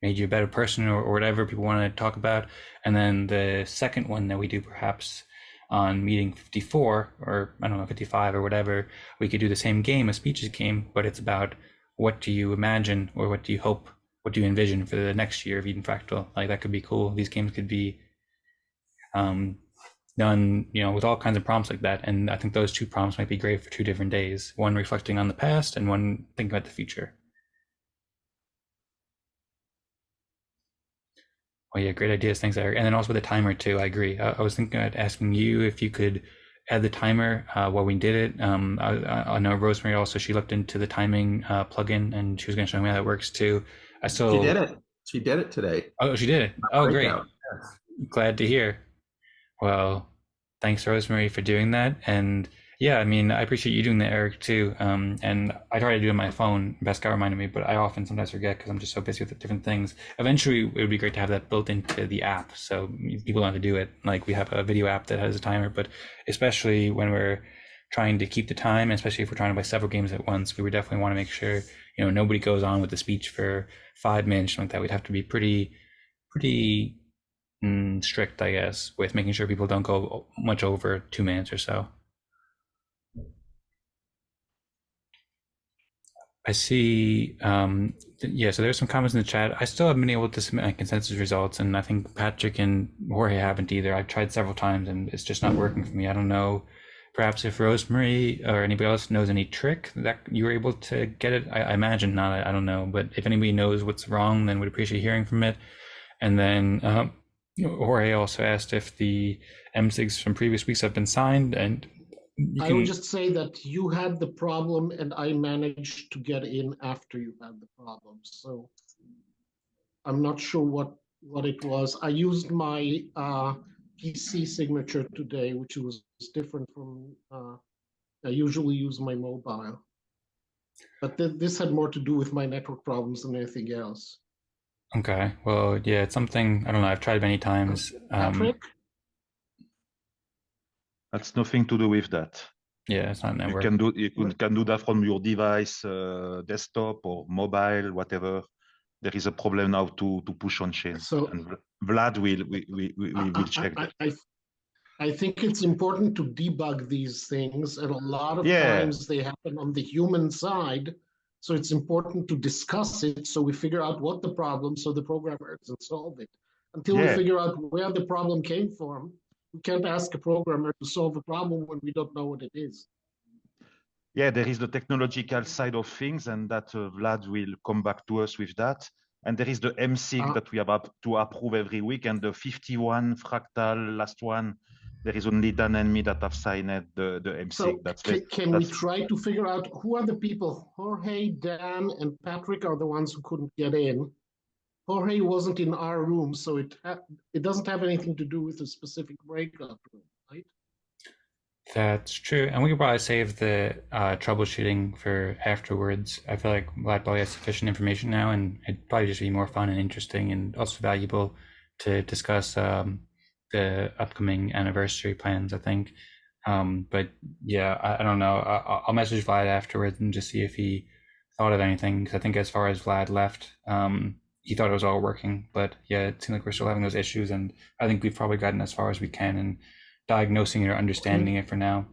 made you a better person or whatever people want to talk about. And then the second one that we do perhaps on meeting 54 or I don't know 55 or whatever, we could do the same game, a speeches game, but it's about what do you imagine or what do you hope, what do you envision for the next year of Eden Fractal? Like that could be cool. These games could be done, you know, with all kinds of prompts like that. And I think those 2 prompts might be great for 2 different days. One reflecting on the past and one thinking about the future. Oh yeah, great ideas. Thanks, Eric. And then also with the timer too, I agree. I was thinking about asking you if you could add the timer while we did it. I know Rosemary also, she looked into the timing plugin and she was going to show me how that works too. She did it. She did it today. Oh, she did it. Oh, great. Glad to hear. Well, thanks, Rosemary, for doing that. And yeah, I mean, I appreciate you doing that, Eric, too. And I try to do it on my phone. Pascal reminded me, but I often sometimes forget because I'm just so busy with different things. Eventually, it would be great to have that built into the app so people don't have to do it. Like we have a video app that has a timer, but especially when we're trying to keep the time, especially if we're trying to play several games at once, we would definitely want to make sure, you know, nobody goes on with the speech for 5 minutes, something like that. We'd have to be pretty strict, I guess, with making sure people don't go much over 2 minutes or so. I see, yeah, so there's some comments in the chat. I still haven't been able to submit my consensus results, and I think Patrick and Jorge haven't either. I've tried several times, and it's just not working for me. I don't know, perhaps if Rosemary or anybody else knows any trick that you were able to get it. I imagine not, I don't know, but if anybody knows what's wrong, then we'd appreciate hearing from it. And then Jorge also asked if the MSIGs from previous weeks have been signed, and I would just say that you had the problem and I managed to get in after you had the problem. So I'm not sure what it was. I used my PC signature today, which was different from, I usually use my mobile. But this had more to do with my network problems than anything else. Okay, well, yeah, it's something, I don't know, I've tried many times. Patrick? That's nothing to do with that. Yeah, it's not network. You can do that from your device, desktop or mobile, whatever. There is a problem now to push on chain. So and Vlad will check that. I think it's important to debug these things, and a lot of times they happen on the human side. So it's important to discuss it so we figure out what the problem, so the programmer can solve it. Until we figure out where the problem came from, we can't ask a programmer to solve a problem when we don't know what it is. Yeah, there is the technological side of things, and that Vlad will come back to us with that. And there is the MSIG that we have to approve every week, and the 51 fractal last one There is only Dan and me that have signed the MSIG. So That's can we try to figure out who are the people? Jorge, Dan, and Patrick are the ones who couldn't get in. Jorge wasn't in our room, so it doesn't have anything to do with a specific breakout room, right? That's true, and we could probably save the troubleshooting for afterwards. I feel like Vlad probably has sufficient information now, and it'd probably just be more fun and interesting, and also valuable to discuss the upcoming anniversary plans, I think. But yeah, I don't know. I'll message Vlad afterwards and just see if he thought of anything, because I think as far as Vlad left, he thought it was all working. But yeah, it seems like we're still having those issues, and I think we've probably gotten as far as we can in diagnosing it or understanding it for now.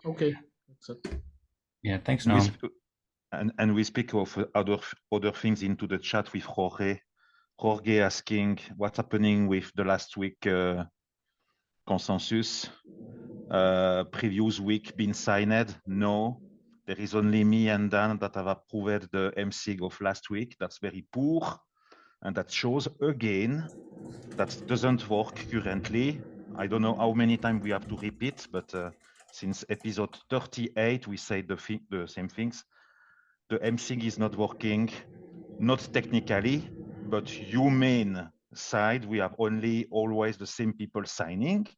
Okay. That's it. Yeah, thanks, Noam. And we speak of other things into the chat with Jorge. Jorge asking what's happening with the last week consensus. Previous week been signed? No. There is only me and Dan that have approved the MSIG of last week. That's very poor. And that shows again that doesn't work currently. I don't know how many times we have to repeat, but since episode 38, we say the same things. The MSIG is not working, not technically, but human side, we have only always the same people signing.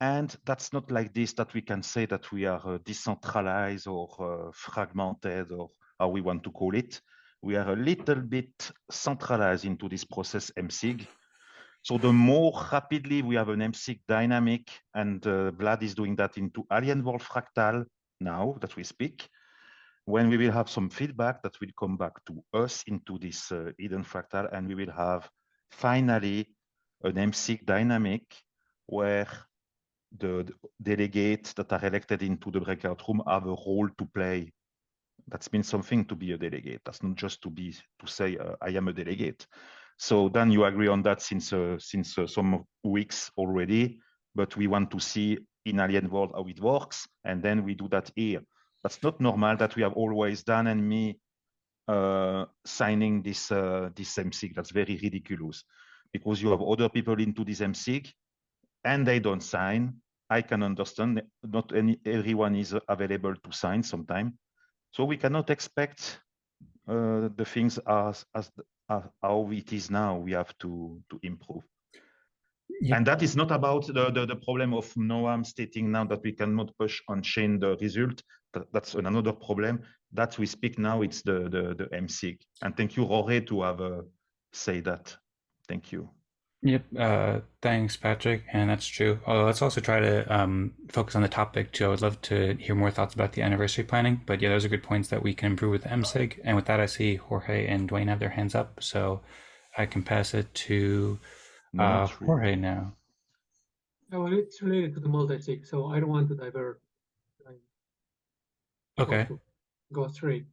And that's not like this that we can say that we are decentralized or fragmented or how we want to call it. We are a little bit centralized into this process MSIG. So the more rapidly we have an MSIG dynamic, and Vlad is doing that into Alien World Fractal now that we speak, when we will have some feedback that will come back to us into this hidden fractal, and we will have finally an MSIG dynamic where the delegates that are elected into the breakout room have a role to play. That's means something to be a delegate. That's not just to say I am a delegate. So Dan, you agree on that since some weeks already, but we want to see in Alien World how it works, and then we do that here. That's not normal that we have always Dan and me signing this MSIG. That's very ridiculous, because you have other people into this MSIG and they don't sign. I can understand not everyone is available to sign sometime. So we cannot expect the things as how it is now. We have to improve. Yeah. And that is not about the problem of Noam stating now that we cannot push on chain the result. That's another problem. That we speak now, it's the MSIG. And thank you, Jorge, to have say that. Thank you. Yep. Thanks, Patrick. And that's true. Although let's also try to focus on the topic too. I would love to hear more thoughts about the anniversary planning. But yeah, those are good points that we can improve with MSIG. And with that, I see Jorge and Dwayne have their hands up. So I can pass it to Jorge now. Oh, well, it's related to the multi-sig, so I don't want to divert. Okay. Go straight.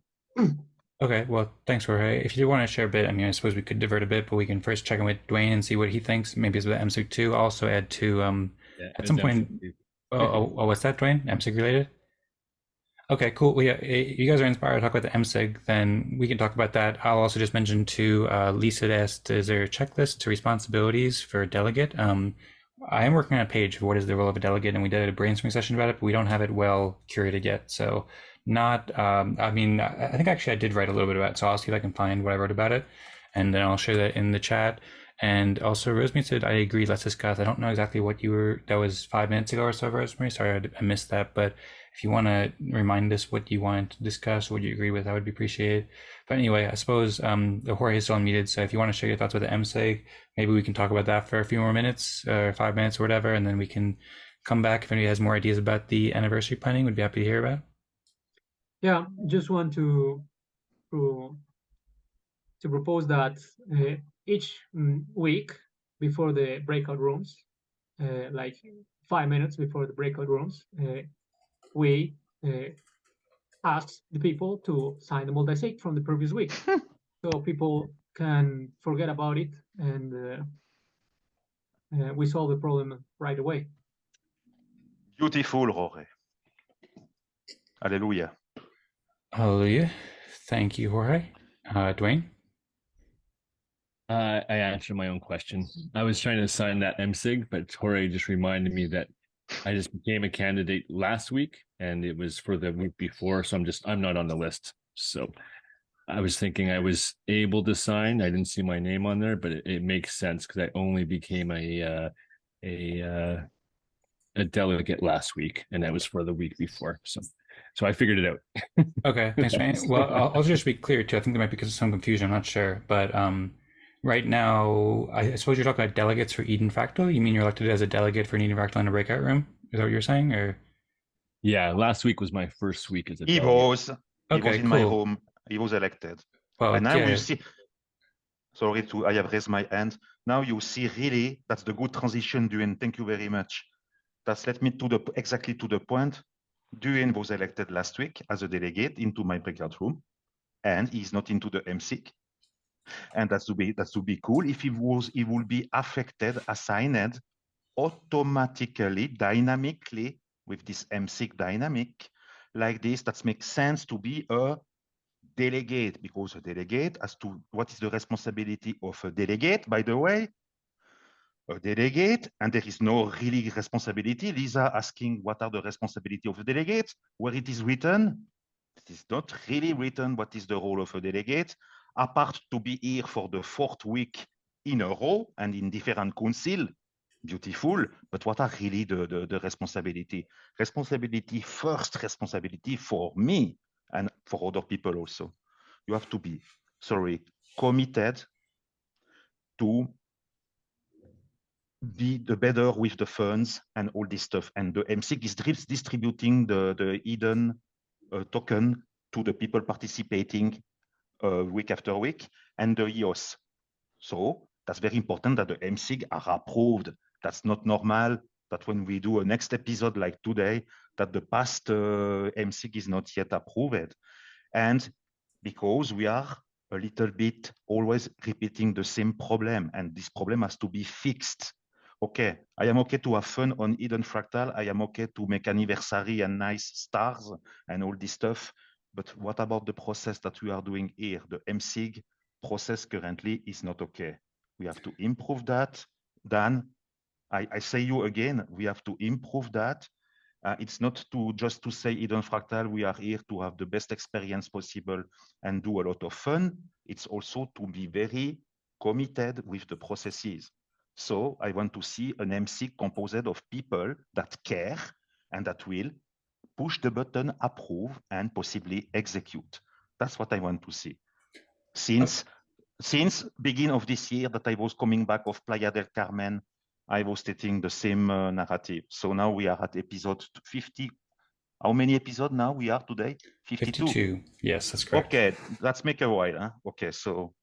Okay, well, thanks, Jorge. If you do want to share a bit, I mean, I suppose we could divert a bit, but we can first check in with Dwayne and see what he thinks. Maybe it's with MSIG 2. I'll also add to, at some point, what's that, Dwayne? MSIG related? Okay, cool. Well, yeah, you guys are inspired to talk about the MSIG, then we can talk about that. I'll also just mention to Lisa asked, is there a checklist to responsibilities for a delegate? I am working on a page of what is the role of a delegate, and we did a brainstorming session about it, but we don't have it well curated yet. So not, I mean, I think actually I did write a little bit about it, so I'll see if I can find what I wrote about it, and then I'll share that in the chat. And also, Rosemary said, I agree, let's discuss. I don't know exactly what you were, that was 5 minutes ago or so, Rosemary. Sorry, I missed that. But if you want to remind us what you wanted to discuss, what you agree with, that would be appreciated. But anyway, I suppose the Jorge is still unmuted. So if you want to share your thoughts with the MSIG, maybe we can talk about that for a few more minutes, or 5 minutes or whatever. And then we can come back if anybody has more ideas about the anniversary planning. We'd be happy to hear about. Yeah, just want to propose that each week before the breakout rooms, like 5 minutes before the breakout rooms, we ask the people to sign the multi-sig from the previous week, so people can forget about it, and we solve the problem right away. Beautiful, Jorge. Hallelujah. Hallelujah. Thank you, Jorge. Dwayne? I answered my own question. I was trying to assign that MSIG, but Jorge just reminded me that I just became a candidate last week, and it was for the week before, so I'm not on the list. So I was thinking I was able to sign. I didn't see my name on there, but it makes sense because I only became a delegate last week, and that was for the week before. So I figured it out. Okay, thanks, Ryan. Well, I'll just be clear too. I think there might be some confusion. I'm not sure, but right now, I suppose you're talking about delegates for Eden Fractal. You mean you're elected as a delegate for Eden Fractal in a breakout room? Is that what you're saying, or? Yeah, last week was my first week as a He delegate. was Okay, in my cool. home. He was elected. Well, And now yeah. you see. Sorry, I have raised my hand. Now you see really that's the good transition, Duane. Thank you very much. That's led me to exactly to the point. Duane was elected last week as a delegate into my breakout room, and he's not into the MSIG. And that's to be cool. If he will be affected, assigned automatically, dynamically with this MSIG dynamic like this. That makes sense to be a delegate, because a delegate, as to what is the responsibility of a delegate, by the way, a delegate, and there is no really responsibility. Lisa asking what are the responsibility of a delegate, where it is written, it is not really written what is the role of a delegate, apart to be here for the 4th week in a row and in different council. Beautiful, but what are really the responsibility? First responsibility for me and for other people also. You have to be, committed to be the better with the funds and all this stuff. And the MSIG is distributing the Eden token to the people participating week after week, and the EOS. So that's very important that the MSIG are approved. That's not normal that when we do a next episode like today, that the past MSIG is not yet approved. And because we are a little bit always repeating the same problem, and this problem has to be fixed. Okay, I am okay to have fun on Eden Fractal. I am okay to make anniversary and nice stars and all this stuff. But what about the process that we are doing here? The MSIG process currently is not okay. We have to improve that. Dan, I say you again, we have to improve that. It's not just to say Eden Fractal, we are here to have the best experience possible and do a lot of fun. It's also to be very committed with the processes. So I want to see an MSIG composed of people that care and that will push the button, approve, and possibly execute. That's what I want to see. Since beginning of this year that I was coming back of Playa del Carmen, I was stating the same narrative. So now we are at episode 50. How many episodes now we are today? 52. Yes, that's correct. Okay, let's make a while. Huh? Okay, so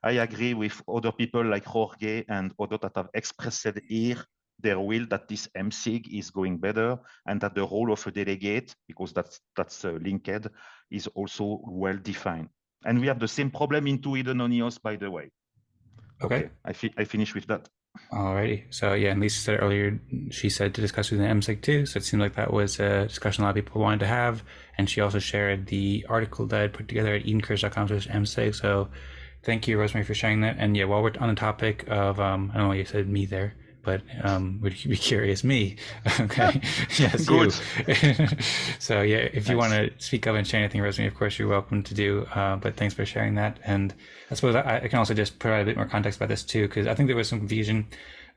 I agree with other people like Jorge and others that have expressed here their will that this MSIG is going better, and that the role of a delegate, because that's linked, is also well defined. And we have the same problem into Eden on EOS, by the way. Okay. I finish with that. Alrighty. So yeah, and Lisa said earlier, she said to discuss with the MSIG too. So it seemed like that was a discussion a lot of people wanted to have. And she also shared the article that I put together at edencourage.com/MSIG. So thank you, Rosemary, for sharing that. And yeah, while we're on the topic of, I don't know why you said me there, but would you be curious? Me. Okay. Yes, good. So yeah, if you want to speak up and share anything, Rosemary, of course, you're welcome to do. But thanks for sharing that. And I suppose I can also just provide a bit more context about this too, because I think there was some confusion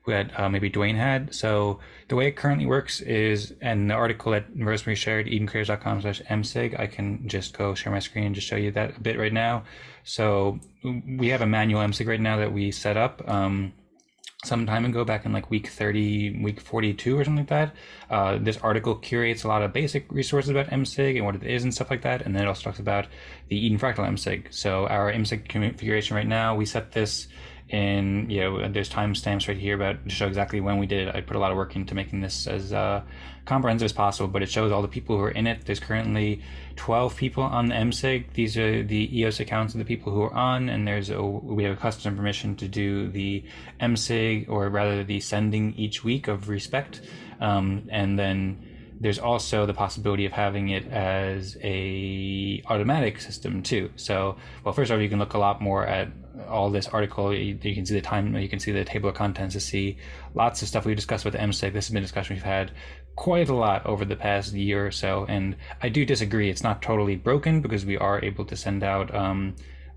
that maybe Duane had. So the way it currently works is, and the article that Rosemary shared, edencareers.com/MSIG, I can just go share my screen and just show you that a bit right now. So we have a manual MSIG right now that we set up some time ago, back in like week 30, week 42 or something like that. This article curates a lot of basic resources about MSIG and what it is and stuff like that. And then it also talks about the Eden Fractal MSIG. So our MSIG configuration right now, we set this in, there's timestamps right here about to show exactly when we did it. I put a lot of work into making this as comprehensive as possible, but it shows all the people who are in it. There's currently 12 people on the MSIG. These are the EOS accounts of the people who are on, and we have a custom permission to do the MSIG, or rather the sending each week of respect. And then there's also the possibility of having it as a automatic system too. So, well, first off, you can look a lot more at all this article, you can see the time, you can see the table of contents to see lots of stuff we discussed with MSIG. This has been a discussion we've had quite a lot over the past year or so, and I do disagree. It's not totally broken because we are able to send out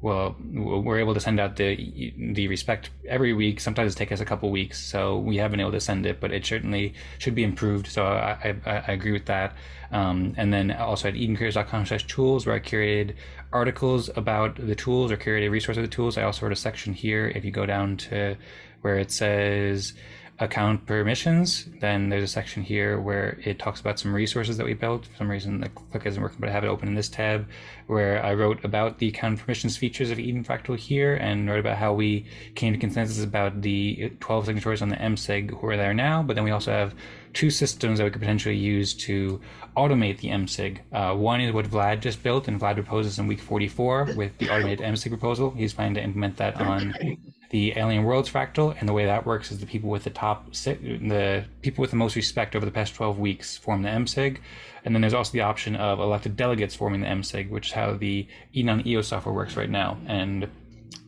we're able to send out the respect every week. Sometimes it takes us a couple weeks, so we have been able to send it, but it certainly should be improved. So I agree with that. And then also at edencareers.com/tools, where I curated articles about the tools or curated resources of the tools. I also wrote a section here. If you go down to where it says account permissions, then there's a section here where it talks about some resources that we built. For some reason the click isn't working, but I have it open in this tab, where I wrote about the account permissions features of Eden Fractal here, and wrote about how we came to consensus about the 12 signatories on the MSIG who are there now. But then we also have two systems that we could potentially use to automate the MSIG. One is what Vlad just built, and Vlad proposes in week 44 with the automated MSIG proposal. He's planning to implement that on the Alien Worlds Fractal, and the way that works is the people with the people with the most respect over the past 12 weeks form the MSIG, and then there's also the option of elected delegates forming the MSIG, which is how the Eden on EOS software works right now. And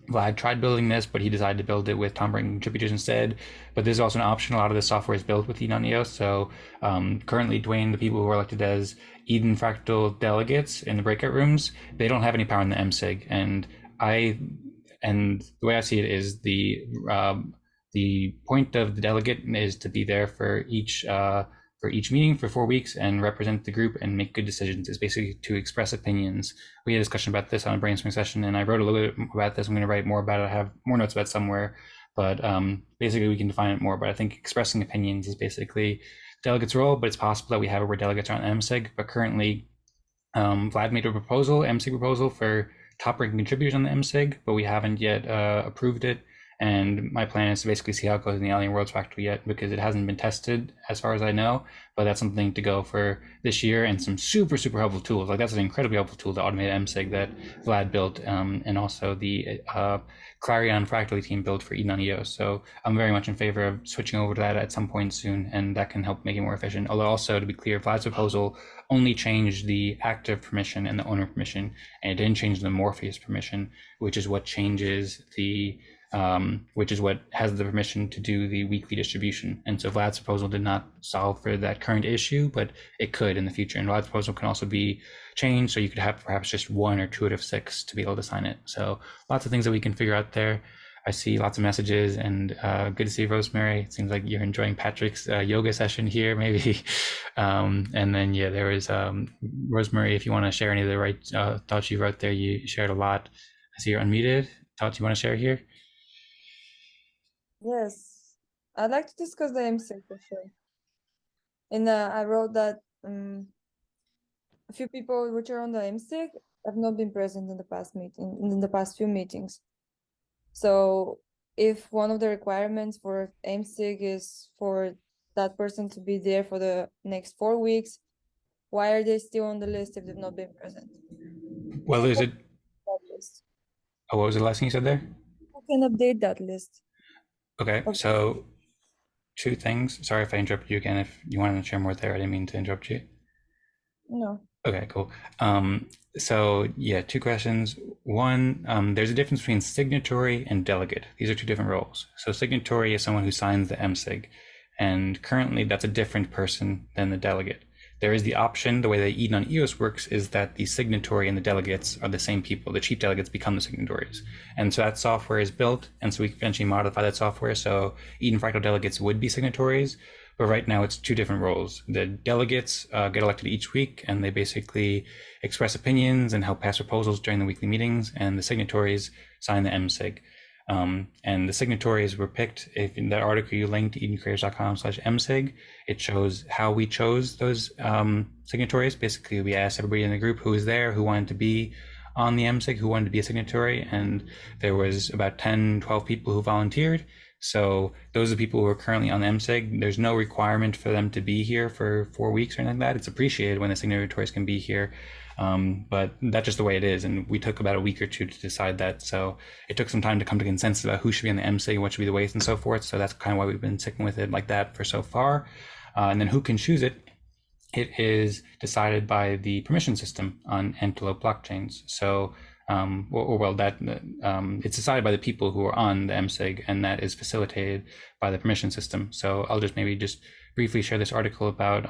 Vlad tried building this, but he decided to build it with Tom Brinton contributors instead. But there's also an option. A lot of the software is built with Eden on EOS. So currently, Dwayne, the people who are elected as Eden Fractal delegates in the breakout rooms, they don't have any power in the MSIG. And the way I see it is the point of the delegate is to be there for each meeting for 4 weeks and represent the group and make good decisions. Is basically to express opinions. We had a discussion about this on a brainstorming session, and I wrote a little bit about this. I'm going to write more about it. I have more notes about it somewhere, but basically we can define it more. But I think expressing opinions is basically delegates' role, but it's possible that we have it where delegates are on MSIG. But currently, Vlad made a proposal, MSIG proposal for top-ranking contributors on the MSIG, but we haven't yet approved it. And my plan is to basically see how it goes in the Alien Worlds Fractal yet, because it hasn't been tested as far as I know, but that's something to go for this year, and some super, super helpful tools. Like that's an incredibly helpful tool, the automated MSIG that Vlad built, and also the Clarion Fractally team built for Eden on EOS. So I'm very much in favor of switching over to that at some point soon, and that can help make it more efficient. Although also, to be clear, Vlad's proposal only changed the active permission and the owner permission, and it didn't change the Morpheus permission, which is what changes the which is what has the permission to do the weekly distribution. And so Vlad's proposal did not solve for that current issue, but it could in the future. And Vlad's proposal can also be changed, so you could have perhaps just 1 or 2 out of 6 to be able to sign it. So lots of things that we can figure out there. I see lots of messages, and good to see Rosemary. It seems like you're enjoying Patrick's yoga session here, maybe. And then, yeah, there is Rosemary, if you want to share any of the thoughts you wrote there, you shared a lot. I see you're unmuted. Thoughts you want to share here? Yes, I'd like to discuss the MSIG for sure. And I wrote that a few people which are on the MSIG have not been present in the past meeting, in the past few meetings. So if one of the requirements for MSIG is for that person to be there for the next 4 weeks, why are they still on the list if they've not been present? Well, is it? Oh, what was the last thing you said there? I can update that list. Okay, so 2 things. Sorry if I interrupted you again. If you wanted to share more there, I didn't mean to interrupt you. No. Okay, cool. So yeah, 2 questions. One, there's a difference between signatory and delegate. These are 2 different roles. So signatory is someone who signs the MSIG, and currently that's a different person than the delegate. There is the option, the way that Eden on EOS works is that the signatory and the delegates are the same people. The chief delegates become the signatories. And so that software is built, and so we can eventually modify that software. So Eden Fractal delegates would be signatories, but right now it's 2 different roles. The delegates get elected each week, and they basically express opinions and help pass proposals during the weekly meetings, and the signatories sign the MSIG. And the signatories were picked. If in that article you linked edencreators.com/MSIG, it shows how we chose those signatories. Basically, we asked everybody in the group who was there, who wanted to be on the MSIG, who wanted to be a signatory, and there was about 10, 12 people who volunteered. So those are the people who are currently on the MSIG. There's no requirement for them to be here for 4 weeks or anything like that. It's appreciated when the signatories can be here. But that's just the way it is. And we took about a week or 2 to decide that. So it took some time to come to consensus about who should be on the MSIG, what should be the weights and so forth. So that's kind of why we've been sticking with it like that for so far. And then who can choose it? It is decided by the permission system on Antelope blockchains. So it's decided by the people who are on the MSIG, and that is facilitated by the permission system. So I'll just briefly share this article about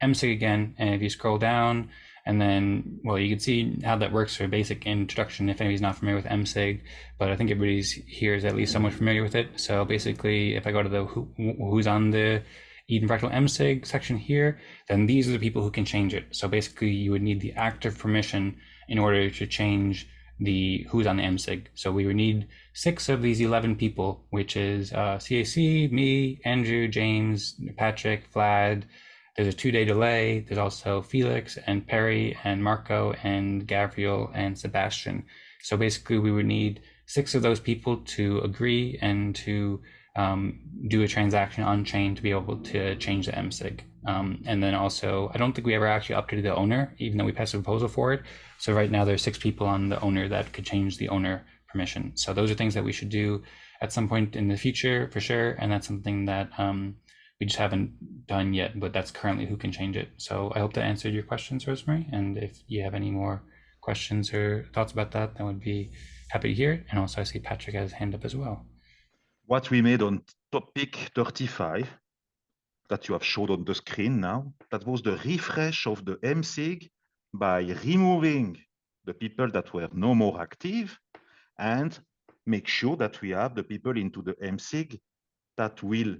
MSIG again. And if you scroll down, and then, well, you can see how that works for a basic introduction if anybody's not familiar with MSIG, but I think everybody's here is at least somewhat familiar with it. So basically, if I go to the who's on the Eden Fractal MSIG section here, then these are the people who can change it. So basically, you would need the active permission in order to change the who's on the MSIG. So we would need 6 of these 11 people, which is CAC, me, Andrew, James, Patrick, Vlad. There's a 2-day delay. There's also Felix and Perry and Marco and Gabriel and Sebastian. So basically we would need 6 of those people to agree and to do a transaction on chain to be able to change the MSIG. And then also, I don't think we ever actually updated the owner, even though we passed a proposal for it. So right now there's 6 people on the owner that could change the owner permission. So those are things that we should do at some point in the future for sure. And that's something that we just haven't done yet, but that's currently who can change it. So I hope that answered your questions, Rosemary. And if you have any more questions or thoughts about that, I would be happy to hear it. And also I see Patrick has his hand up as well. What we made on topic 35 that you have showed on the screen now, that was the refresh of the MSIG by removing the people that were no more active and make sure that we have the people into the MSIG that will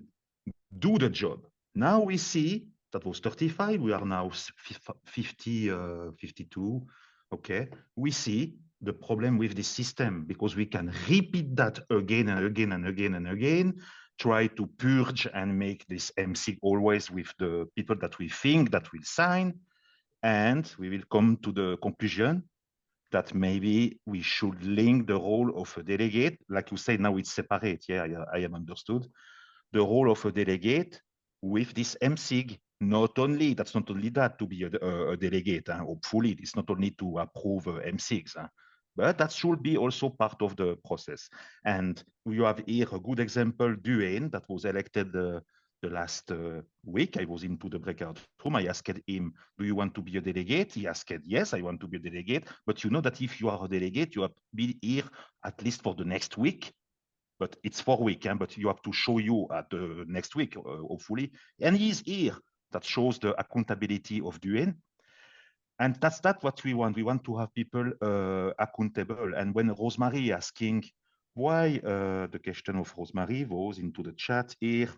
do the job. Now we see that was 35, we are now 52. Okay, we see the problem with this system because we can repeat that again and again and again and again, try to purge and make this MSIG always with the people that we think that will sign. And we will come to the conclusion that maybe we should link the role of a delegate. Like you say, now it's separate. Yeah, I have understood. The role of a delegate with this MSIG. That's not only that to be a delegate. Hopefully, it's not only to approve MSIGs, but that should be also part of the process. And you have here a good example, Duane, that was elected the last week. I was into the breakout room. I asked him, do you want to be a delegate? He asked, yes, I want to be a delegate. But you know that if you are a delegate, you have to be here at least for the next week. But it's 4 weeks, but you have to show you at the next week, hopefully. And he's here. That shows the accountability of Duane. And that's what we want. We want to have people accountable. And when Rosemary asking why the question of Rosemary was into the chat here,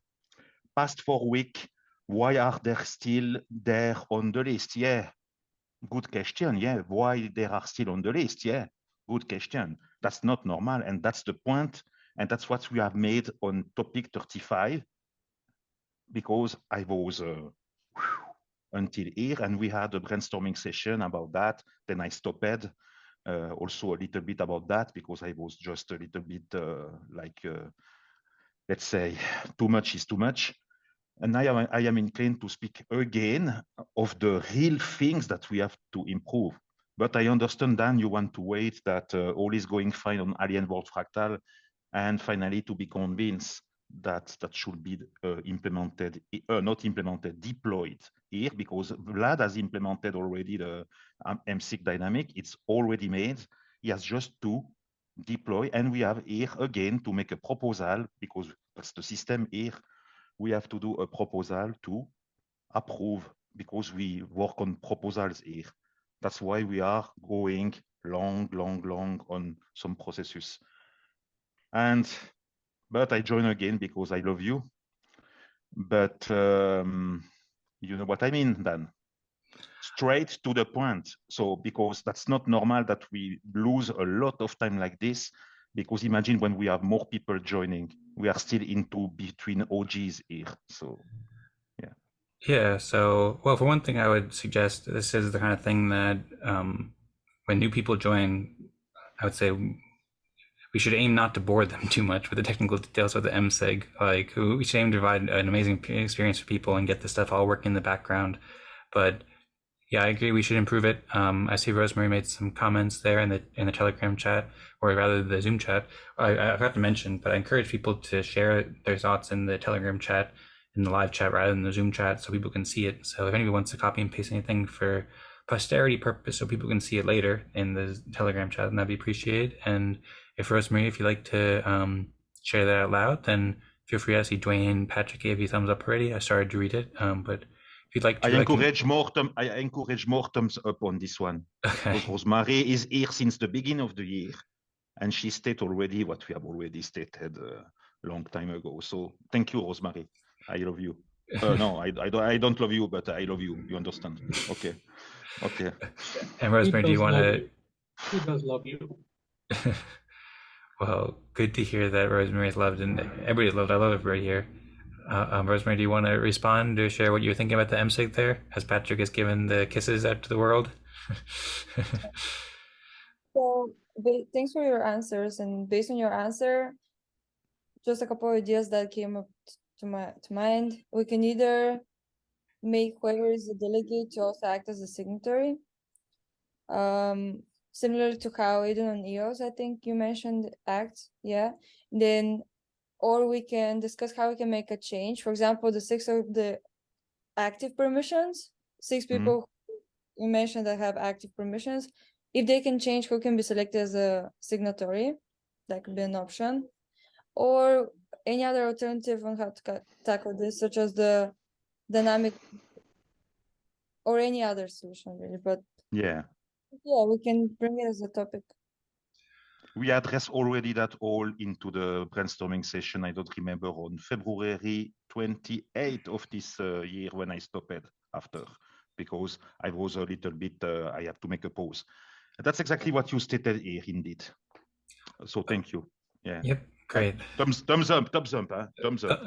past 4 weeks, why are they still there on the list? Yeah, good question. Yeah, why they are still on the list? Yeah, good question. That's not normal. And that's the point. And that's what we have made on topic 35, because I was until here, and we had a brainstorming session about that. Then I stopped also a little bit about that because I was just a little bit let's say, too much is too much. And I am inclined to speak again of the real things that we have to improve. But I understand, Dan, you want to wait that all is going fine on Alien World Fractal, and finally to be convinced that that should be implemented, deployed here, because Vlad has implemented already the MSIG dynamic. It's already made. He has just to deploy, and we have here again to make a proposal, because that's the system here. We have to do a proposal to approve, because we work on proposals here. That's why we are going long on some processes. But I join again because I love you. But you know what I mean, Dan? Straight to the point. So because that's not normal that we lose a lot of time like this, because imagine when we have more people joining, we are still into between OGs here. So yeah. Yeah, so, well, for one thing, I would suggest this is the kind of thing that when new people join, I would say we should aim not to bore them too much with the technical details of the MSIG. Like, we should aim to provide an amazing experience for people and get the stuff all working in the background. But yeah, I agree, we should improve it. I see Rosemary made some comments there in the Telegram chat, or rather the Zoom chat. I forgot to mention, but I encourage people to share their thoughts in the Telegram chat, in the live chat rather than the Zoom chat, so people can see it. So if anybody wants to copy and paste anything for posterity purpose so people can see it later in the Telegram chat, and that'd be appreciated. And if Rosemary, if you'd like to share that out loud, then feel free. I see Dwayne Patrick gave you thumbs up already. I started to read it, but if you'd like to, I encourage more thumbs up on this one. Okay. Because Rosemary is here since the beginning of the year, and she stated already what we have already stated a long time ago. So thank you, Rosemary. I love you. No, I don't love you, but I love you. You understand? Okay. Okay. And Rosemary, do you want to? He does love you. Well, good to hear that Rosemary's loved and everybody's loved. I love everybody here. Rosemary, do you want to respond to share what you were thinking about the MSIG there, as Patrick has given the kisses out to the world? So thanks for your answers, and based on your answer, just a couple of ideas that came up to mind. We can either make whoever is the delegate to also act as a signatory, similar to how Aiden and EOS, I think you mentioned, act. Yeah. Then, or we can discuss how we can make a change. For example, the 6 of the active permissions, 6 people you mentioned that have active permissions. If they can change who can be selected as a signatory, that could be an option. Or any other alternative on how to tackle this, such as the dynamic or any other solution, really. But yeah, we can bring it as a topic. We addressed already that all into the brainstorming session. I don't remember, on February 28th of this year, when I stopped after, because I was a little bit, I have to make a pause. That's exactly what you stated here, indeed. So thank you. Yeah. Yep. Great. Thumbs up, huh? Thumbs up.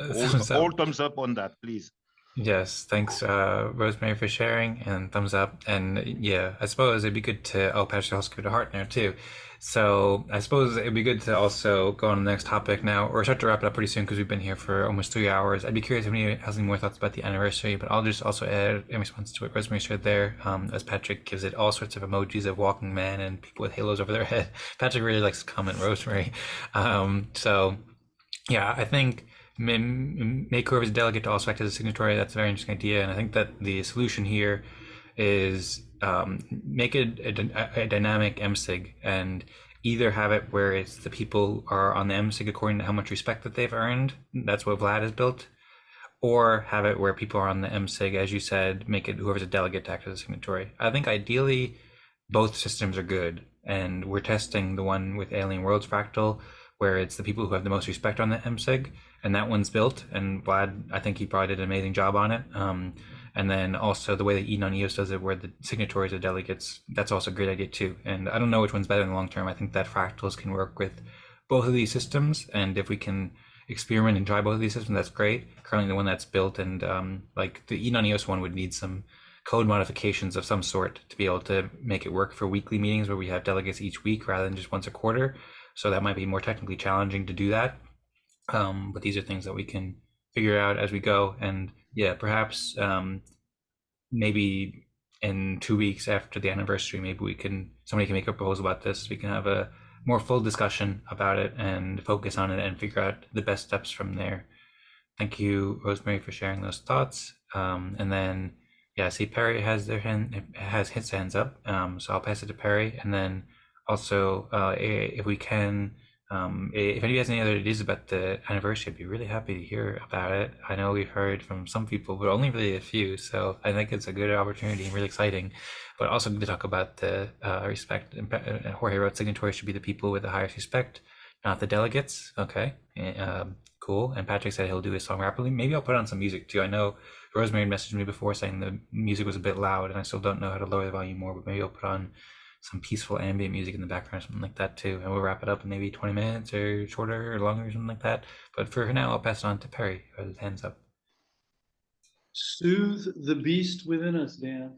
All thumbs up on that, please. Yes, thanks, Rosemary, for sharing, and thumbs up. And yeah, I suppose it'd be good to, Patrick also give it a heart there too. So I suppose it'd be good to also go on the next topic now, or start to wrap it up pretty soon, because we've been here for almost 3 hours. I'd be curious if anyone has any more thoughts about the anniversary, but I'll just also add in response to what Rosemary shared there, as Patrick gives it all sorts of emojis of walking man and people with halos over their head. Patrick really likes to comment Rosemary. So yeah, I think make whoever's a delegate to also act as a signatory. That's a very interesting idea, and I think that the solution here is make it a dynamic MSIG, and either have it where it's the people are on the MSIG according to how much respect that they've earned. That's what Vlad has built. Or have it where people are on the MSIG, as you said, make it whoever's a delegate to act as a signatory. I think ideally both systems are good, and we're testing the one with Alien Worlds Fractal, where it's the people who have the most respect on the MSIG, and that one's built, and Vlad, I think he probably did an amazing job on it. And then also the way that Eden on EOS does it, where the signatories are delegates, that's also a great idea too. And I don't know which one's better in the long term. I think that Fractals can work with both of these systems, and if we can experiment and try both of these systems, that's great. Currently the one that's built, and like the Eden on EOS one would need some code modifications of some sort to be able to make it work for weekly meetings where we have delegates each week rather than just once a quarter. So that might be more technically challenging to do that. But these are things that we can figure out as we go. And yeah, perhaps maybe in 2 weeks after the anniversary, maybe somebody can make a proposal about this. We can have a more full discussion about it and focus on it and figure out the best steps from there. Thank you, Rosemary, for sharing those thoughts. And then, yeah, I see Perry has his hands up. So I'll pass it to Perry. And then also, if we can, if anybody has any other ideas about the anniversary, I'd be really happy to hear about it. I know we've heard from some people, but only really a few. So I think it's a good opportunity and really exciting, but also good to talk about the respect. Jorge wrote signatories should be the people with the highest respect, not the delegates. Okay, cool. And Patrick said he'll do his song rapidly. Maybe I'll put on some music too. I know Rosemary messaged me before saying the music was a bit loud, and I still don't know how to lower the volume more, but maybe I'll put on some peaceful ambient music in the background, something like that too, and we'll wrap it up in maybe 20 minutes or shorter or longer or something like that. But for now, I'll pass it on to Perry, who has his hands up. Soothe the beast within us, Dan.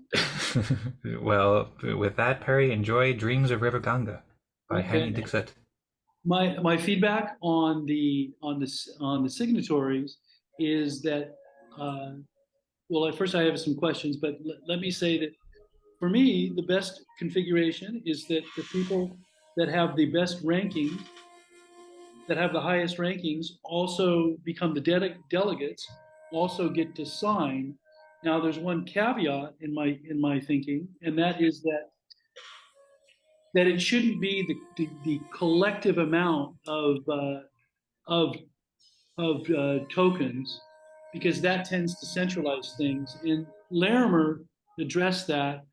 Well, with that, Perry, enjoy Dreams of River Ganga by Hani Dixit. My feedback on the signatories is that well, at first I have some questions, but let me say that for me, the best configuration is that the people that have the best ranking, that have the highest rankings, also become the delegates, also get to sign Now, there's one caveat in my thinking, and that is that it shouldn't be the collective amount of tokens, because that tends to centralize things. And Larimer addressed that.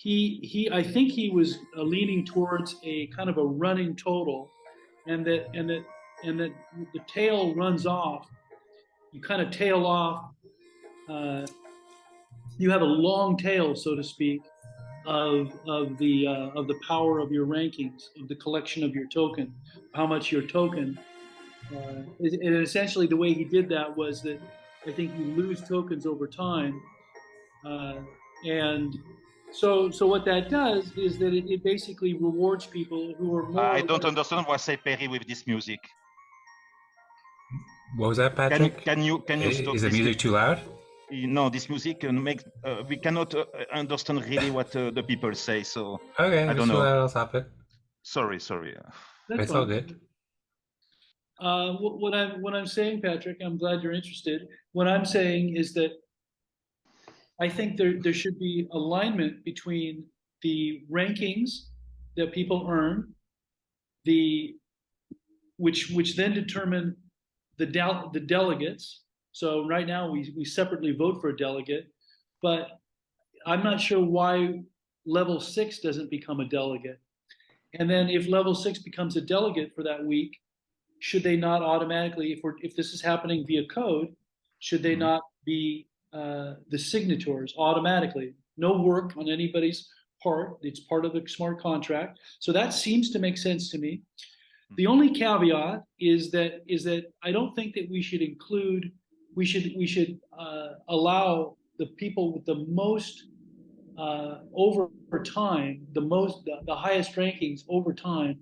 I think he was leaning towards a kind of a running total, and that the tail runs off. You kind of tail off. You have a long tail, so to speak, of the power of your rankings, of the collection of your token, how much your token. And essentially, the way he did that was that I think you lose tokens over time, and so what that does is that it basically rewards people who are more. I don't understand what say Perry with this music. What was that, Patrick? Can you stop? Is the music too loud? No, this music makes we cannot understand really what the people say. So okay, I don't know. I'll stop it. Sorry. That's all good. What I'm saying, Patrick, I'm glad you're interested. What I'm saying is that I think there should be alignment between the rankings that people earn, which then determine the delegates. So right now we separately vote for a delegate, but I'm not sure why level 6 doesn't become a delegate. And then if level 6 becomes a delegate for that week, should they not automatically, if this is happening via code, should they not be the signatories automatically? No work on anybody's part. It's part of the smart contract. So that seems to make sense to me. The only caveat is that I don't think that we should include. We should allow the people with the most over time, the highest rankings over time,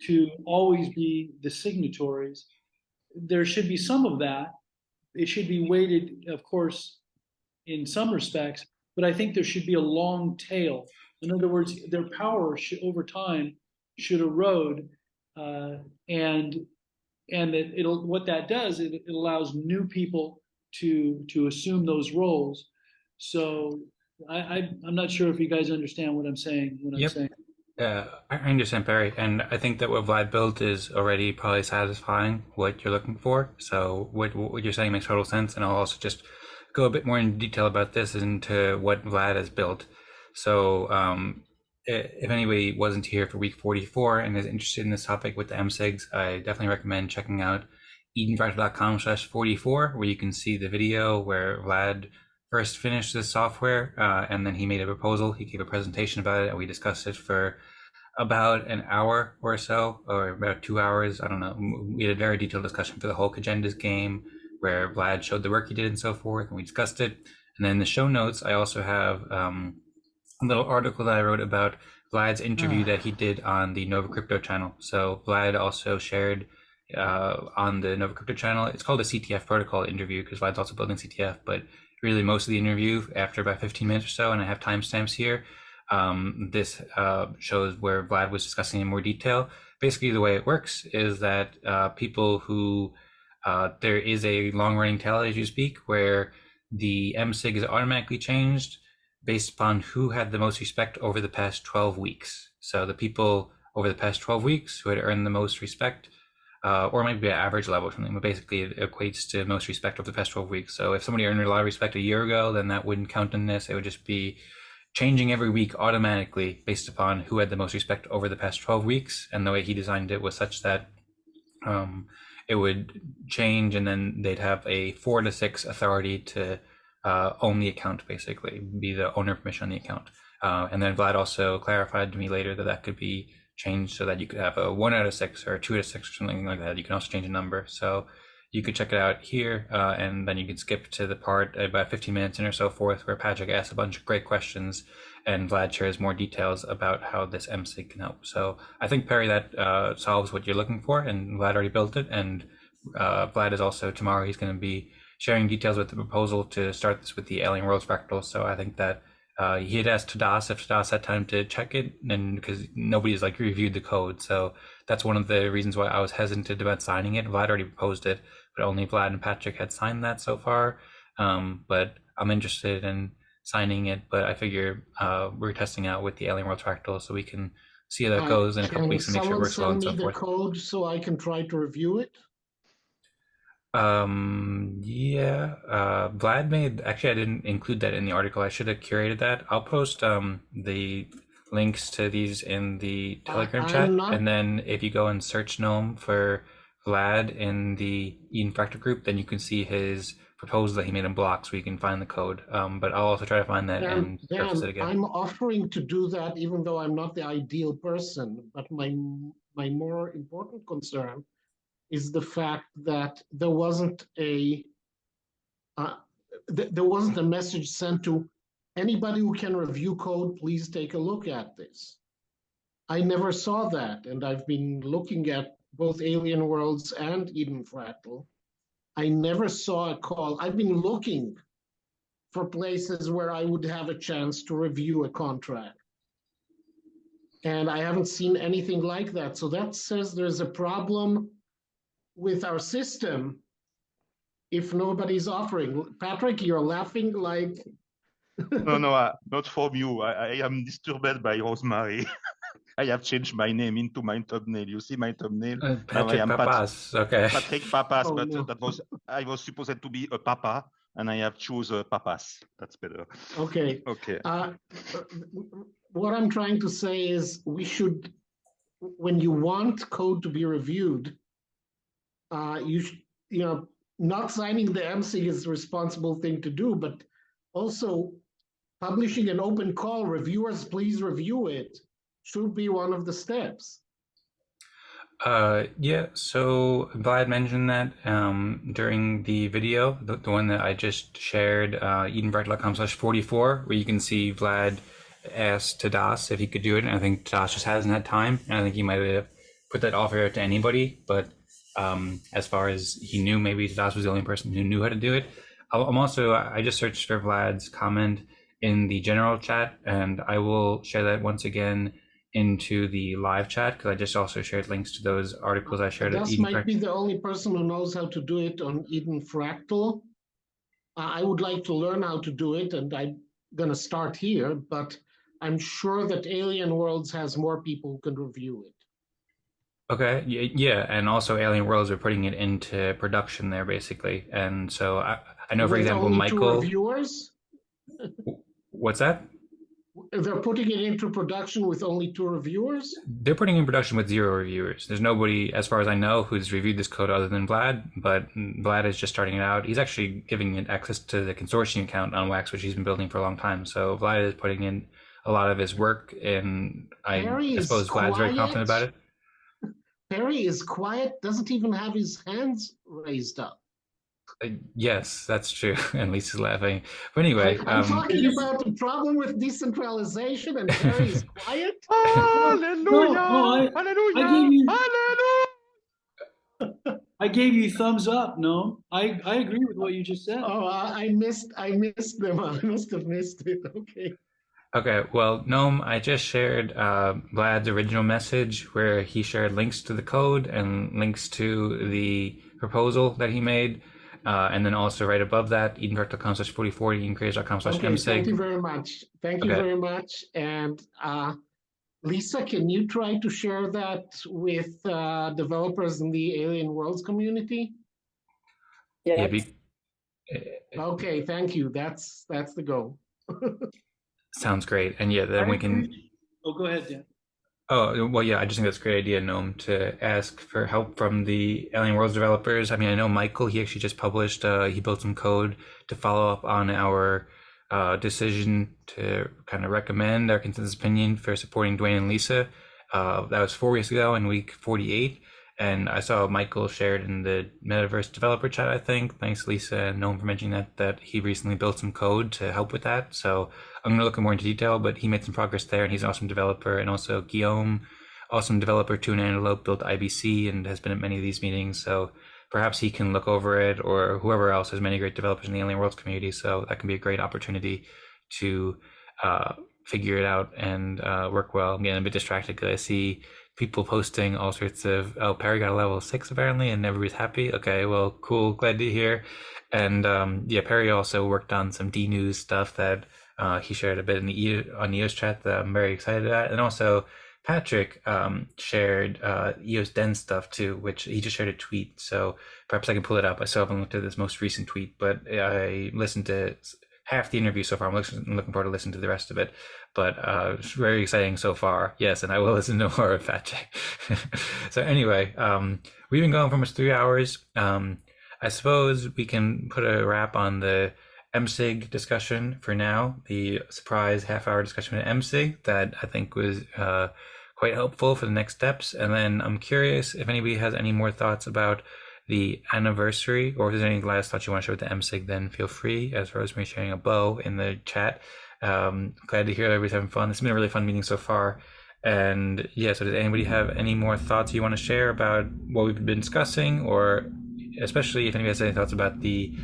to always be the signatories. There should be some of that. It should be weighted, of course, in some respects, but I think there should be a long tail. In other words, their power over time should erode, and that what that does, it allows new people to assume those roles. So I'm not sure if you guys understand what I'm saying when I'm saying. I understand, Perry, and I think that what Vlad built is already probably satisfying what you're looking for. So what you're saying makes total sense, and I'll also just go a bit more in detail about this into what Vlad has built. So if anybody wasn't here for week 44 and is interested in this topic with the MSIGs, I definitely recommend checking out edenfractal.com/44, where you can see the video where Vlad first finished this software, and then he made a proposal. He gave a presentation about it, and we discussed it for about an hour or so, or about 2 hours. I don't know. We had a very detailed discussion for the Hulk Agendas game, where Vlad showed the work he did and so forth, and we discussed it. And then in the show notes, I also have a little article that I wrote about Vlad's interview that he did on the Nova Crypto channel. So Vlad also shared on the Nova Crypto channel. It's called a CTF protocol interview because Vlad's also building CTF, but really most of the interview, after about 15 minutes or so, and I have timestamps here, this shows where Vlad was discussing in more detail. Basically, the way it works is that people who, there is a long-running tail, as you speak, where the MSIG is automatically changed based upon who had the most respect over the past 12 weeks. So the people over the past 12 weeks who had earned the most respect, or maybe an average level or something, but basically it equates to most respect over the past 12 weeks. So if somebody earned a lot of respect a year ago, then that wouldn't count in this. It would just be changing every week automatically based upon who had the most respect over the past 12 weeks. And the way he designed it was such that it would change, and then they'd have a 4 to 6 authority to own the account, basically, be the owner permission on the account. And then Vlad also clarified to me later that that could be changed so that you could have a 1 out of 6 or a 2 out of 6 or something like that. You can also change a number. So you could check it out here, and then you can skip to the part about 15 minutes in or so forth where Patrick asks a bunch of great questions and Vlad shares more details about how this MSIG can help. So I think, Perry, that solves what you're looking for, and Vlad already built it. And Vlad is also, tomorrow, he's going to be sharing details with the proposal to start this with the Alien Worlds fractal. So I think that he had asked Tadas if Tadas had time to check it, and because nobody's like reviewed the code. So that's one of the reasons why I was hesitant about signing it. Vlad already proposed it, but only Vlad and Patrick had signed that so far. but I'm interested in signing it. But I figure we're testing out with the Alien World Fractal, so we can see how that goes in a couple weeks and make sure it works well and so forth. Can someone send me the code so I can try to review it? Yeah, Vlad made, actually I didn't include that in the article. I should have curated that. I'll post the links to these in the Telegram chat, and then if you go and search GNOME for Vlad in the Eden Fractal group, then you can see his proposal that he made in blocks where you can find the code. But I'll also try to find that and surface it again. I'm offering to do that even though I'm not the ideal person, but my more important concern is the fact that there wasn't a message sent to anybody who can review code. Please take a look at this. I never saw that, and I've been looking at both Alien Worlds and Eden Fractal. I never saw a call. I've been looking for places where I would have a chance to review a contract, and I haven't seen anything like that. So that says there's a problem with our system if nobody's offering. Patrick, you're laughing like... No, not from you. I am disturbed by Rosemary. I have changed my name into my thumbnail. You see my thumbnail? Patrick Papas, okay. Patrick Papas, but that was, I was supposed to be a papa, and I have choose Papas. That's better. Okay. Okay. What I'm trying to say is we should, when you want code to be reviewed, not signing the MSIG is the responsible thing to do, but also publishing an open call, reviewers, please review it, should be one of the steps. Yeah, so Vlad mentioned that during the video, the one that I just shared, edenfractal.com/44, where you can see Vlad asked Tadas if he could do it, and I think Tadas just hasn't had time, and I think he might have put that offer out to anybody, but as far as he knew, maybe Tadas was the only person who knew how to do it. I just searched for Vlad's comment in the general chat, and I will share that once again into the live chat, because I just also shared links to those articles I shared. Tadas might be the only person who knows how to do it on Eden Fractal. I would like to learn how to do it, and I'm going to start here, but I'm sure that Alien Worlds has more people who can review it. Okay, yeah, and also Alien Worlds are putting it into production there, basically. And so I know, for example, Michael... Two reviewers? What's that? They're putting it into production with only 2 reviewers? They're putting it in production with 0 reviewers. There's nobody, as far as I know, who's reviewed this code other than Vlad, but Vlad is just starting it out. He's actually giving it access to the consortium account on Wax, which he's been building for a long time. So Vlad is putting in a lot of his work, and I suppose Vlad's very confident about it. Perry is quiet, doesn't even have his hands raised up. Yes, that's true. And Lisa's laughing. But anyway, I'm talking about the problem with decentralization, and Perry is quiet. Hallelujah! Hallelujah! I gave you thumbs up. No, I agree with what you just said. Oh, I missed them. I must have missed it. Okay. Okay, well, Gnome, I just shared Vlad's original message where he shared links to the code and links to the proposal that he made. And then also right above that, edenfractal.com/44, edencreators.com/msig. Thank you very much. Thank you very much. And Lisa, can you try to share that with developers in the Alien Worlds community? Yeah. Okay, thank you. That's the goal. Sounds great. And yeah, then we can... Oh, go ahead, Dan. Oh, well, yeah, I just think that's a great idea, Gnome, to ask for help from the Alien Worlds developers. I mean, I know Michael, he actually just published, he built some code to follow up on our decision to kind of recommend our consensus opinion for supporting Dwayne and Lisa. That was 4 weeks ago in week 48. And I saw Michael shared in the Metaverse developer chat, I think. Thanks, Lisa and Gnome, for mentioning that he recently built some code to help with that. So I'm going to look more into detail, but he made some progress there, and he's an awesome developer. And also Guillaume, awesome developer, Tune Antelope, built IBC and has been at many of these meetings. So perhaps he can look over it, or whoever else. There's many great developers in the Alien Worlds community. So that can be a great opportunity to figure it out and work well. I'm getting a bit distracted because I see people posting all sorts of, oh, Perry got a level 6 apparently, and everybody's happy. Okay, well, cool, glad to hear. And yeah, Perry also worked on some DNews stuff that he shared a bit in the on EOS chat that I'm very excited at. And also Patrick shared EOS Den stuff too, which he just shared a tweet. So perhaps I can pull it up. I still haven't looked at this most recent tweet, but I listened to half the interview so far. I'm looking forward to listening to the rest of it. But it's very exciting so far. Yes, and I will listen to more of Patrick. So anyway, we've been going for almost 3 hours. I suppose we can put a wrap on the MSIG discussion for now, the surprise half-hour discussion at MSIG that I think was quite helpful for the next steps. And then I'm curious if anybody has any more thoughts about the anniversary, or if there's any last thoughts you want to share with the MSIG, then feel free, as Rosemary sharing a bow in the chat. Glad to hear everybody's having fun. It's been a really fun meeting so far. And yeah, so does anybody have any more thoughts you want to share about what we've been discussing, or especially if anybody has any thoughts about the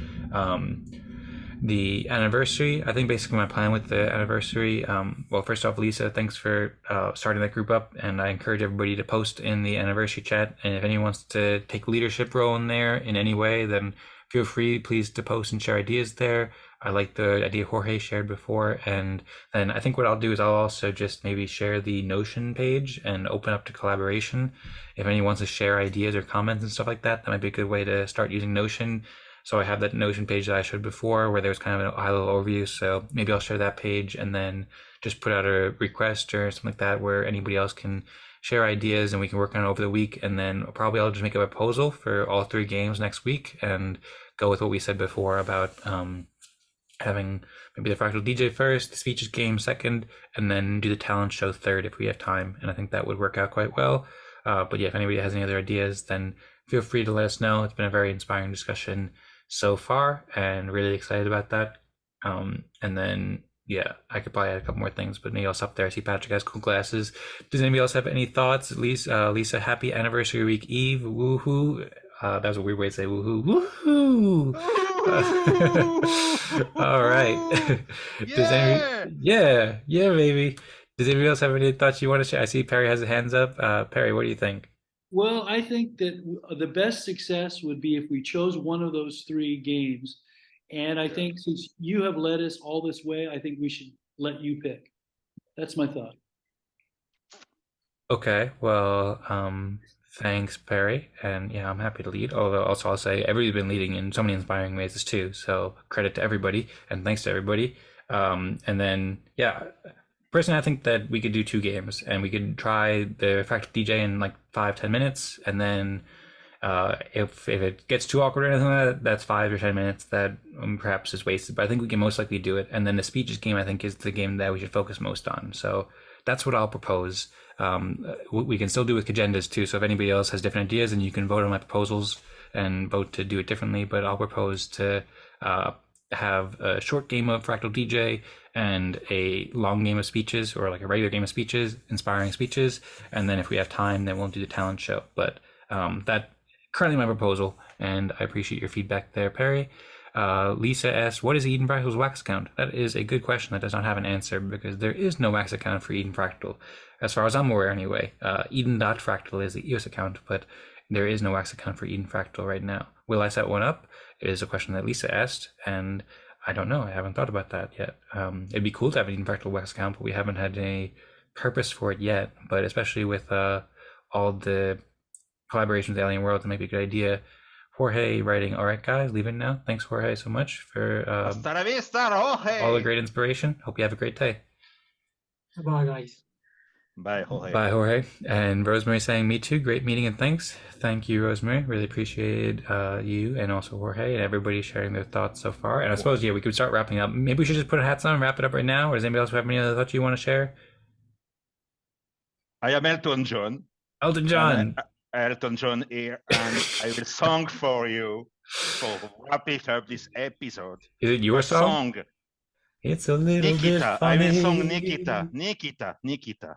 anniversary? I think basically my plan with the anniversary, well, first off, Lisa, thanks for starting that group up, and I encourage everybody to post in the anniversary chat, and if anyone wants to take leadership role in there in any way, then feel free, please, to post and share ideas there. I like the idea Jorge shared before, and then I think what I'll do is I'll also just maybe share the Notion page and open up to collaboration. If anyone wants to share ideas or comments and stuff like that, that might be a good way to start using Notion. So I have that Notion page that I showed before where there's kind of a high level overview. So maybe I'll share that page and then just put out a request or something like that where anybody else can share ideas and we can work on it over the week. And then probably I'll just make a proposal for all 3 games next week and go with what we said before about having maybe the Fractal DJ first, the speeches game second, and then do the talent show third if we have time. And I think that would work out quite well. But yeah, if anybody has any other ideas, then feel free to let us know. It's been a very inspiring discussion so far and really excited about that. And then, yeah, I could probably add a couple more things, but maybe I'll stop there. I see Patrick has cool glasses. Does anybody else have any thoughts? At least, Lisa, happy anniversary week eve. Woohoo. That was a weird way to say woohoo. Woohoo. All right. Yeah, baby. Does anybody else have any thoughts you want to share? I see Perry has his hands up. Perry, what do you think? Well, I think that the best success would be if we chose one of those 3 games. And I think since you have led us all this way, I think we should let you pick. That's my thought. Okay, well, thanks, Perry. And yeah, I'm happy to lead. Although also I'll say everybody's been leading in so many inspiring ways too. So credit to everybody and thanks to everybody. And then, yeah, personally, I think that we could do 2 games and we could try the Fractal DJ in like 5-10 minutes. And then if it gets too awkward or anything like that, that's 5 or 10 minutes that perhaps is wasted. But I think we can most likely do it. And then the speeches game, I think, is the game that we should focus most on. So that's what I'll propose. We can still do with Kajendas too. So if anybody else has different ideas, then you can vote on my proposals and vote to do it differently. But I'll propose to have a short game of Fractal DJ and a long game of speeches, or like a regular game of speeches, inspiring speeches. And then if we have time, then we'll do the talent show. But that currently my proposal, and I appreciate your feedback there, Perry. Lisa asks, what is Eden Fractal's wax account? That is a good question that does not have an answer because there is no wax account for Eden Fractal, as far as I'm aware anyway. Eden.fractal is the EOS account, but there is no wax account for Eden Fractal right now. Will I set one up? It is a question that Lisa asked, and I don't know. I haven't thought about that yet. It'd be cool to have an Eden Fractal wax account, but we haven't had any purpose for it yet. But especially with all the collaboration with Alien World, it might be a good idea. Jorge writing, all right, guys, leave it now. Thanks, Jorge, so much for Hasta la vista, Jorge. all the great inspiration. Hope you have a great day. Bye, guys. Bye, Jorge. Bye, Jorge. And Rosemary saying, me too. Great meeting and thanks. Thank you, Rosemary. Really appreciate you and also Jorge and everybody sharing their thoughts so far. And I suppose, yeah, we could start wrapping up. Maybe we should just put our hats on and wrap it up right now. Or does anybody else have any other thoughts you want to share? I am Elton John. Elton John. Elton John here, and I will song for you for wrapping up this episode. Is it your song? It's a little Nikita. bit funny. I will song Nikita.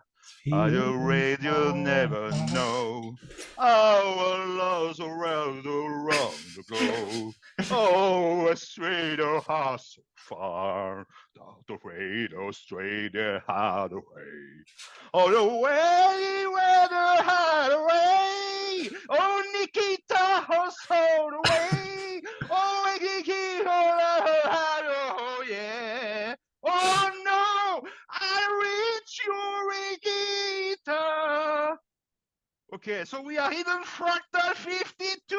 I'm afraid you'll never know our love's around the globe. Oh, a stranger heart so far, not afraid of stranger heart away. Oh, the way where the heart away. Oh, Nikita, her soul away. Oh, oh, yeah. Oh, no, I reach you, Regita. Okay, so we are Hidden Fractal 52.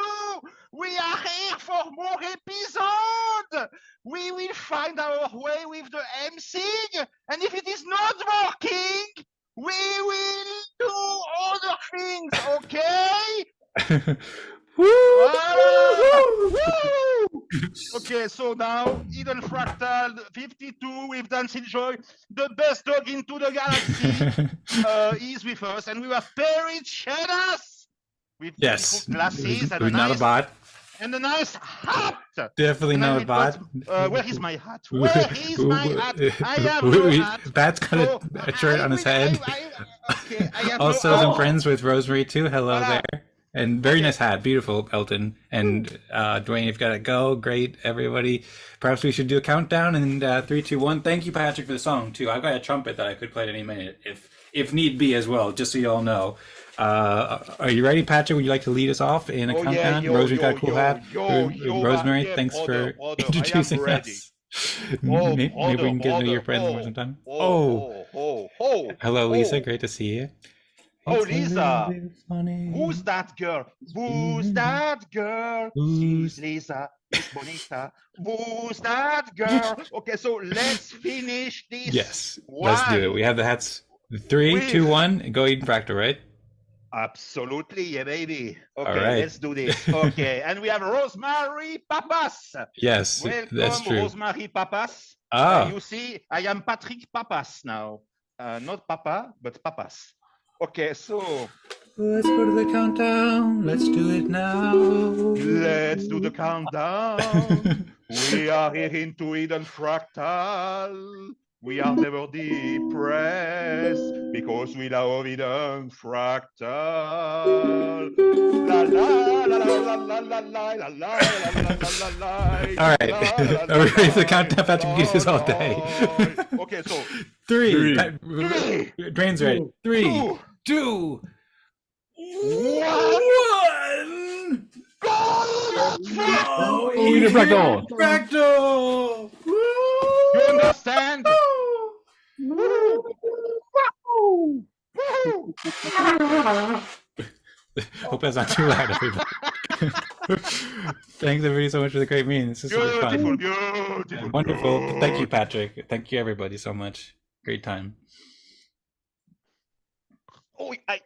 We are here for more episodes. We will find our way with the MSIG. And if it is not working, we will do other things, okay? Woo! Okay, so now Hidden Fractal 52 with Dancing Joy, the best dog into the galaxy, is with us, and we have Perry Chedas with Yes, glasses and not a bot. And a nice hat. Definitely not a bot. Where is my hat? Where is my hat? I have no hat. Bat's got a shirt on his head. Also, some friends with Rosemary too. Hello there. And very nice hat, beautiful, Elton. And Dwayne, you've got to go. Great, everybody. Perhaps we should do a countdown in 3, 2, 1. Thank you, Patrick, for the song too. I've got a trumpet that I could play at any minute, if need be as well. Just so you all know. Are you ready, Patrick? Would you like to lead us off in a countdown? Rosemary's got a cool hat. Rosemary, thanks for introducing us. Maybe we can get to know your friends more sometime. Hello, Lisa. Great to see you. Oh, Lisa! Who's that girl? Who's that girl? She's Lisa. It's Bonita. Who's that girl? Okay, so let's finish this. Yes, let's do it. We have the hats. 3, 2, 1. Go Hidden Fractal, right? Absolutely, yeah, baby. Okay, right. Let's do this. Okay, and we have Rosemary Papas. Yes, welcome, that's true. Rosemary Papas. Ah. You see, I am Patrick Papas now. Not Papa, but Papas. Okay, so let's go to the countdown. Let's do it now. Let's do the countdown. We are here into Hidden Fractal. We are never depressed because we love Hidden Fractal. La la la la la la la la la la la. All right, are we ready for the countdown? Patrick, we can do this all day. Okay, so 3. Drain's ready. 3, 2, 1. Go! Hidden Fractal! Fractal! You understand? Hope that's not too loud, everybody. Thanks, everybody, so much for the great meeting. This is super fun. Beautiful. Wonderful. Thank you, Patrick. Thank you, everybody, so much. Great time. Oh, I